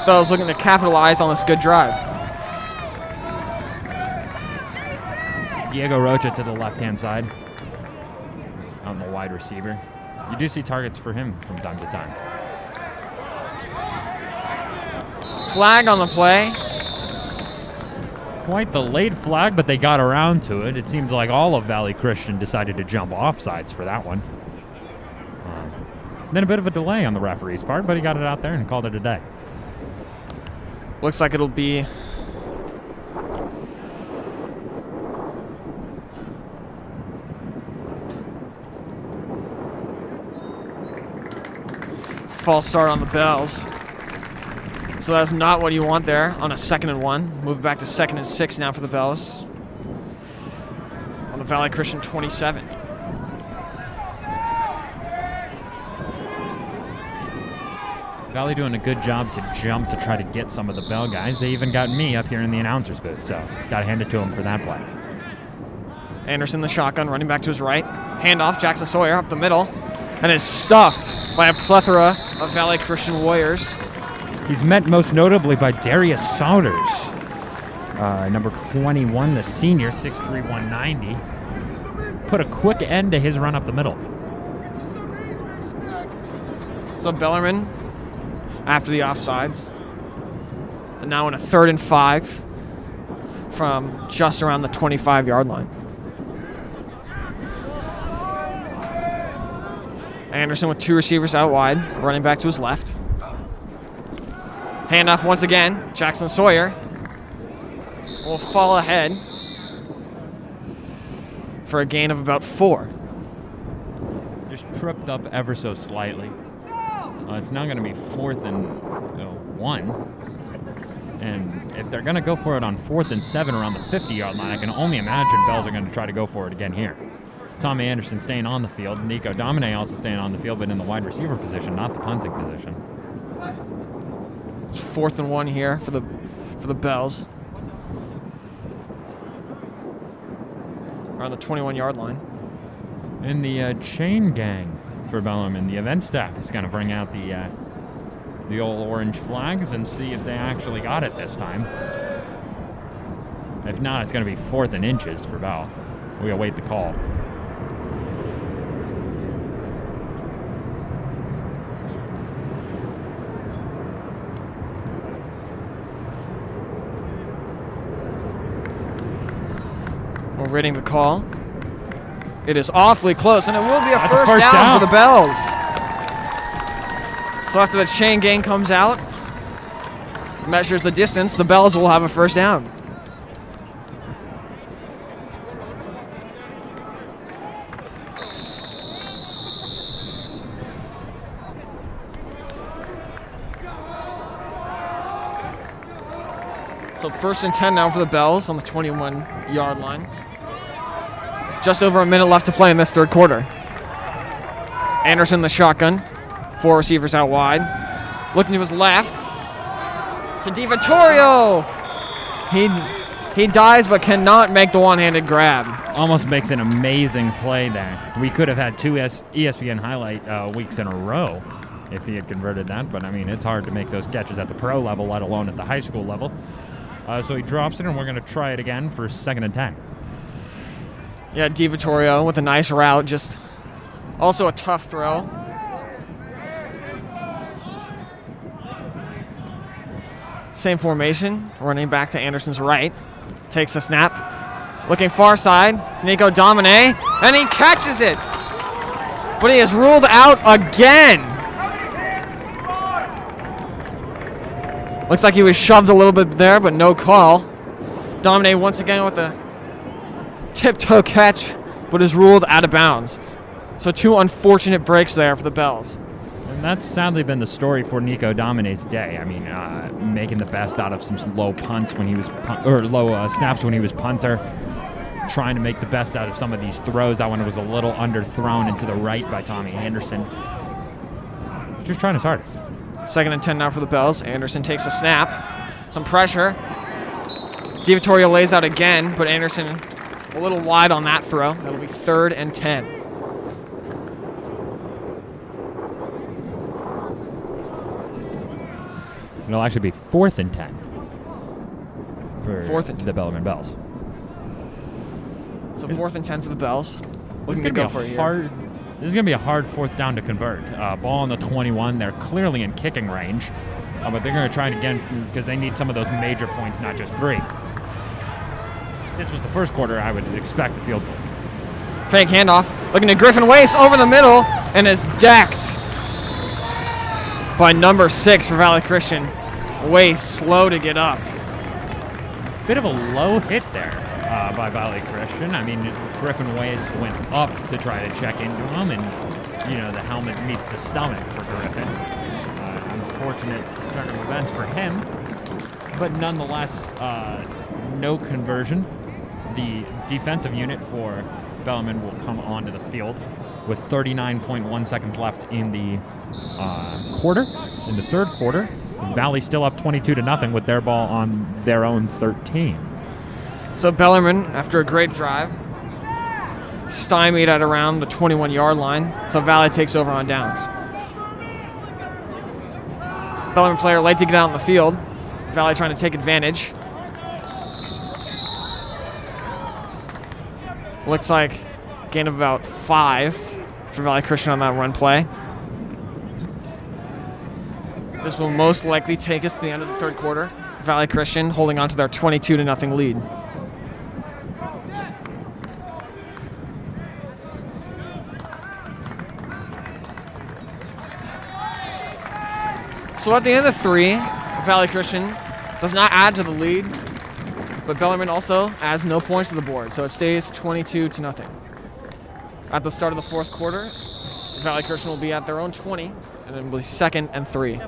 Bells looking to capitalize on this good drive. Diego Rocha to the left-hand side on the wide receiver. You do see targets for him from time to time. Flag on the play. Quite the late flag, but they got around to it. It seems like all of Valley Christian decided to jump offsides for that one. Then a bit of a delay on the referee's part, but he got it out there and called it a day. Looks like it'll be false start on the Bells. So that's not what you want there on a 2nd and 1. Move back to 2nd and 6 now for the Bells on the Valley Christian 27. Valley doing a good job to jump to try to get some of the Bell guys. They even got me up here in the announcer's booth, so got to hand it to him for that play. Anderson, the shotgun, running back to his right. Handoff, Jackson Sawyer up the middle, and is stuffed by a plethora of Valley Christian Warriors. He's met most notably by Darius Souders, number 21, the senior, 6'3", 190. Put a quick end to his run up the middle. So Bellarmine after the offsides. And now in a 3rd and 5 from just around the 25-yard line. Anderson with 2 receivers out wide, running back to his left. Handoff once again. Jackson Sawyer will fall ahead for a gain of about 4. Just tripped up ever so slightly. It's now going to be 4th and 1. And if they're going to go for it on 4th and 7 around the 50-yard line, I can only imagine Bells are going to try to go for it again here. Tommy Anderson staying on the field. Nico Domine also staying on the field, but in the wide receiver position, not the punting position. It's 4th and 1 here for the Bells. Around the 21-yard line. In the chain gang for Bellarmine, the event staff is going to bring out the old orange flags and see if they actually got it this time. If not, it's going to be 4th and inches for Bell. We await the call. We're reading the call. It is awfully close, and it will be a That's first down for the Bells. So after the chain gang comes out, measures the distance, the Bells will have a first down. So 1st and 10 now for the Bells on the 21-yard line. Just over a minute left to play in this third quarter. Anderson the shotgun. 4 receivers out wide. Looking to his left. To DiVittorio. He dives but cannot make the one-handed grab. Almost makes an amazing play there. We could have had 2 ESPN highlight weeks in a row if he had converted that. But, I mean, it's hard to make those catches at the pro level, let alone at the high school level. So he drops it, and we're going to try it again for 2nd and 10. Yeah, DiVittorio with a nice route, just also a tough throw. Same formation, running back to Anderson's right. Takes the snap. Looking far side to Nico Domine, and he catches it. But he is ruled out again. Looks like he was shoved a little bit there, but no call. Domine once again with a tiptoe catch, but is ruled out of bounds. So 2 unfortunate breaks there for the Bells. And that's sadly been the story for Nico Domine's day. I mean, making the best out of some low punts when he was low snaps when he was punter. Trying to make the best out of some of these throws. That one was a little underthrown into the right by Tommy Anderson. Just trying his hardest. 2nd and 10 now for the Bells. Anderson takes a snap. Some pressure. DiVittorio lays out again, but Anderson a little wide on that throw. That'll be 3rd and 10. It'll actually be 4th and 10 for 4th and 10. the Bellarmine Bells. So 4th and 10 for the Bells. Looking to go for it here. This is going to be a hard 4th down to convert. Ball on the 21. They're clearly in kicking range, but they're going to try it again because they need some of those major points, not just 3. This was the first quarter. I would expect the field goal. Fake handoff. Looking to Griffin Wace over the middle and is decked by number 6 for Valley Christian. Wace slow to get up. Bit of a low hit there by Valley Christian. I mean, Griffin Wace went up to try to check into him, and, the helmet meets the stomach for Griffin. Unfortunate turn of events for him, but nonetheless, no conversion. The defensive unit for Bellarmine will come onto the field with 39.1 seconds left in the quarter, in the third quarter. Valley still up 22-0 with their ball on their own 13. So Bellarmine, after a great drive, stymied at around the 21-yard line. So Valley takes over on downs. Bellarmine player late to get out on the field. Valley trying to take advantage. Looks like a gain of about 5 for Valley Christian on that run play. This will most likely take us to the end of the third quarter. Valley Christian holding on to their 22-0 lead. So at the end of 3, Valley Christian does not add to the lead, but Bellarmine also adds no points to the board, so it stays 22-0. At the start of the fourth quarter, Valley Christian will be at their own 20, and then will be 2nd and 3.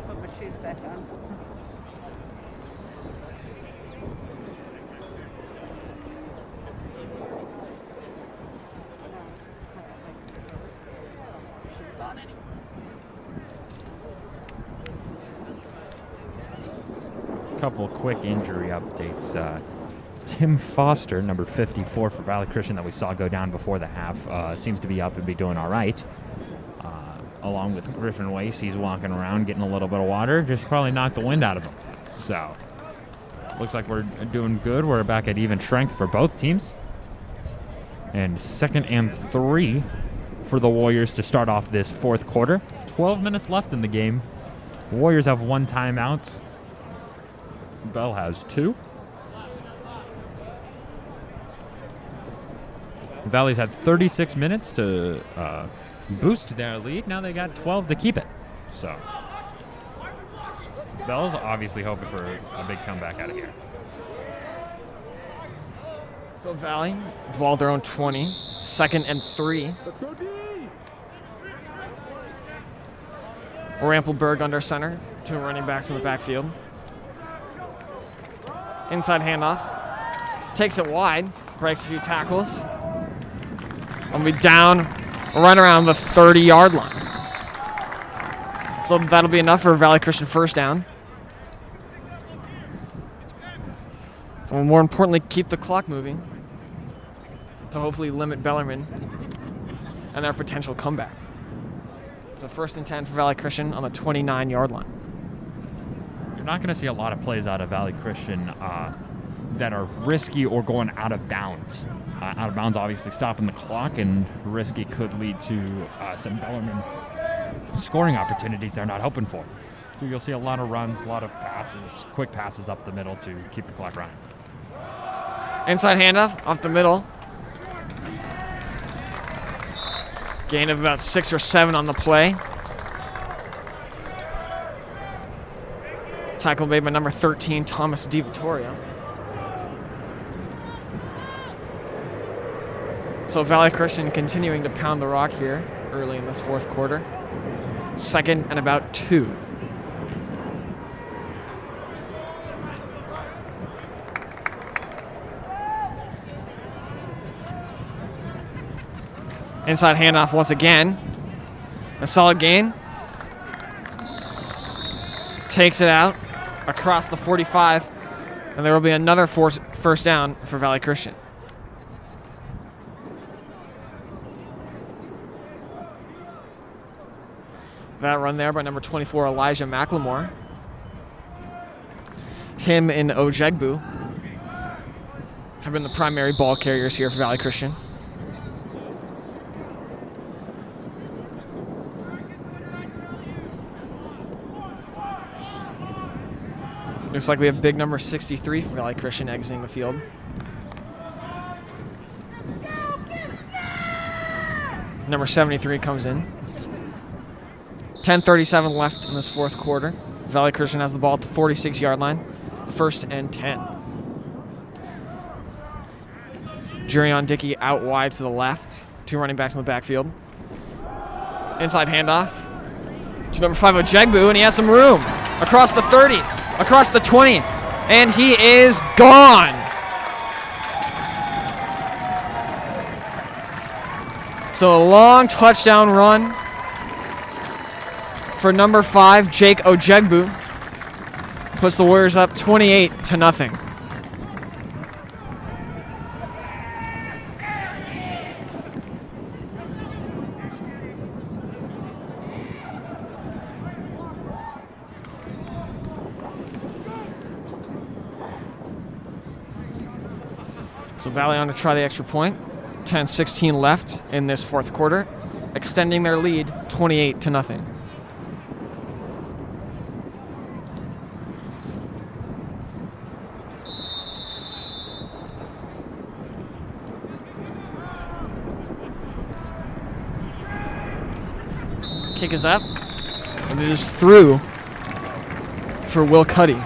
Couple quick injury updates. Tim Foster, number 54 for Valley Christian that we saw go down before the half, seems to be up and be doing all right. Along with Griffin Wace, he's walking around getting a little bit of water, just probably knocked the wind out of him. So, looks like we're doing good. We're back at even strength for both teams. And 2nd and 3 for the Warriors to start off this fourth quarter. 12 minutes left in the game. The Warriors have 1 timeout. Bell has 2. Valley's had 36 minutes to boost their lead. Now they got 12 to keep it. So Bell's obviously hoping for a big comeback out of here. So Valley, the ball at their own 20, 2nd and 3. Let's go D. Rampelberg under center, 2 running backs in the backfield. Inside handoff, takes it wide, breaks a few tackles. I'll be down right around the 30-yard line. So that'll be enough for a Valley Christian first down. So more importantly, keep the clock moving to hopefully limit Bellarmine and their potential comeback. So 1st and 10 for Valley Christian on the 29-yard line. You're not going to see a lot of plays out of Valley Christian that are risky or going out of bounds. Out of bounds, obviously, stopping the clock, and risky could lead to some Bellarmine scoring opportunities they're not hoping for. So you'll see a lot of runs, a lot of passes, quick passes up the middle to keep the clock running. Inside handoff off the middle. Gain of about 6 or 7 on the play. Tackle made by number 13, Thomas DiVittorio. So Valley Christian continuing to pound the rock here early in this 4th quarter. 2nd and about 2. Inside handoff once again. A solid gain. Takes it out across the 45, and there will be another first down for Valley Christian. That run there by number 24, Elijah McLemore. Him and Ojegbu have been the primary ball carriers here for Valley Christian. Looks like we have big number 63 for Valley Christian exiting the field. Number 73 comes in. 10:37 left in this 4th quarter. Valley Christian has the ball at the 46-yard line. 1st and 10. Jurion Dickey out wide to the left. 2 running backs in the backfield. Inside handoff to number 5, Ojegbu, and he has some room. Across the 30, across the 20, and he is gone. So a long touchdown run for number 5, Jake Ojegbu. Puts the Warriors up 28-0. So Valley on to try the extra point. 10:16 left in this 4th quarter, extending their lead 28-0. Kick is up, and it is through for Will Cuddy.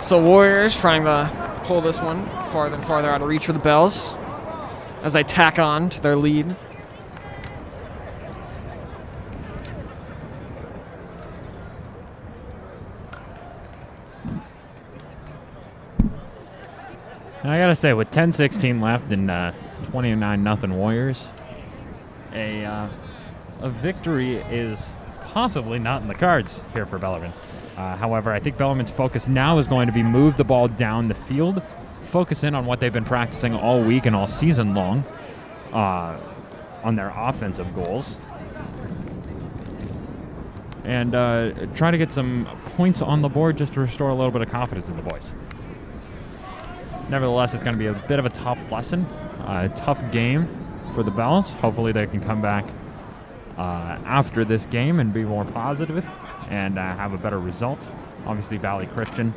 So Warriors trying to pull this one farther and farther out of reach for the Bells as they tack on to their lead. I gotta say, with 10:16 left and 29-0 Warriors, a victory is possibly not in the cards here for Bellarmine. However, I think Bellarmine's focus now is going to be move the ball down the field, focus in on what they've been practicing all week and all season long on their offensive goals, and try to get some points on the board just to restore a little bit of confidence in the boys. Nevertheless, it's going to be a bit of a tough lesson, a tough game for the Bells. Hopefully they can come back after this game and be more positive and have a better result. Obviously, Valley Christian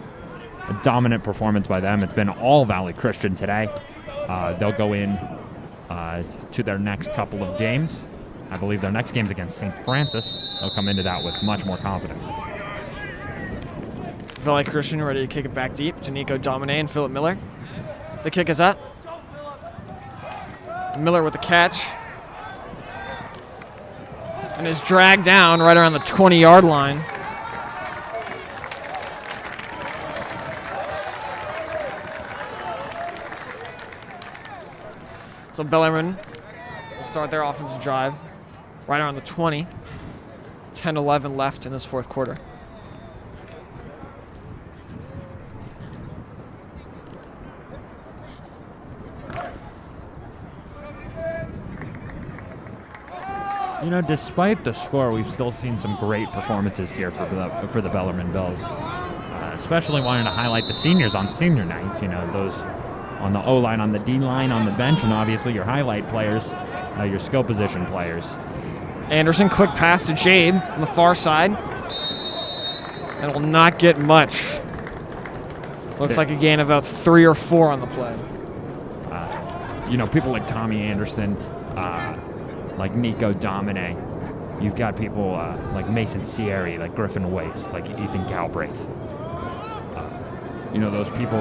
a dominant performance by them. It's been all Valley Christian today. They'll go in to their next couple of games. I believe their next game's against St. Francis. They'll come into that with much more confidence. Valley Christian ready to kick it back deep to Nico Domine and Philip Miller. The kick is up. Miller with the catch. And is dragged down right around the 20-yard line. So Bellarmine will start their offensive drive right around the 20. 10-11 left in this fourth quarter. You know, despite the score, we've still seen some great performances here for the Bellarmine Bills. Especially wanting to highlight the seniors on senior night. You know, those on the O-line, on the D-line, on the bench, and obviously your highlight players, your skill position players. Anderson, quick pass to Jade on the far side. And will not get much. Looks like a gain of about 3 or 4 on the play. You know, people like Tommy Anderson, like Nico Domine. You've got people like Mason Sierri, like Griffin Weiss, like Ethan Galbraith. You know, those people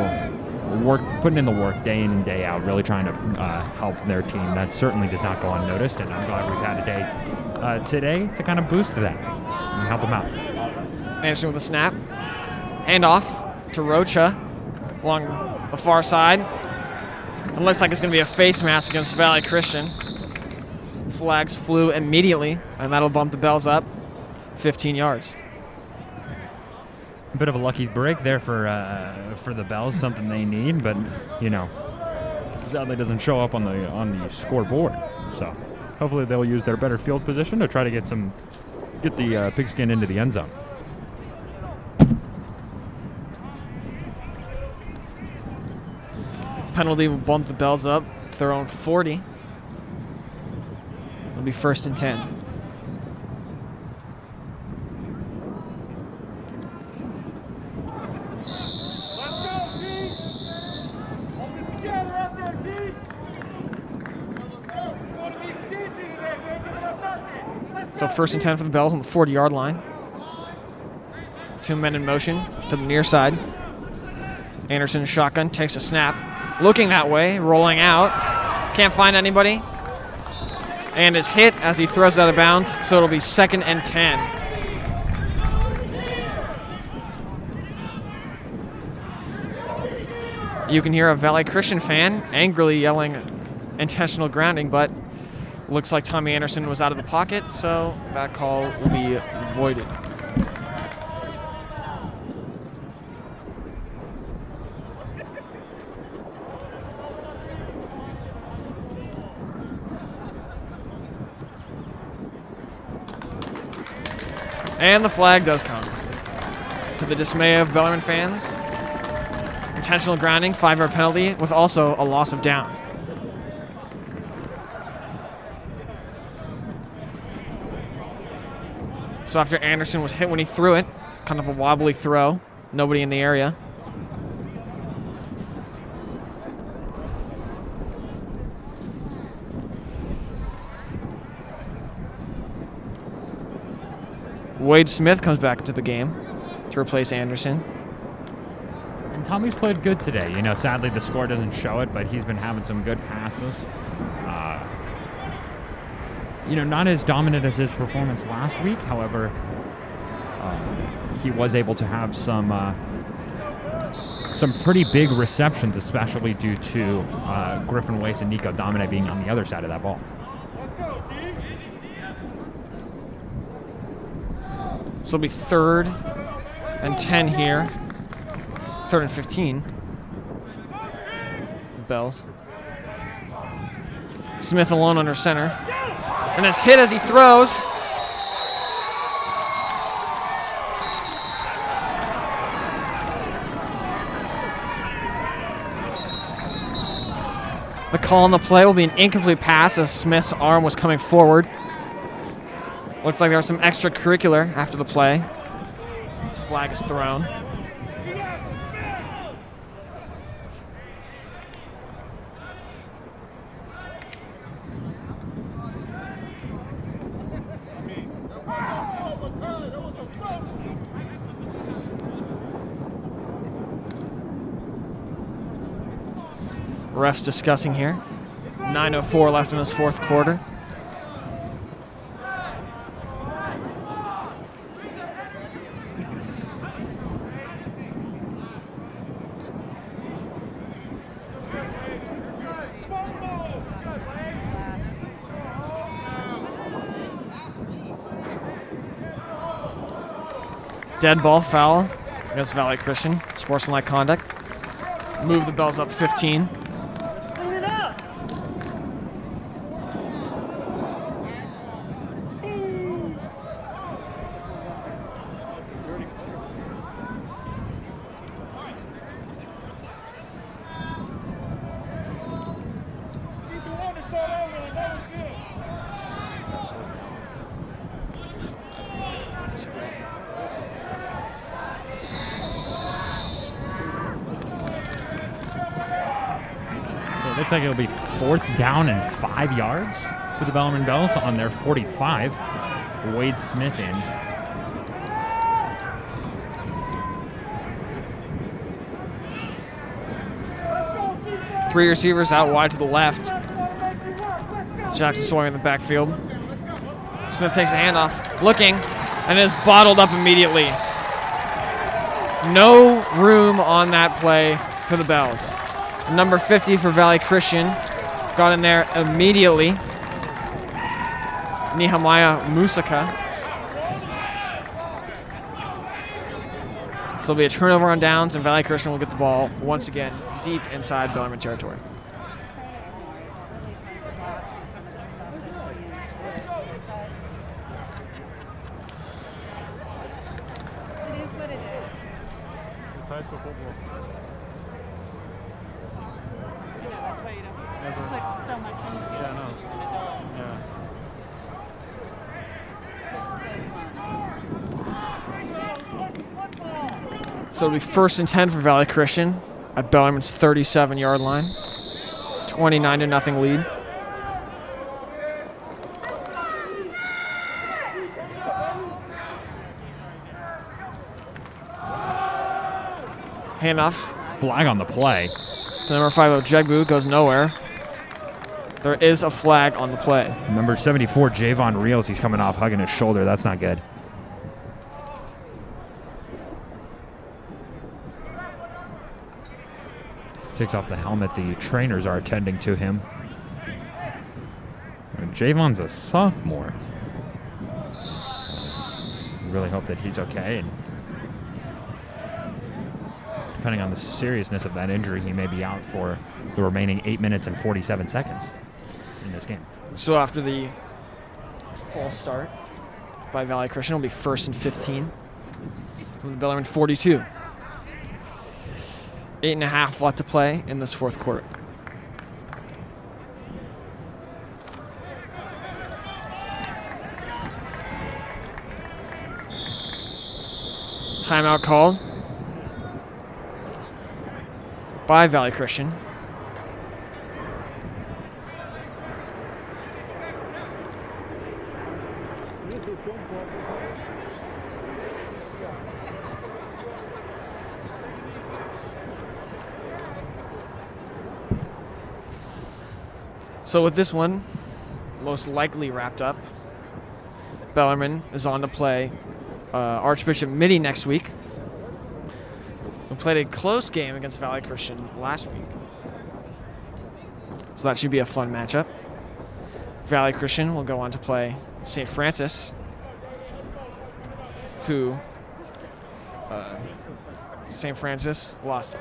putting in the work day in and day out, really trying to help their team. That certainly does not go unnoticed, and I'm glad we've had a day today to kind of boost that and help them out. Anderson with a snap. Handoff to Rocha along the far side. It looks like it's going to be a face mask against Valley Christian. Flags flew immediately, and that'll bump the Bells up 15 yards. A bit of a lucky break there for the Bells, something they need, but you know, sadly doesn't show up on the scoreboard. So hopefully they'll use their better field position to try to get the pigskin into the end zone. Penalty will bump the Bells up to their own 40. It'll be 1st and 10. So 1st and 10 for the Bells on the 40-yard line. 2 men in motion to the near side. Anderson shotgun takes a snap. Looking that way, rolling out. Can't find anybody. And is hit as he throws it out of bounds, so it'll be 2nd and 10. You can hear a Valley Christian fan angrily yelling intentional grounding, but looks like Tommy Anderson was out of the pocket, so that call will be voided. And the flag does come. To the dismay of Bellarmine fans, intentional grounding, 5-yard penalty, with also a loss of down. So after Anderson was hit when he threw it, kind of a wobbly throw, nobody in the area. Wade Smith comes back into the game to replace Anderson. And Tommy's played good today. You know, sadly the score doesn't show it, but he's been having some good passes. You know, not as dominant as his performance last week. However, he was able to have some pretty big receptions, especially due to Griffin Weiss and Nico Domine being on the other side of that ball. So it'll be 3rd and 10 here. 3rd and 15. The Bells. Smith alone under center. And is hit as he throws. The call on the play will be an incomplete pass as Smith's arm was coming forward. Looks like there was some extracurricular after the play. This flag is thrown. refs discussing here. 9:04 left in this fourth quarter. Dead ball foul against Valley Christian. Sportsmanlike conduct. Move the Bells up 15. Looks like it'll be 4th down and 5 yards for the Bellarmine Bells on their 45. Wade Smith in. Three receivers out wide to the left. Jackson Sawyer in the backfield. Smith takes a handoff, looking, and is bottled up immediately. No room on that play for the Bells. Number 50 for Valley Christian got in there immediately. Nehemiah Musaka. So it'll be a turnover on downs, and Valley Christian will get the ball once again deep inside Bellarmine territory. It is what it is. It's high school football. You know, that's why you don't Never. put so much into it. Yeah, I know. Yeah. So it'll be 1st and 10 for Valley Christian at Bellarmine's 37-yard line. 29-0 lead. Handoff Flag on the play. to number 5, Jegbu, goes nowhere. There is a flag on the play. Number 74, Javon Reels. He's coming off hugging his shoulder. That's not good. Takes off the helmet. The trainers are attending to him. And Javon's a sophomore. Really hope that he's okay. And depending on the seriousness of that injury, he may be out for the remaining 8 minutes and 47 seconds in this game. So after the false start by Valley Christian, it'll be 1st and 15 from the Bellarmine 42. 8.5 left to play in this fourth quarter. Timeout called by Valley Christian. So with this one most likely wrapped up, Bellarmine is on to play Archbishop Mitty next week. We played a close game against Valley Christian last week, so that should be a fun matchup. Valley Christian will go on to play St. Francis, who St. Francis lost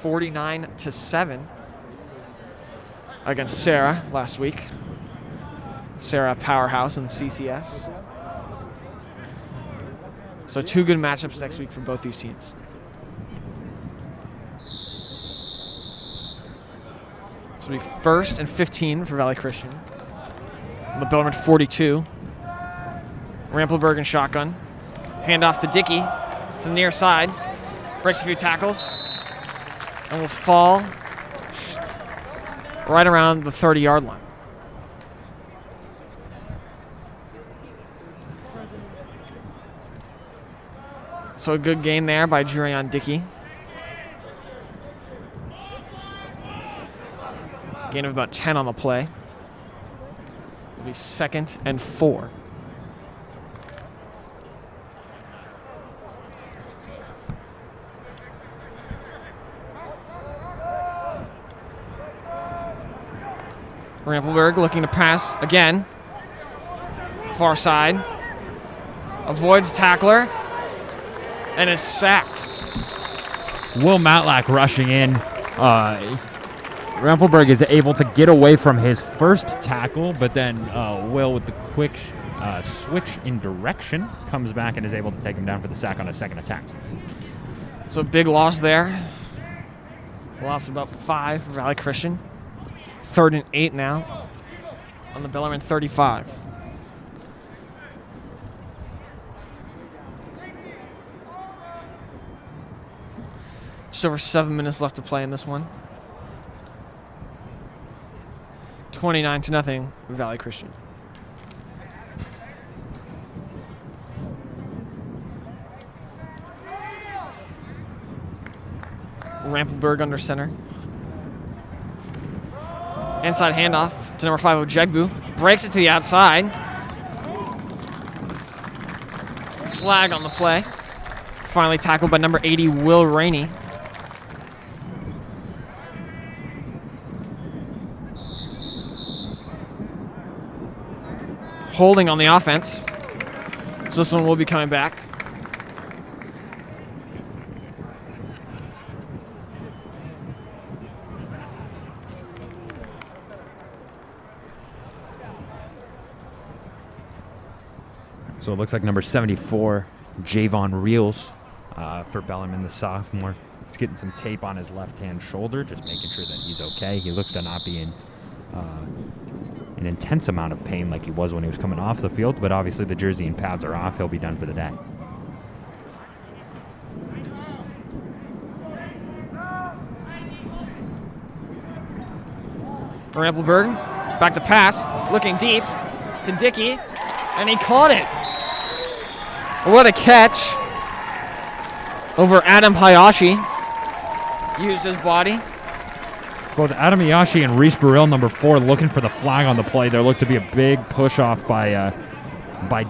49-7 against Sarah last week. Sarah, powerhouse in CCS. So 2 good matchups next week for both these teams. So it'll be 1st and 15 for Valley Christian. On the Bellarmine 42. Rampelberg in shotgun. Handoff to Dickey to the near side. Breaks a few tackles. And will fall right around the 30-yard line. So a good gain there by Jurion Dickey. Gain of about 10 on the play. It'll be 2nd and 4. Rampelberg looking to pass again. Far side. Avoids tackler. And is sacked. Will Matlack rushing in. Rampelberg is able to get away from his first tackle, but then Will, with the quick switch in direction, comes back and is able to take him down for the sack on his second attack. So a big loss there. Loss of about 5 for Valley Christian. 3rd and 8 now on the Bellarmine 35. Just over 7 minutes left to play in this one. 29-0 Valley Christian. Rampelberg under center. Inside handoff to number 5, Ojegbu. Breaks it to the outside. Flag on the play. Finally tackled by number 80, Will Rainey. Holding on the offense. So this one will be coming back. So it looks like number 74, Javon Reels, for Bellarmine, the sophomore. He's getting some tape on his left-hand shoulder, just making sure that he's okay. He looks to not be in an intense amount of pain like he was when he was coming off the field, but obviously the jersey and pads are off. He'll be done for the day. Rampelberg back to pass, looking deep to Dickey, and he caught it. What a catch over Adam Hayashi. Used his body. Both Adam Hayashi and Reese Burrell, number 4, looking for the flag on the play. There looked to be a big push-off by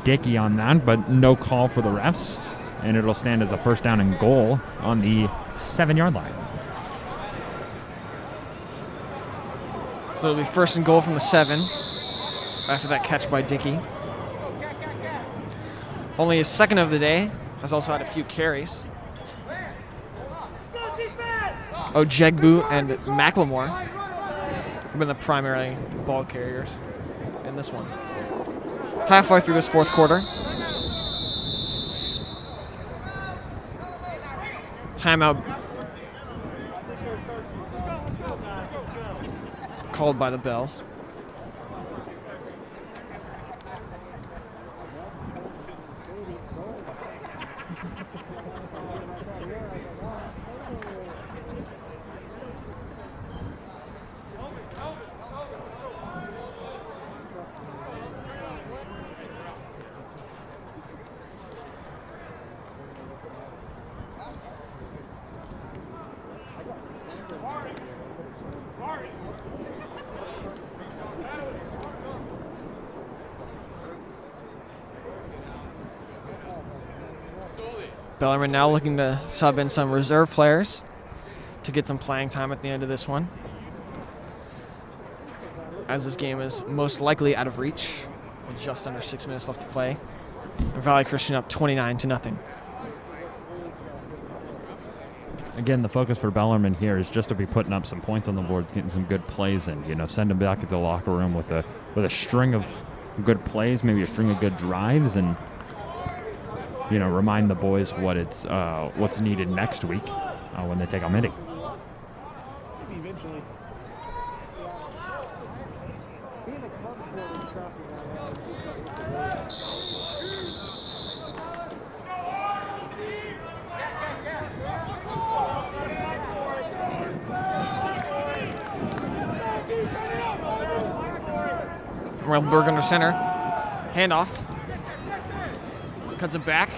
Dickey on that, but no call for the refs, and it'll stand as a first down and goal on the 7-yard line. So it'll be 1st and goal from the 7 after that catch by Dickey. Only his 2nd of the day. Has also had a few carries. Ojegbu and McLemore have been the primary ball carriers in this one. Halfway through this 4th quarter. Timeout called by the Bells. Bellarmine now looking to sub in some reserve players to get some playing time at the end of this one, as this game is most likely out of reach with just under 6 minutes left to play. Valley Christian up 29-0. Again, the focus for Bellarmine here is just to be putting up some points on the board, getting some good plays, and send them back into the locker room with a string of good plays, maybe a string of good drives, and remind the boys what's needed next week when they take on Midi. Rampelberg under center. Handoff. Cuts it back.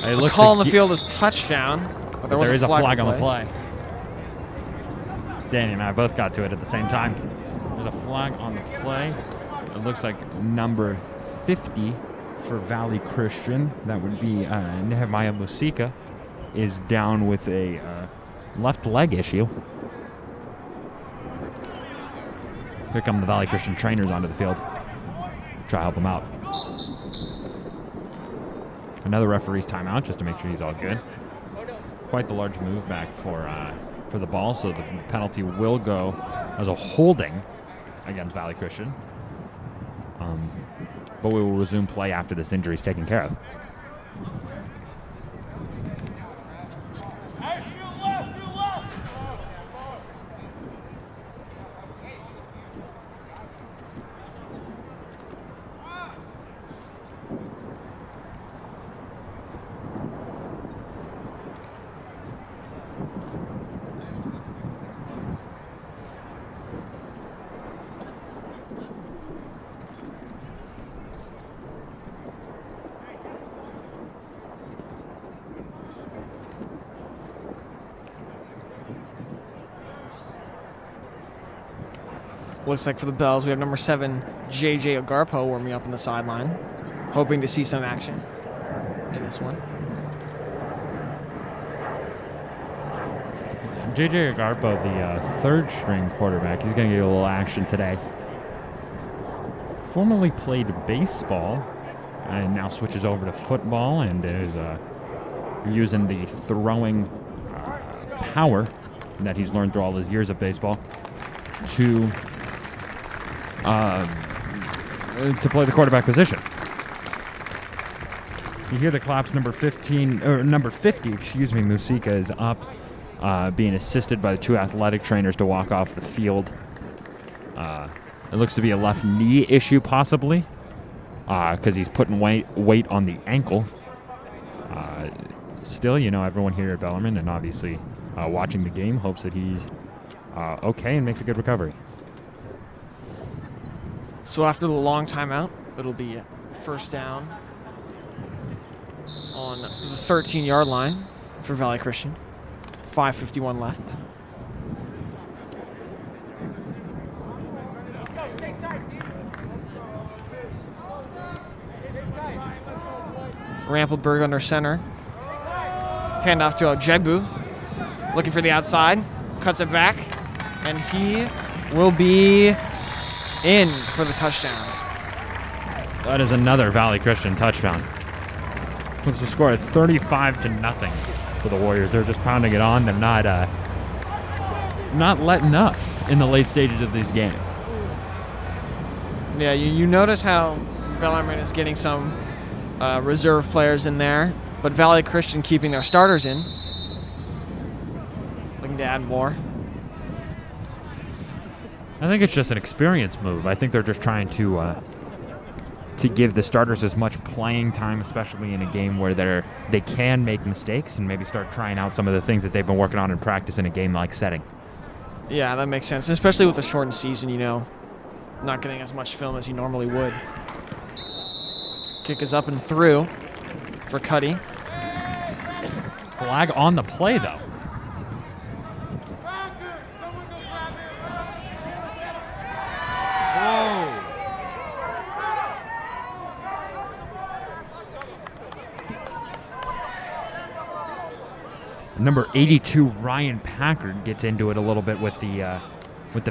It looks call on the field is touchdown, but there was a a flag on the play. Danny and I both got to it at the same time. There's a flag on the play. It looks like number 50 for Valley Christian. That would be Nehemiah Musika is down with a left leg issue. Here come the Valley Christian trainers onto the field. Try to help him out. Another referee's timeout just to make sure he's all good. Quite the large move back for the ball, so the penalty will go as a holding against Valley Christian. But we will resume play after this injury is taken care of. Looks like for the Bells, we have number 7, J.J. Agarpo, warming up on the sideline, hoping to see some action in this one. J.J. Agarpo, the third-string quarterback, he's going to get a little action today. Formerly played baseball and now switches over to football and is using the throwing power that he's learned through all his years of baseball to play the quarterback position. You hear the claps. Number 50, Musika is up, being assisted by the 2 athletic trainers to walk off the field. It looks to be a left knee issue possibly, because he's putting weight on the ankle. Still, everyone here at Bellarmine and obviously watching the game hopes that he's okay and makes a good recovery. So after the long timeout, it'll be first down on the 13-yard line for Valley Christian. 5:51 left. Rampelberg under center. Handoff to Ojegbu. Looking for the outside. Cuts it back. And he will be in for the touchdown. That is another Valley Christian touchdown. Puts the score at 35-0 for the Warriors. They're just pounding it on. They're not letting up in the late stages of this game. Yeah, you notice how Bellarmine is getting some reserve players in there, but Valley Christian keeping their starters in. Looking to add more. I think it's just an experience move. I think they're just trying to give the starters as much playing time, especially in a game where they can make mistakes, and maybe start trying out some of the things that they've been working on in practice in a game-like setting. Yeah, that makes sense, especially with a shortened season, not getting as much film as you normally would. Kick is up and through for Cuddy. Flag on the play, though. Whoa. Number 82, Ryan Packard, gets into it a little bit with the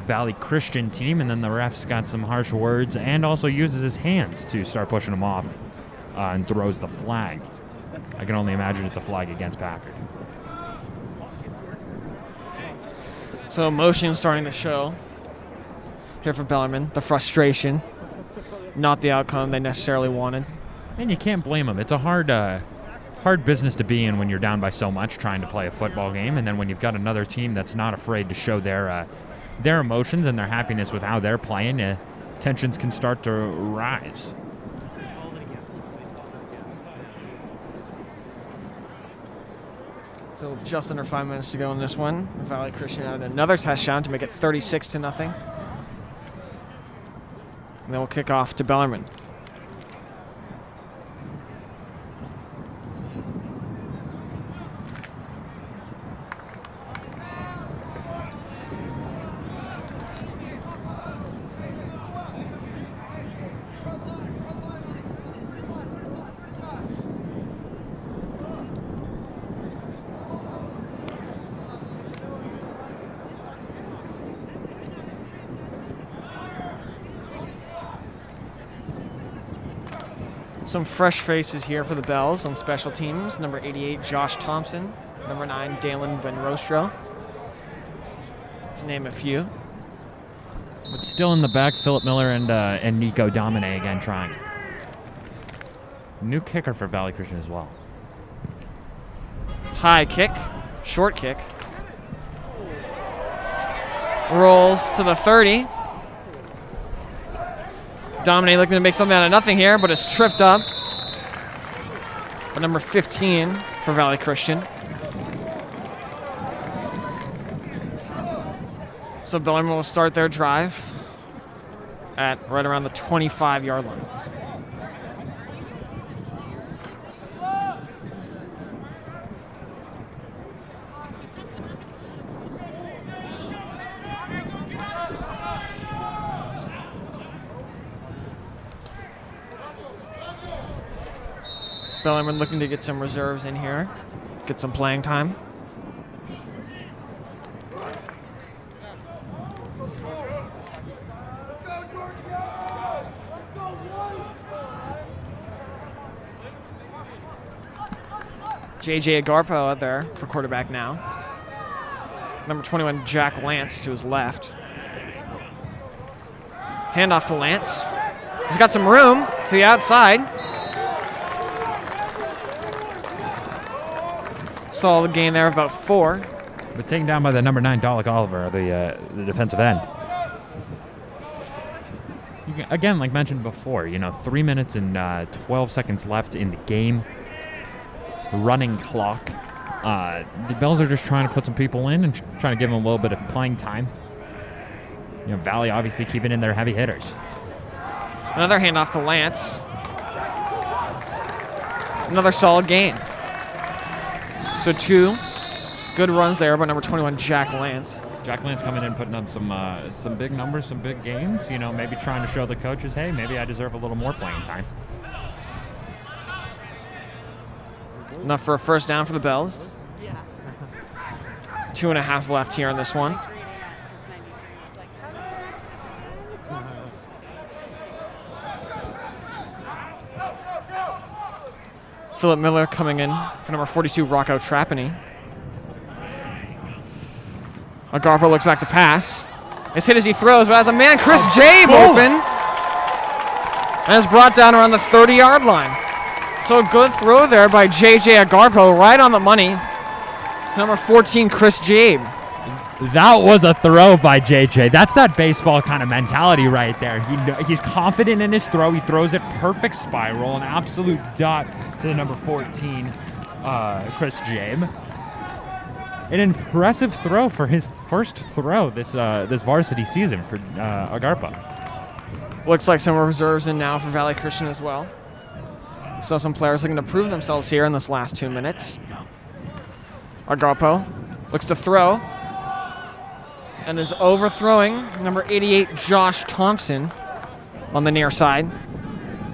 Valley Christian team, and then the ref's got some harsh words and also uses his hands to start pushing him off and throws the flag. I can only imagine it's a flag against Packard. So emotion starting to show here for Bellarmine. The frustration, not the outcome they necessarily wanted. And you can't blame them. It's a hard business to be in when you're down by so much trying to play a football game, and then when you've got another team that's not afraid to show their emotions and their happiness with how they're playing, tensions can start to rise. So just under 5 minutes to go in this one. Valley Christian had another touchdown to make it 36-0. And then we'll kick off to Bellarmine. Some fresh faces here for the Bells on special teams. Number 88, Josh Thompson. Number 9, Dalen Benrostro. To name a few. But still in the back, Philip Miller and Nico Domine again trying. New kicker for Valley Christian as well. High kick, short kick. Rolls to the 30. Domine looking to make something out of nothing here, but it's tripped up. But number 15 for Valley Christian. So Bellarmine will start their drive at right around the 25-yard line. Bellarmine looking to get some reserves in here, get some playing time. JJ Agarpo out there for quarterback now. Number 21, Jack Lance to his left. Handoff to Lance. He's got some room to the outside. Solid gain there of about 4. But taken down by the number 9, Dalek Oliver, the defensive end. Again, like mentioned before, 3 minutes and 12 seconds left in the game. Running clock. The Bells are just trying to put some people in and trying to give them a little bit of playing time. Valley obviously keeping in their heavy hitters. Another handoff to Lance. Another solid gain. So 2 good runs there by number 21, Jack Lance. Jack Lance coming in, putting up some big numbers, some big gains. Maybe trying to show the coaches, hey, maybe I deserve a little more playing time. Enough for a first down for the Bells. 2.5 left here in this one. Philip Miller coming in for number 42, Rocco Trapani. Agarpo looks back to pass. It's hit as he throws, but has a man, Chris Jabe, open. And is brought down around the 30-yard line. So a good throw there by JJ Agarpo, right on the money to number 14, Chris Jabe. That was a throw by JJ. That's that baseball kind of mentality right there. He's confident in his throw. He throws it perfect spiral, an absolute dot to the number 14, Chris Jabe. An impressive throw for his first throw this varsity season for Agarpo. Looks like some reserves in now for Valley Christian as well. So some players looking to prove themselves here in this last 2 minutes. Agarpo looks to throw and is overthrowing number 88, Josh Thompson, on the near side.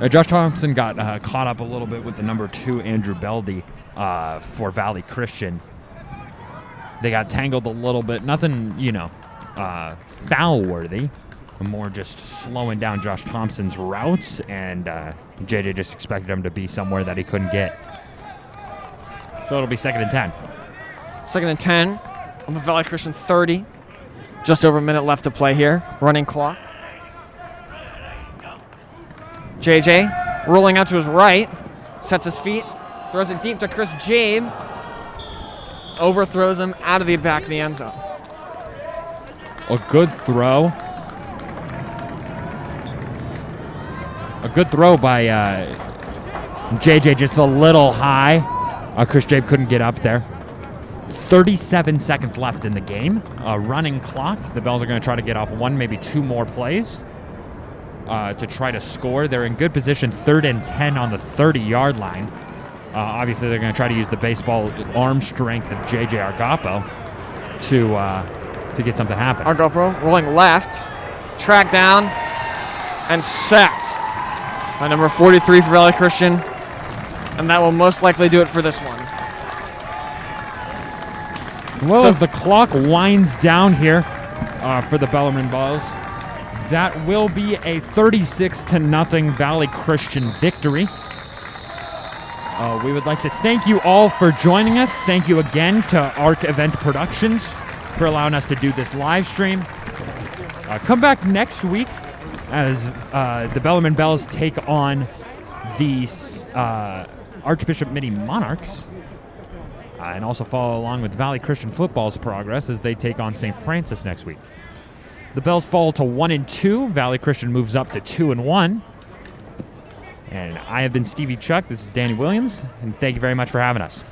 Josh Thompson got caught up a little bit with the number 2, Andrew Beldy, for Valley Christian. They got tangled a little bit. Nothing, foul-worthy. More just slowing down Josh Thompson's routes, and JJ just expected him to be somewhere that he couldn't get. So it'll be 2nd and 10. 2nd and 10 on the Valley Christian 30. Just over a minute left to play here. Running clock. JJ rolling out to his right. Sets his feet. Throws it deep to Chris Jabe. Overthrows him out of the back of the end zone. A good throw. A good throw by JJ, just a little high. Chris Jabe couldn't get up there. 37 seconds left in the game. Running clock. The Bells are going to try to get off 1, maybe 2 more plays to try to score. They're in good position, 3rd and 10 on the 30-yard line. Obviously, they're going to try to use the baseball arm strength of JJ Agarpo to get something happen. Agarpo rolling left. Tracked down and sacked by number 43 for Valley Christian. And that will most likely do it for this one. Well, as the clock winds down here for the Bellarmine Balls, that will be a 36-0 Valley Christian victory. We would like to thank you all for joining us. Thank you again to ARC Event Productions for allowing us to do this live stream. Come back next week as the Bellarmine Bells take on the Archbishop Mitty Monarchs. And also follow along with Valley Christian Football's progress as they take on St. Francis next week. The Bells fall to 1-2. Valley Christian moves up to 2-1. And I have been Stevie Chuck. This is Danny Williams. And thank you very much for having us.